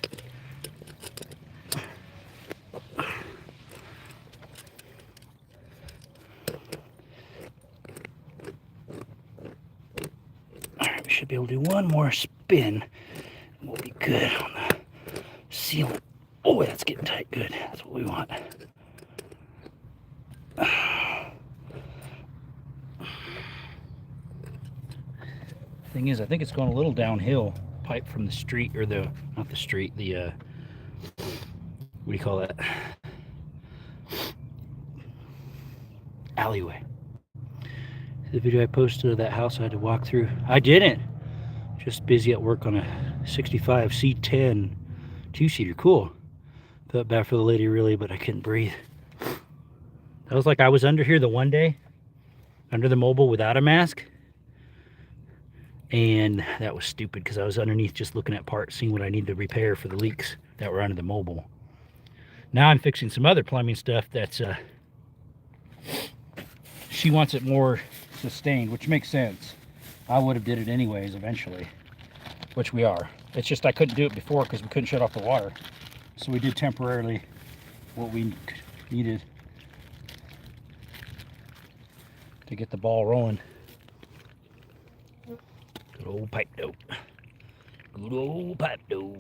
Should be able to do one more spin and we'll be good on the sealant. Oh, that's getting tight. Good. That's what we want. Thing is, I think it's going a little downhill. Pipe from the street, or the, not the street, the, what do you call that? Alleyway. The video I posted of that house I had to walk through. I didn't. Just busy at work on a 65 C10 two-seater. Cool. Felt bad for the lady really, but I couldn't breathe. That was like I was under here the one day, under the mobile without a mask. And that was stupid because I was underneath just looking at parts, seeing what I need to repair for the leaks that were under the mobile. Now I'm fixing some other plumbing stuff that's she wants it more sustained, which makes sense. I would have did it anyways eventually, which we are. It's just I couldn't do it before because we couldn't shut off the water. So we did temporarily what we needed to get the ball rolling. Good old pipe dope. Good old pipe dope.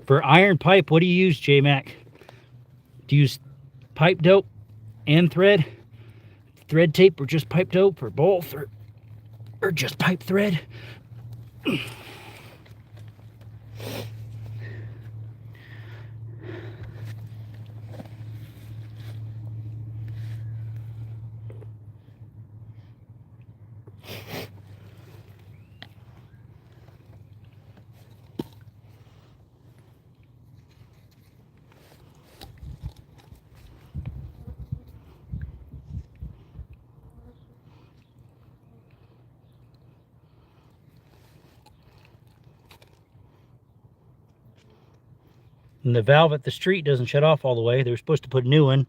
For iron pipe, what do you use, J-Mac? Do you use pipe dope and thread tape, or just pipe dope, or both, or just pipe thread? And the valve at the street doesn't shut off all the way. They were supposed to put a new one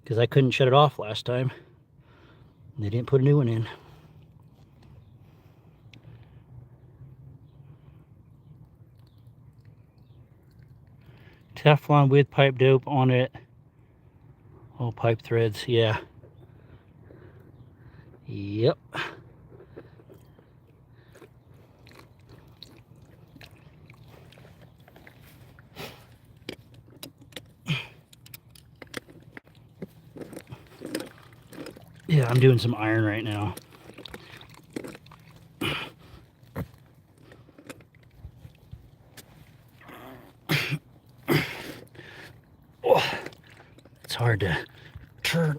because I couldn't shut it off last time. And they didn't put a new one in. Teflon with pipe dope on it. All pipe threads, yeah. Yep. Yeah, I'm doing some iron right now. Oh, it's hard to turn.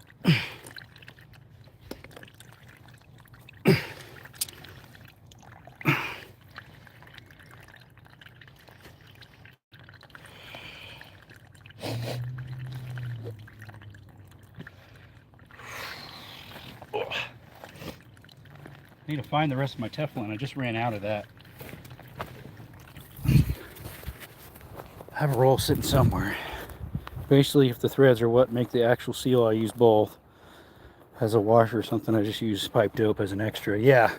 I need to find the rest of my Teflon. I just ran out of that. I have a roll sitting somewhere. Basically, if the threads are what make the actual seal, I use both. As a washer or something, I just use pipe dope as an extra. Yeah.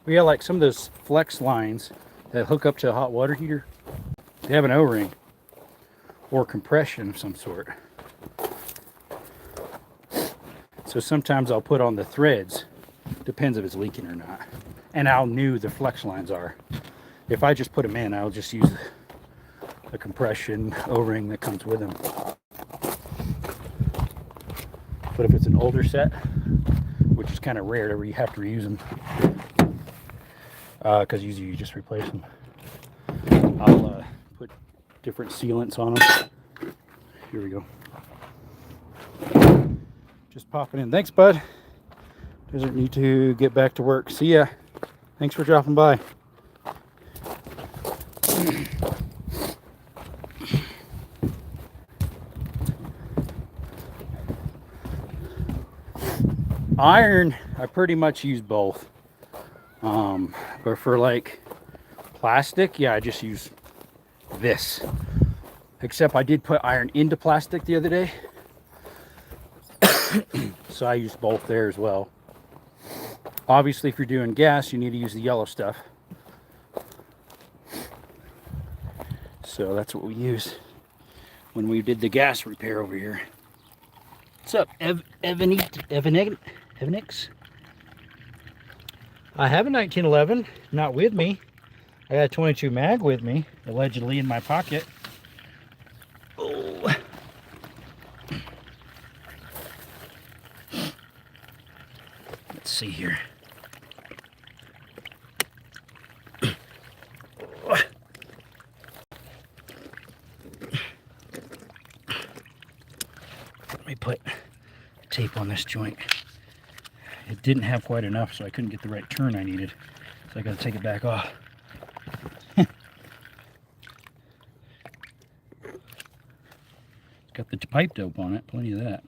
Yeah, like some of those flex lines that hook up to a hot water heater, they have an O-ring or compression of some sort. So sometimes I'll put on the threads, depends if it's leaking or not, and how new the flex lines are. If I just put them in, I'll just use a compression O-ring that comes with them. But if it's an older set, which is kind of rare that you have to reuse them, because usually you just replace them, I'll put different sealants on them. Here we go. Just popping in. Thanks, bud. Doesn't need to get back to work. See ya. Thanks for dropping by. Iron, I pretty much use both. But for like plastic, yeah, I just use this. Except I did put iron into plastic the other day. So I use both there as well. Obviously, if you're doing gas, you need to use the yellow stuff. So that's what we use when we did the gas repair over here. What's up, Evanix? I have a 1911, not with me. I got a 22 mag with me, allegedly in my pocket. Oh. Let's see here. Let me put tape on this joint. It didn't have quite enough, so I couldn't get the right turn I needed. So I got to take it back off. Got the pipe dope on it, plenty of that.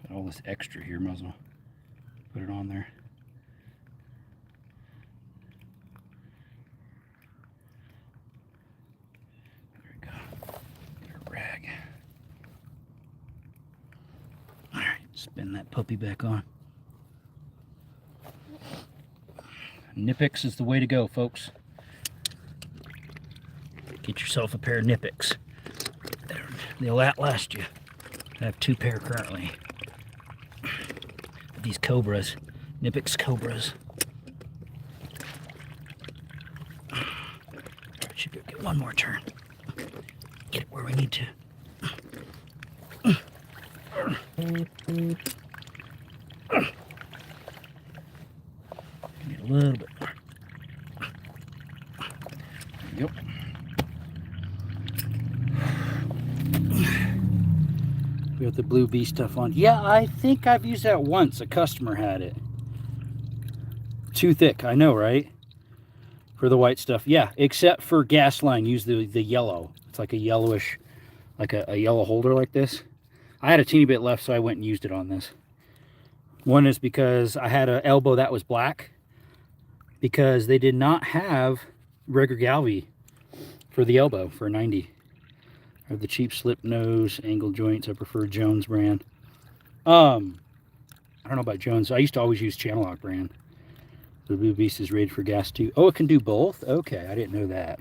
Got all this extra here, might as well put it on there. There we go. Get a rag. Alright, spin that puppy back on. Knipex is the way to go, folks. Get yourself a pair of Knipex. They'll outlast you. I have 2 pair currently. These Cobras, Knipex Cobras. Should get one more turn. Get it where we need to. Need a little bit more. Yep. We got the Blue Bee stuff on. Yeah, I think I've used that once. A customer had it. Too thick, I know, right? For the white stuff. Yeah, except for gas line, use the yellow. It's like a yellowish, like a yellow holder like this. I had a teeny bit left, so I went and used it on this. One is because I had an elbow that was black, because they did not have regular Galvi for the elbow for a 90. I have the cheap slip nose angle joints. I prefer Jones brand. I don't know about Jones. I used to always use Channel Lock brand. The Blue Beast is rated for gas too. Oh, it can do both? Okay, I didn't know that.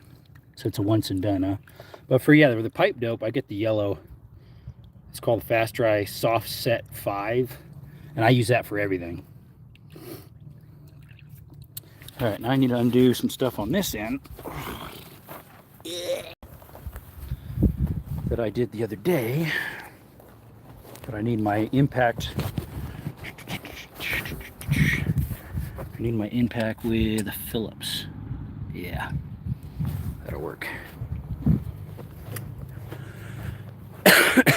So it's a once and done, huh? But for, yeah, the pipe dope, I get the yellow. It's called Fast Dry Soft Set 5. And I use that for everything. All right, now I need to undo some stuff on this end. That I did the other day. But I need my impact. I need my impact with a Phillips. Yeah, that'll work.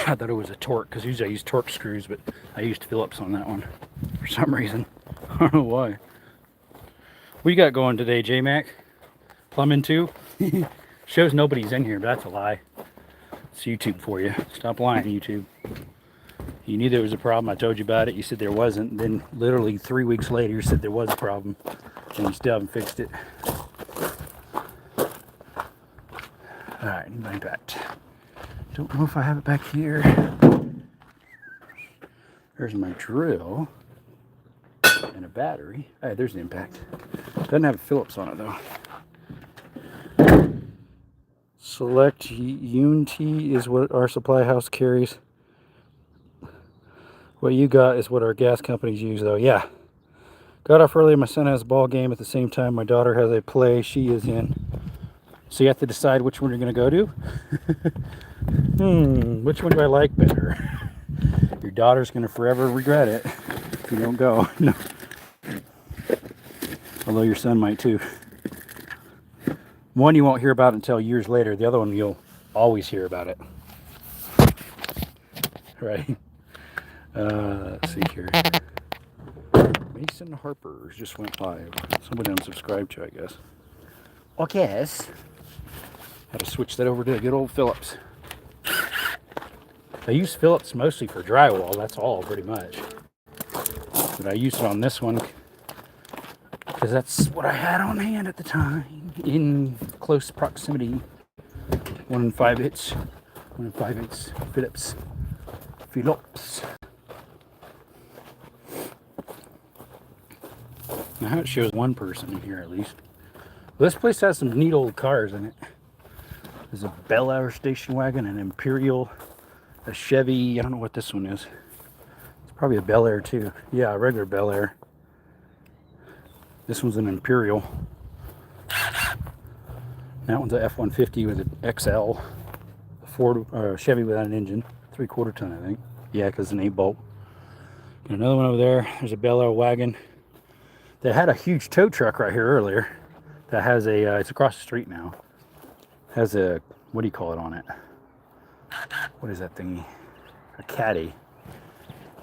I thought it was a Torque, because usually I use Torque screws, but I used Phillips on that one for some reason. I don't know why. What you got going today, J-Mac? Plumbing too? Shows nobody's in here, but that's a lie. It's YouTube for you. Stop lying, YouTube. You knew there was a problem. I told you about it. You said there wasn't. Then literally 3 weeks later, you said there was a problem. And you still haven't fixed it. Alright, need my impact. Don't know if I have it back here. There's my drill. And a battery. Alright, there's the impact. Doesn't have Phillips on it though. Select Unity is what our supply house carries. What you got is what our gas companies use though. Yeah. Got off early. My son has a ball game at the same time my daughter has a play she is in. So you have to decide which one you're going to go to. Which one do I like better? Your daughter's going to forever regret it if you don't go. No. Although your son might too. One you won't hear about until years later. The other one you'll always hear about it. Right. Let's see here. Mason Harper just went live. Somebody unsubscribed to, I guess. Oh, yes. Had to switch that over to a good old Phillips. I use Phillips mostly for drywall. That's all, pretty much. But I use it on this one because that's what I had on hand at the time, in close proximity. 1 5/8, 1 5/8 Phillips. Phillips. Now it shows one person in here at least. Well, this place has some neat old cars in it. There's a Bel Air station wagon, an Imperial, a Chevy. I don't know what this one is. It's probably a Bel Air too. Yeah, a regular Bel Air. This one's an Imperial. That one's a F-150 with an XL. A Ford Chevy without an engine. 3/4 ton, I think. Yeah, because it's an 8-bolt. And another one over there. There's a Bel Air wagon that had a huge tow truck right here earlier. That has a, it's across the street now. Has a, what do you call it on it? What is that thingy? A caddy.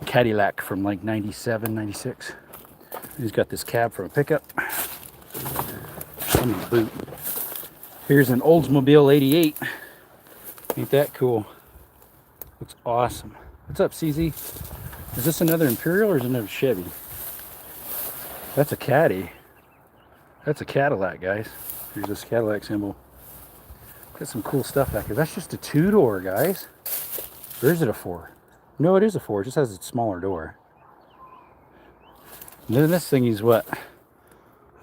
Cadillac from like 97, 96. He's got this cab from a pickup. On the boot. Here's an Oldsmobile 88. Ain't that cool? Looks awesome. What's up, CZ? Is this another Imperial or is it another Chevy? That's a Caddy. That's a Cadillac, guys. Here's this Cadillac symbol. Got some cool stuff back here. That's just a 2-door, guys. Or is it a 4? No, it is a 4. It just has a smaller door. And then this thing is what?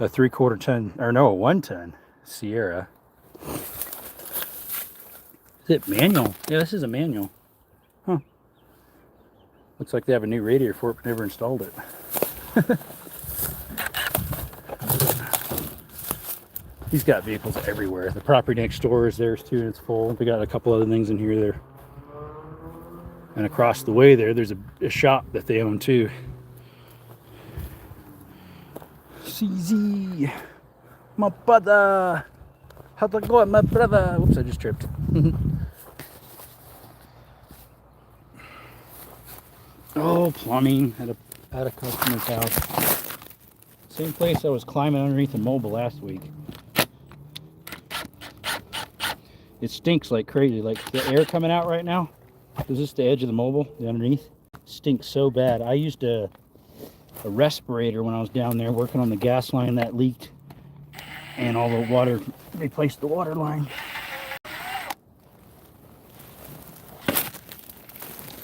A 3/4 ton, or no, a 1 ton Sierra. Is it manual? Yeah, this is a manual. Huh. Looks like they have a new radiator for it, but never installed it. He's got vehicles everywhere. The property next door is theirs too, and it's full. We got a couple other things in here there. And across the way there's a shop that they own too. CZ, my brother. How's it going, my brother? Whoops, I just tripped. Oh, plumbing at a customer's house. Same place I was climbing underneath a mobile last week. It stinks like crazy. Like the air coming out right now. Is this the edge of the mobile? The underneath? Stinks so bad. I used a respirator when I was down there working on the gas line that leaked. And all the water, replaced the water line.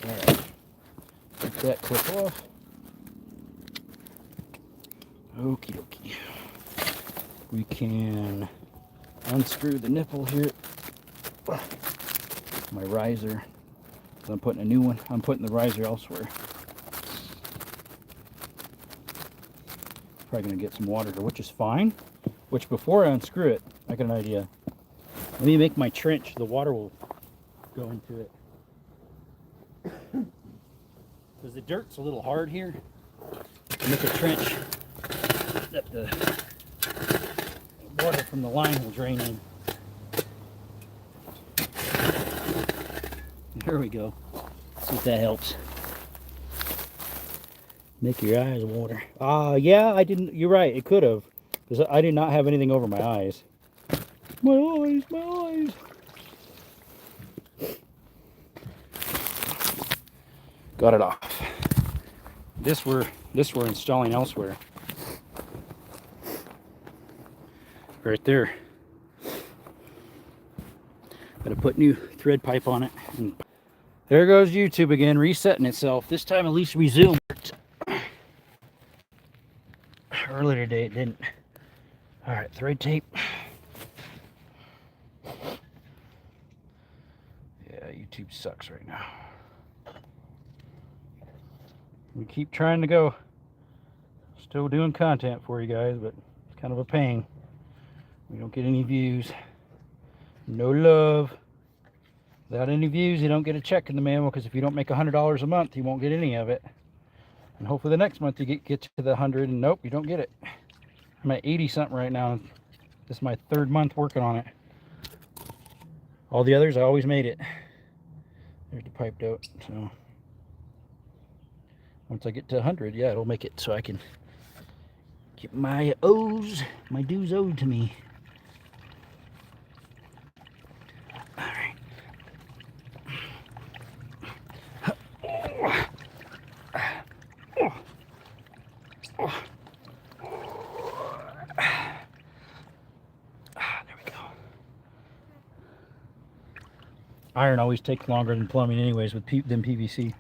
Alright. Take that clip off. Okie dokie. We can unscrew the nipple here. My riser. I'm putting a new one. I'm putting the riser elsewhere. Probably gonna get some water here, which is fine. Which before I unscrew it, I got an idea. Let me make my trench. The water will go into it. Because the dirt's a little hard here. Make a trench that the water from the line will drain in. There we go. See if that helps. Make your eyes water. Yeah, I didn't. You're right. It could have. Because I did not have anything over my eyes. My eyes, my eyes. Got it off. This we're installing elsewhere. Right there. Gotta put new thread pipe on it. And there goes YouTube again, resetting itself. This time at least resumed. Earlier today it didn't. Alright, thread tape. Yeah, YouTube sucks right now. We keep trying to go. Still doing content for you guys, but it's kind of a pain. We don't get any views. No love. Without any views, you don't get a check in the mail, because if you don't make $100 a month, you won't get any of it. And hopefully the next month you get to the 100, and nope, you don't get it. I'm at 80 something right now. This is my 3rd month working on it. All the others I always made it. There's the piped out. So once I get to 100, yeah, it'll make it so I can get my O's, my dues owed to me. All right. Iron always takes longer than plumbing anyways than PVC.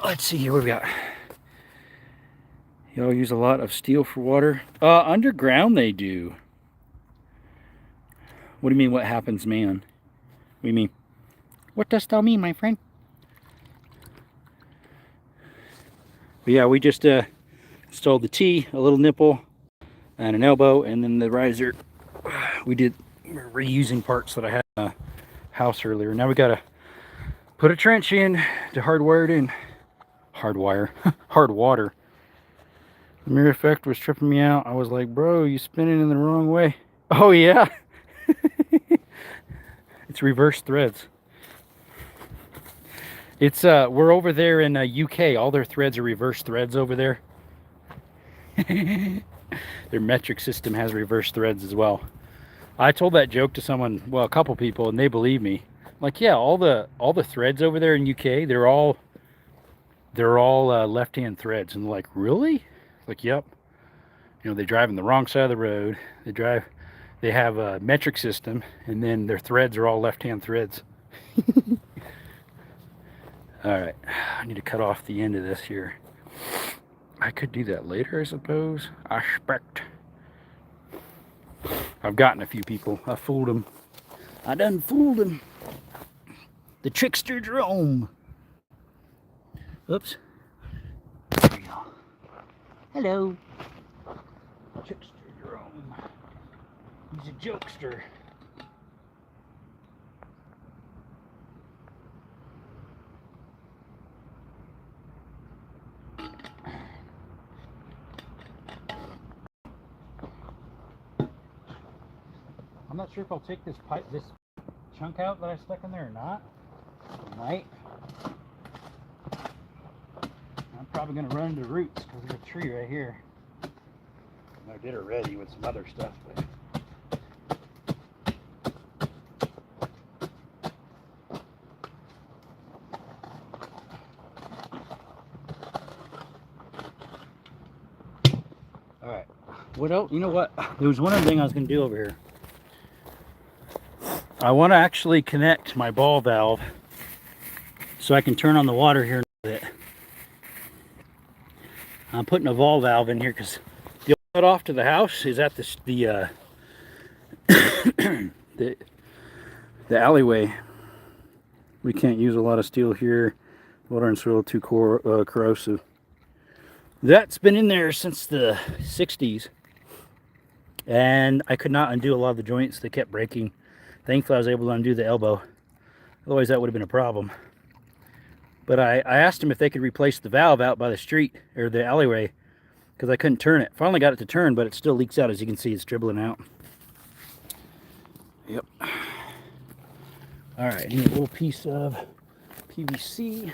Let's see here what we got. Y'all use a lot of steel for water? Underground they do. What do you mean what happens, man? What do you mean? What dost thou mean, my friend? But yeah, we just installed the T, a little nipple, and an elbow, and then the riser. We're reusing parts that I had in the house earlier. Now we got Put a trench in to hardwire it in. Hardwire. Hard water. The mirror effect was tripping me out. I was like, bro, you spinning in the wrong way. Oh yeah. It's reverse threads. It's we're over there in UK. All their threads are reverse threads over there. Their metric system has reverse threads as well. I told that joke to someone, well, a couple people, and they believe me. Like, yeah, all the threads over there in UK, they're all left-hand threads. And they're like, really? Like, yep. You know, they drive on the wrong side of the road. They have a metric system, and then their threads are all left-hand threads. All right, I need to cut off the end of this here. I could do that later, I suppose. I expect. I've gotten a few people. I fooled them. I done fooled them. The trickster Jerome. Oops. There we go. Hello. Trickster Jerome. He's a jokester. I'm not sure if I'll take this chunk out that I stuck in there or not. I might. I'm probably going to run into roots because there's a tree right here. I did already with some other stuff, but all right. What else? You know what? There was one other thing I was going to do over here. I want to actually connect my ball valve so I can turn on the water here in a bit. I'm putting a ball valve in here because the cut off to the house is at the alleyway. We can't use a lot of steel here. Water and soil too corrosive. That's been in there since the 60s, and I could not undo a lot of the joints. They kept breaking. Thankfully, I was able to undo the elbow. Otherwise, that would have been a problem. But I asked them if they could replace the valve out by the street, or the alleyway, because I couldn't turn it. Finally got it to turn, but it still leaks out. As you can see, it's dribbling out. Yep. All right, I need a little piece of PVC.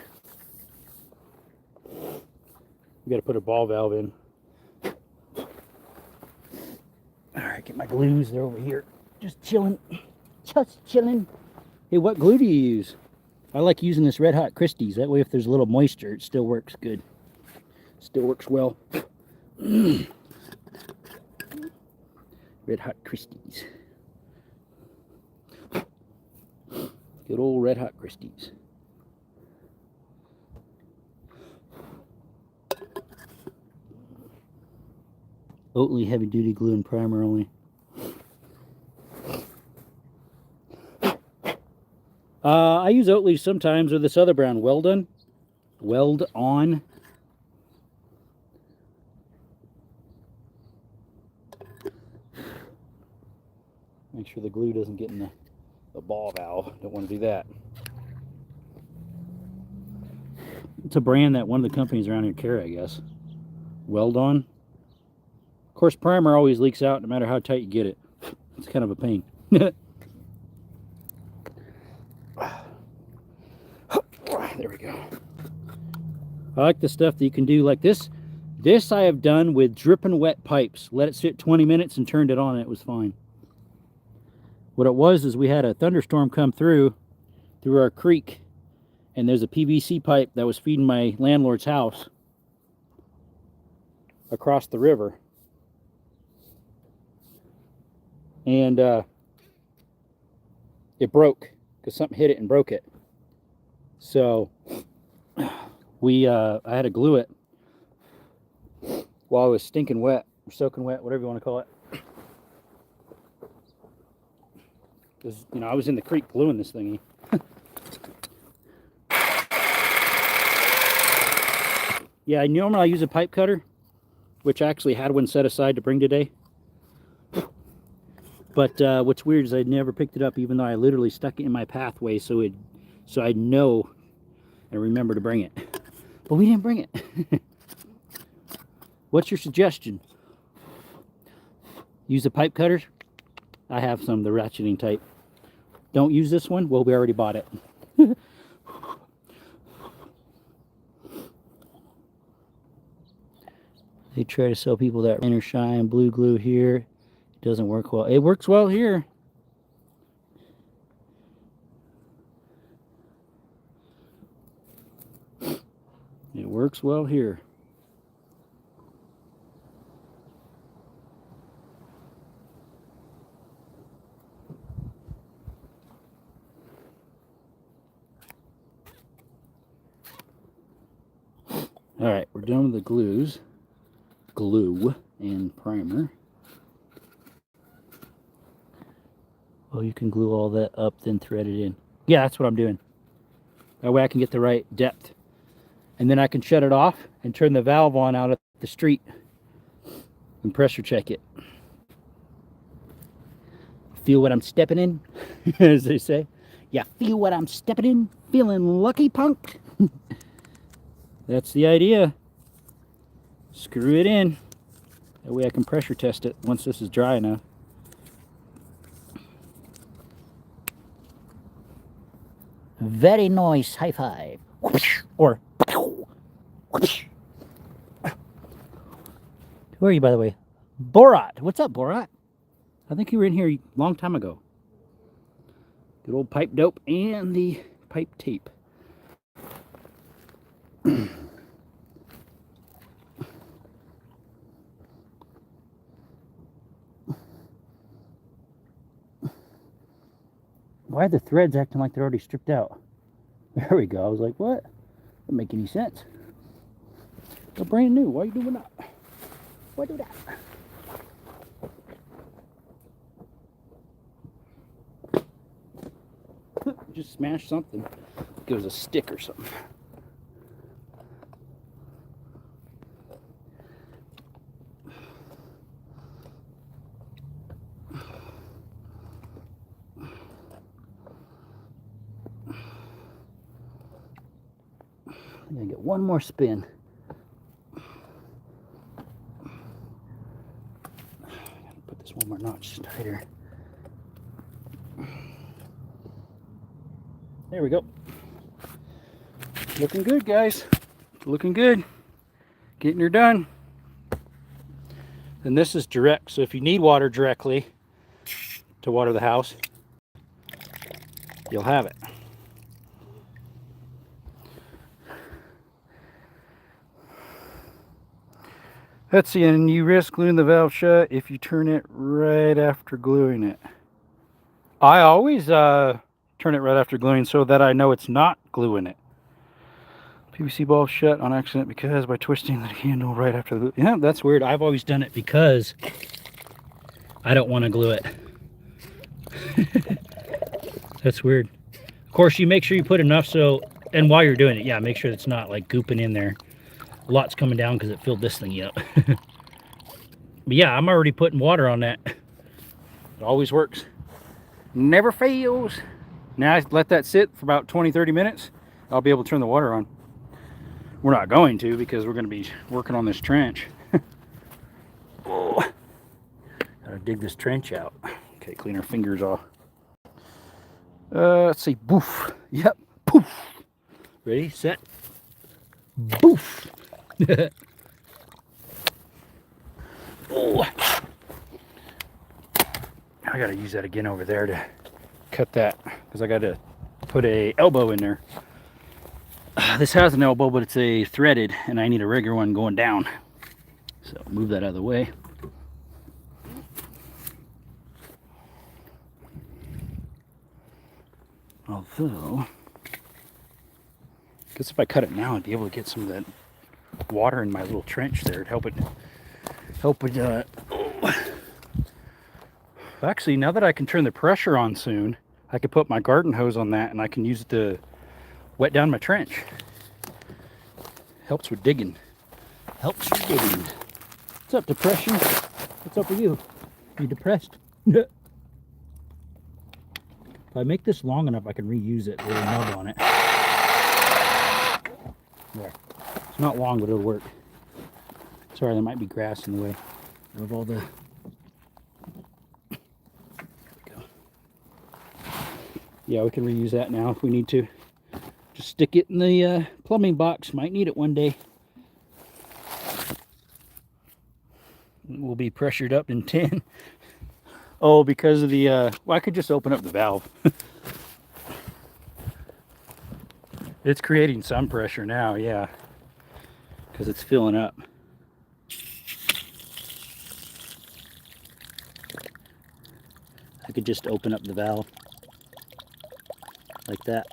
We got to put a ball valve in. All right, get my glues. They're over here. Just chilling. Just chilling. Hey, what glue do you use? I like using this Red Hot Christie's. That way, if there's a little moisture, it still works good. Still works well. Red Hot Christie's. Good old Red Hot Christie's. Oatly heavy duty glue and primer only. I use Oatly sometimes, or this other brand, Weld On. Make sure the glue doesn't get in the ball valve. Don't want to do that. It's a brand that one of the companies around here carry, I guess. Weld On. Of course, primer always leaks out no matter how tight you get it. It's kind of a pain. There we go. I like the stuff that you can do like this. This I have done with dripping wet pipes. Let it sit 20 minutes and turned it on and it was fine. What it was is we had a thunderstorm come through our creek, and there's a PVC pipe that was feeding my landlord's house across the river. And it broke because something hit it and broke it. So I had to glue it while it was stinking wet, or soaking wet, whatever you want to call it. Because, you know, I was in the creek gluing this thingy. Yeah, normally I use a pipe cutter, which I actually had one set aside to bring today. But what's weird is I never picked it up, even though I literally stuck it in my pathway so it'd so I know and remember to bring it. But we didn't bring it. What's your suggestion? Use the pipe cutters? I have some, the ratcheting type. Don't use this one? Well, we already bought it. They try to sell people that inner shine blue glue here. It doesn't work well. It works well here. It works well here. All right, we're done with the glue and primer. Well, you can glue all that up, then thread it in. Yeah, that's what I'm doing. That way I can get the right depth. And then I can shut it off and turn the valve on out at the street and pressure check it. Feel what I'm stepping in, as they say. Yeah, feel what I'm stepping in? Feeling lucky, punk? That's the idea. Screw it in. That way I can pressure test it once this is dry enough. Very nice. High five. Or who are you, by the way? Borat. What's up, Borat? I think you were in here a long time ago. Good old pipe dope and the pipe tape. Why are the threads acting like they're already stripped out? There we go. I was like, what? Doesn't make any sense. They're brand new. Why are you doing that? Why do that? Just smash something. It was a stick or something. I'm gonna get one more spin. Put this one more notch tighter. There we go. Looking good, guys. Looking good. Getting her done. And this is direct, so if you need water directly to water the house, you'll have it. Let's see, and you risk gluing the valve shut if you turn it right after gluing it. I always turn it right after gluing so that I know it's not gluing it. PVC bulb shut on accident because by twisting the handle right after the glue. Yeah, that's weird. I've always done it because I don't want to glue it. That's weird. Of course, you make sure you put enough so, and while you're doing it, yeah, make sure it's not like gooping in there. A lot's coming down because it filled this thing up. But yeah, I'm already putting water on that. It always works. Never fails. Now I let that sit for about 20-30 minutes. I'll be able to turn the water on. We're not going to because we're going to be working on this trench. Oh, gotta dig this trench out. Okay, clean our fingers off. Let's see. Boof. Yep. Poof. Ready, set. Boof. Oh. I gotta use that again over there to cut that because I gotta put a elbow in there. This has an elbow, but it's a threaded, and I need a regular one going down. So move that out of the way. Although, I guess if I cut it now, I'd be able to get some of that water in my little trench there. It'd help it. Actually, now that I can turn the pressure on soon, I could put my garden hose on that, and I can use it to wet down my trench. Helps with digging. Helps with digging. What's up, depression? What's up with you? You depressed? If I make this long enough, I can reuse it with a nub on it. There. It's not long, but it'll work. Sorry, there might be grass in the way of all the... There we go. Yeah, we can reuse that now if we need to. Just stick it in the plumbing box. Might need it one day. It will be pressured up in tin. Oh, because of the... well, I could just open up the valve. It's creating some pressure now, yeah. Because it's filling up. I could just open up the valve. Like that.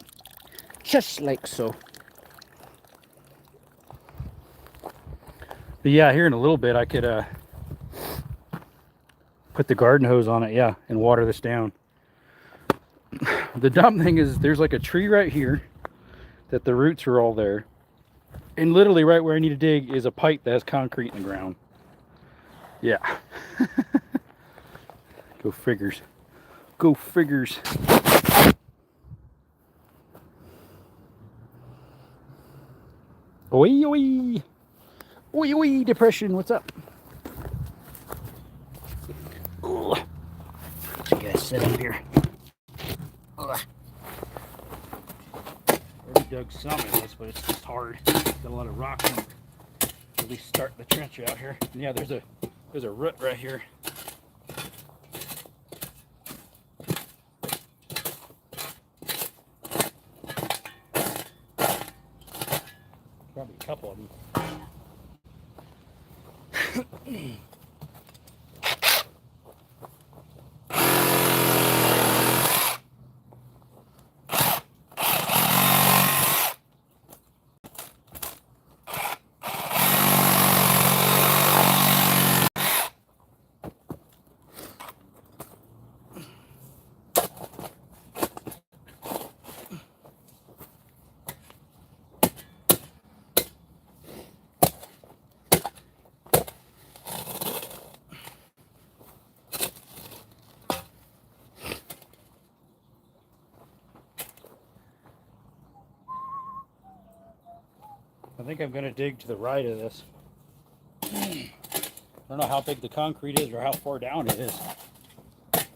Just like so. But yeah, here in a little bit I could put the garden hose on it, yeah, and water this down. The dumb thing is there's like a tree right here that the roots are all there. And literally right where I need to dig is a pipe that has concrete in the ground. Yeah. Go figures. Go figures. Oi, oi. Oi, oi, depression, what's up? Ugh. You guys sit up here. Ugh. Already dug some of this, but it's just hard. Got a lot of rocks and at least start the trench out here. And yeah, there's a root right here. Probably a couple of them. I think I'm going to dig to the right of this. I don't know how big the concrete is or how far down it is. I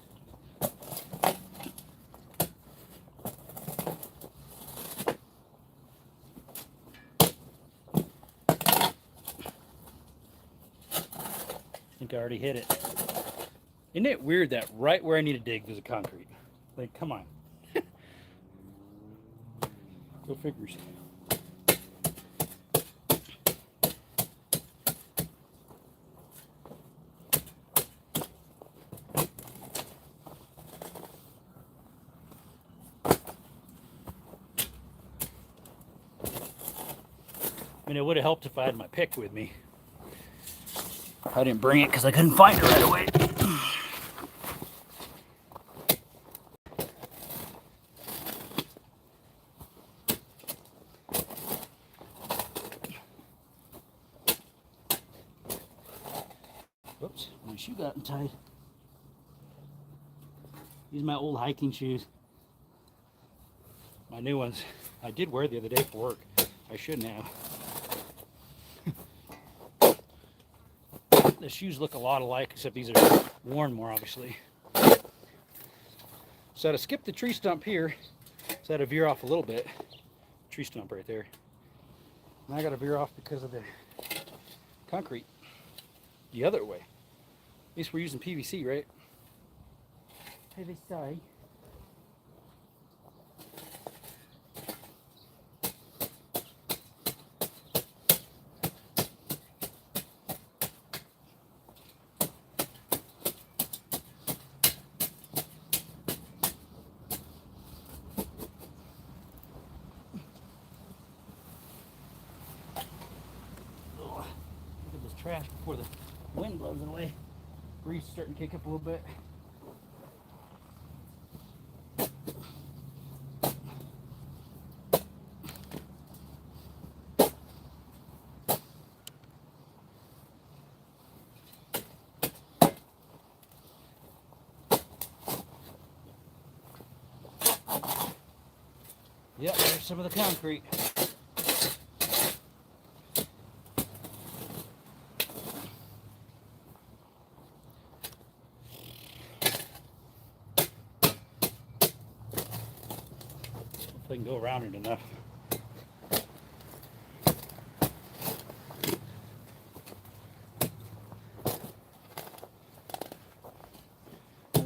think I already hit it. Isn't it weird that right where I need to dig there's a concrete? Like, come on. Go figures. I mean, it would have helped if I had my pick with me. I didn't bring it because I couldn't find it right away. Whoops, my shoe got untied. These are my old hiking shoes. My new ones. I did wear the other day for work. I shouldn't have. The shoes look a lot alike, except these are worn more, obviously. So to skip the tree stump here, so I had to veer off a little bit. Tree stump right there. And I got to veer off because of the concrete. The other way. At least we're using PVC, right? Hey, sorry. Trash before the wind blows it away. Breeze starting to kick up a little bit. Yep, there's some of the concrete. If I can go around it enough.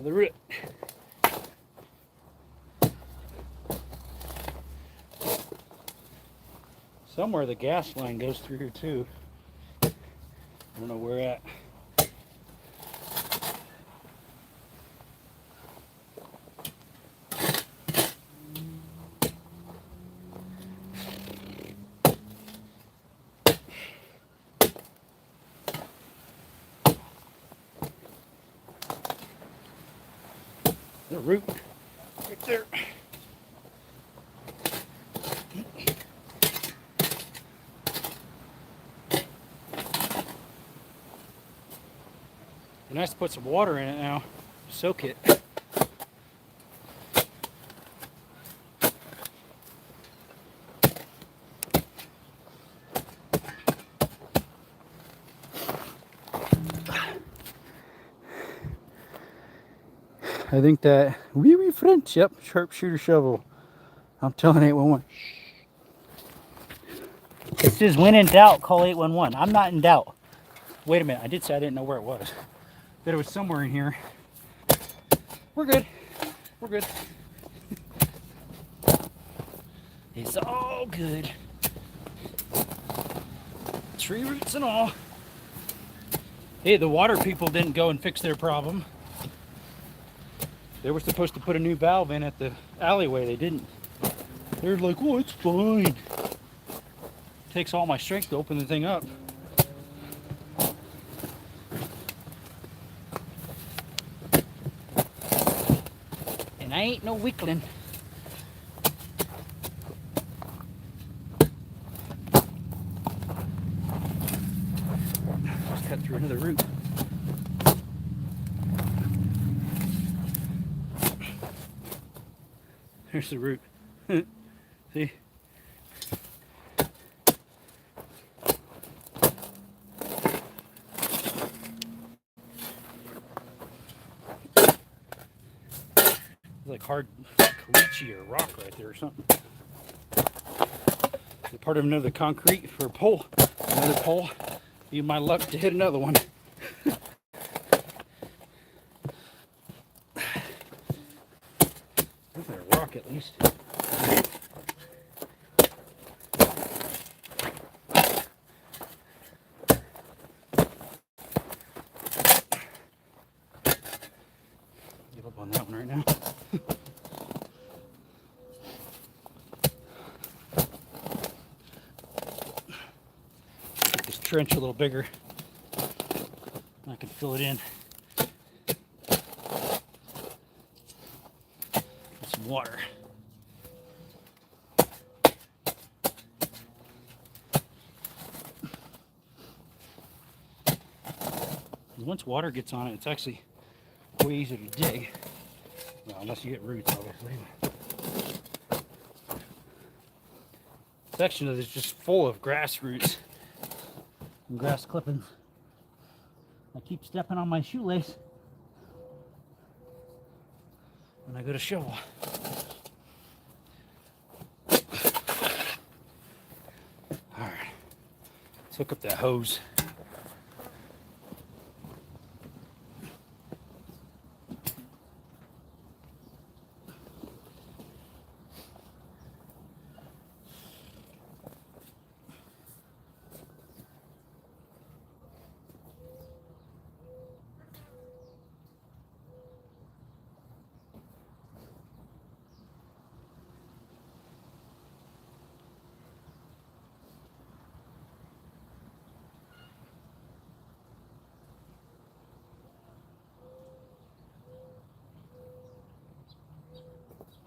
The root. Somewhere the gas line goes through here too. I don't know where at. The root right there. Be nice to put some water in it now. Soak it. I think that wee French, yep, sharpshooter shovel. I'm telling 811. It says when in doubt, call 811. I'm not in doubt. Wait a minute, I did say I didn't know where it was. That it was somewhere in here. We're good. We're good. It's all good. Tree roots and all. Hey, the water people didn't go and fix their problem. They were supposed to put a new valve in at the alleyway. They didn't. They're like, oh, it's fine. Takes all my strength to open the thing up. And I ain't no weakling. Just cut through another root. There's the root. See? It's like hard caliche or rock right there or something. It's part of another concrete for a pole. Another pole. Be my luck to hit another one. At least. Give up on that one right now. Make this trench a little bigger. I can fill it in. With some water. Once water gets on it, it's actually way easier to dig. Well, unless you get roots, obviously. Section of it is just full of grass roots and grass clippings. I keep stepping on my shoelace when I go to shovel. All right, let's hook up that hose.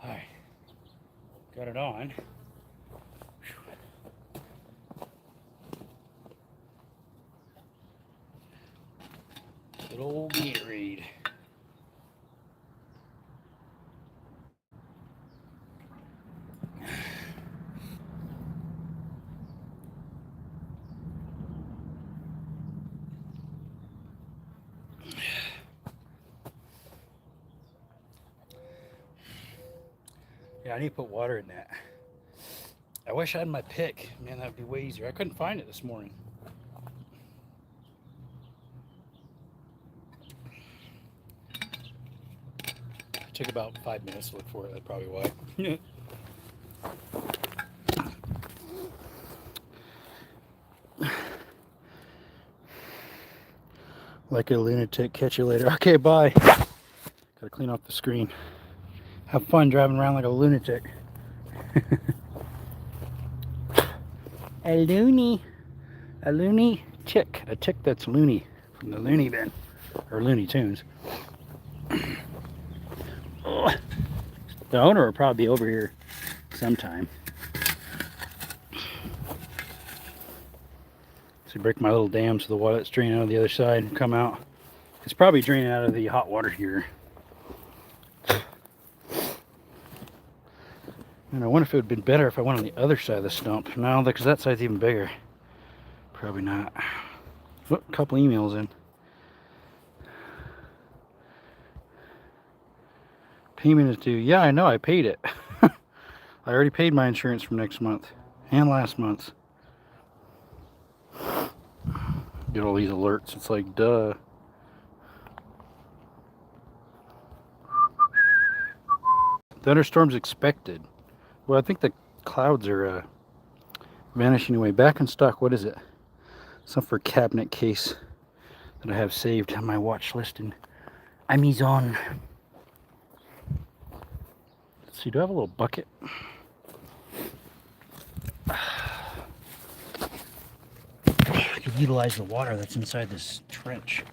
Alright, got it on. Good old Gatorade. Yeah, I need to put water in that. I wish I had my pick. Man, that'd be way easier. I couldn't find it this morning. It took about 5 minutes to look for it. That's probably why. Like a lunatic. Catch you later. Okay, bye. Gotta clean off the screen. Have fun driving around like a lunatic. A loony. A loony chick. A chick that's loony. From the Looney Bin. Or Looney Tunes. Oh. The owner will probably be over here sometime. So break my little dam so the water that's draining out of the other side and come out. It's probably draining out of the hot water here. And I wonder if it would have been better if I went on the other side of the stump. No, because that side's even bigger. Probably not. Oh, a couple emails in. Payment is due. Yeah, I know. I paid it. I already paid my insurance from next month and last month. Get all these alerts. It's like, duh. Thunderstorms expected. Well, I think the clouds are vanishing away. Back in stock. What is it? Some for cabinet case that I have saved on my watch list in Amazon. Let's see. Do I have a little bucket? I could utilize the water that's inside this trench.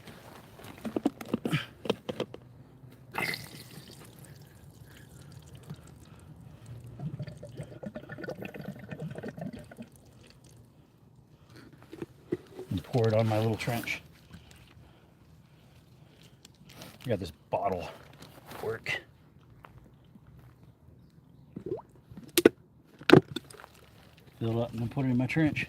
And pour it on my little trench. I got this bottle. Work. Fill it up and then put it in my trench.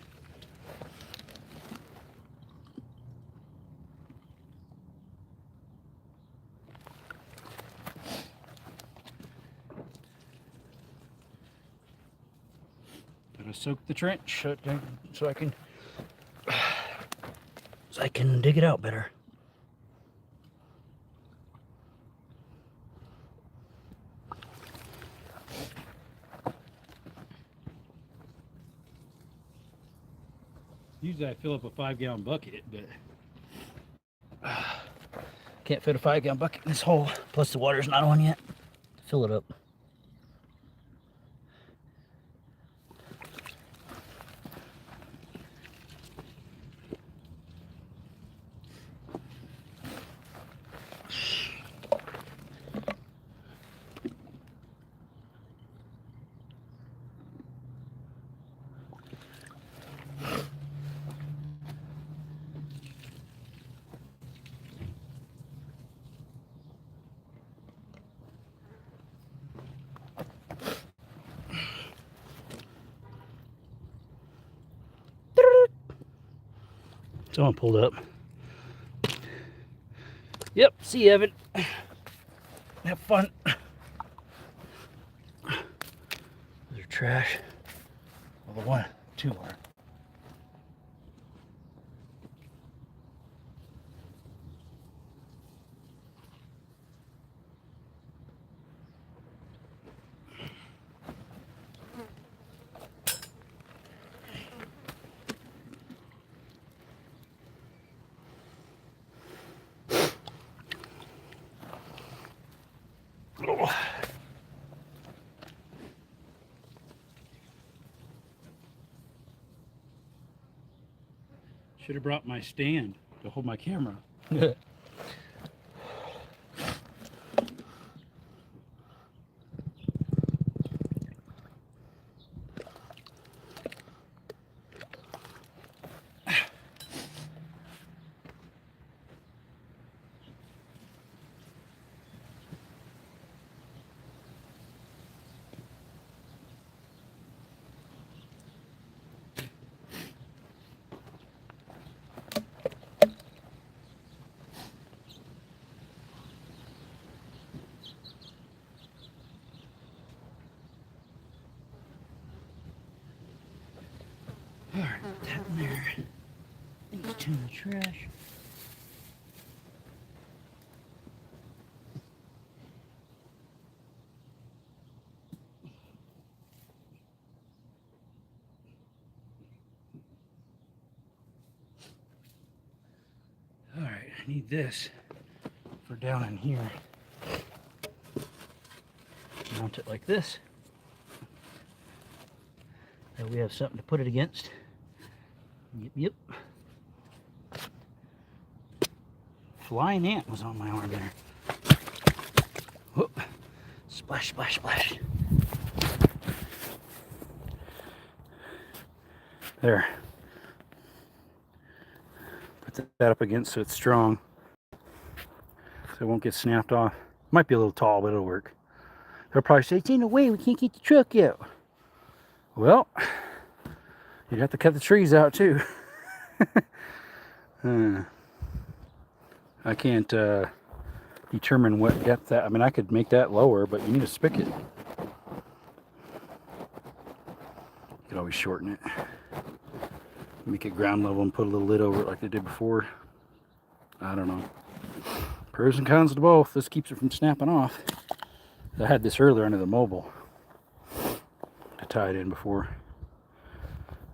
Gotta soak the trench so I can dig it out better. Usually I fill up a 5-gallon bucket, but can't fit a 5-gallon bucket in this hole. Plus the water's not on yet. Fill it up. Someone pulled up. Yep, see you, Evan. Have fun. Those are trash. Well, the one, two are. Should have brought my stand to hold my camera. Alright, put that in there. These two in the trash. Alright, I need this for down in here. Mount it like this. That we have something to put it against. Yep. Flying ant was on my arm there. Whoop. Splash, splash, splash. There. Put that up against so it's strong. So it won't get snapped off. Might be a little tall, but it'll work. They'll probably say, it's in the way, we can't get the truck out. Well, you'd have to cut the trees out too. I can't determine what depth that, I mean, I could make that lower, but you need a spigot. You could always shorten it. Make it ground level and put a little lid over it like they did before. I don't know. Pros and cons to both. This keeps it from snapping off. I had this earlier under the mobile to tie it in before.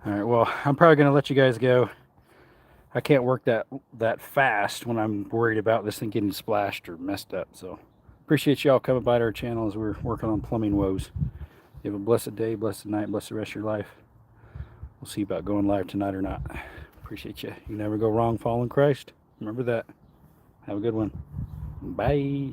Alright, well, I'm probably going to let you guys go. I can't work that fast when I'm worried about this thing getting splashed or messed up. So, appreciate y'all coming by to our channel as we're working on plumbing woes. You have a blessed day, blessed night, blessed the rest of your life. We'll see about going live tonight or not. Appreciate you. You never go wrong following Christ. Remember that. Have a good one. Bye.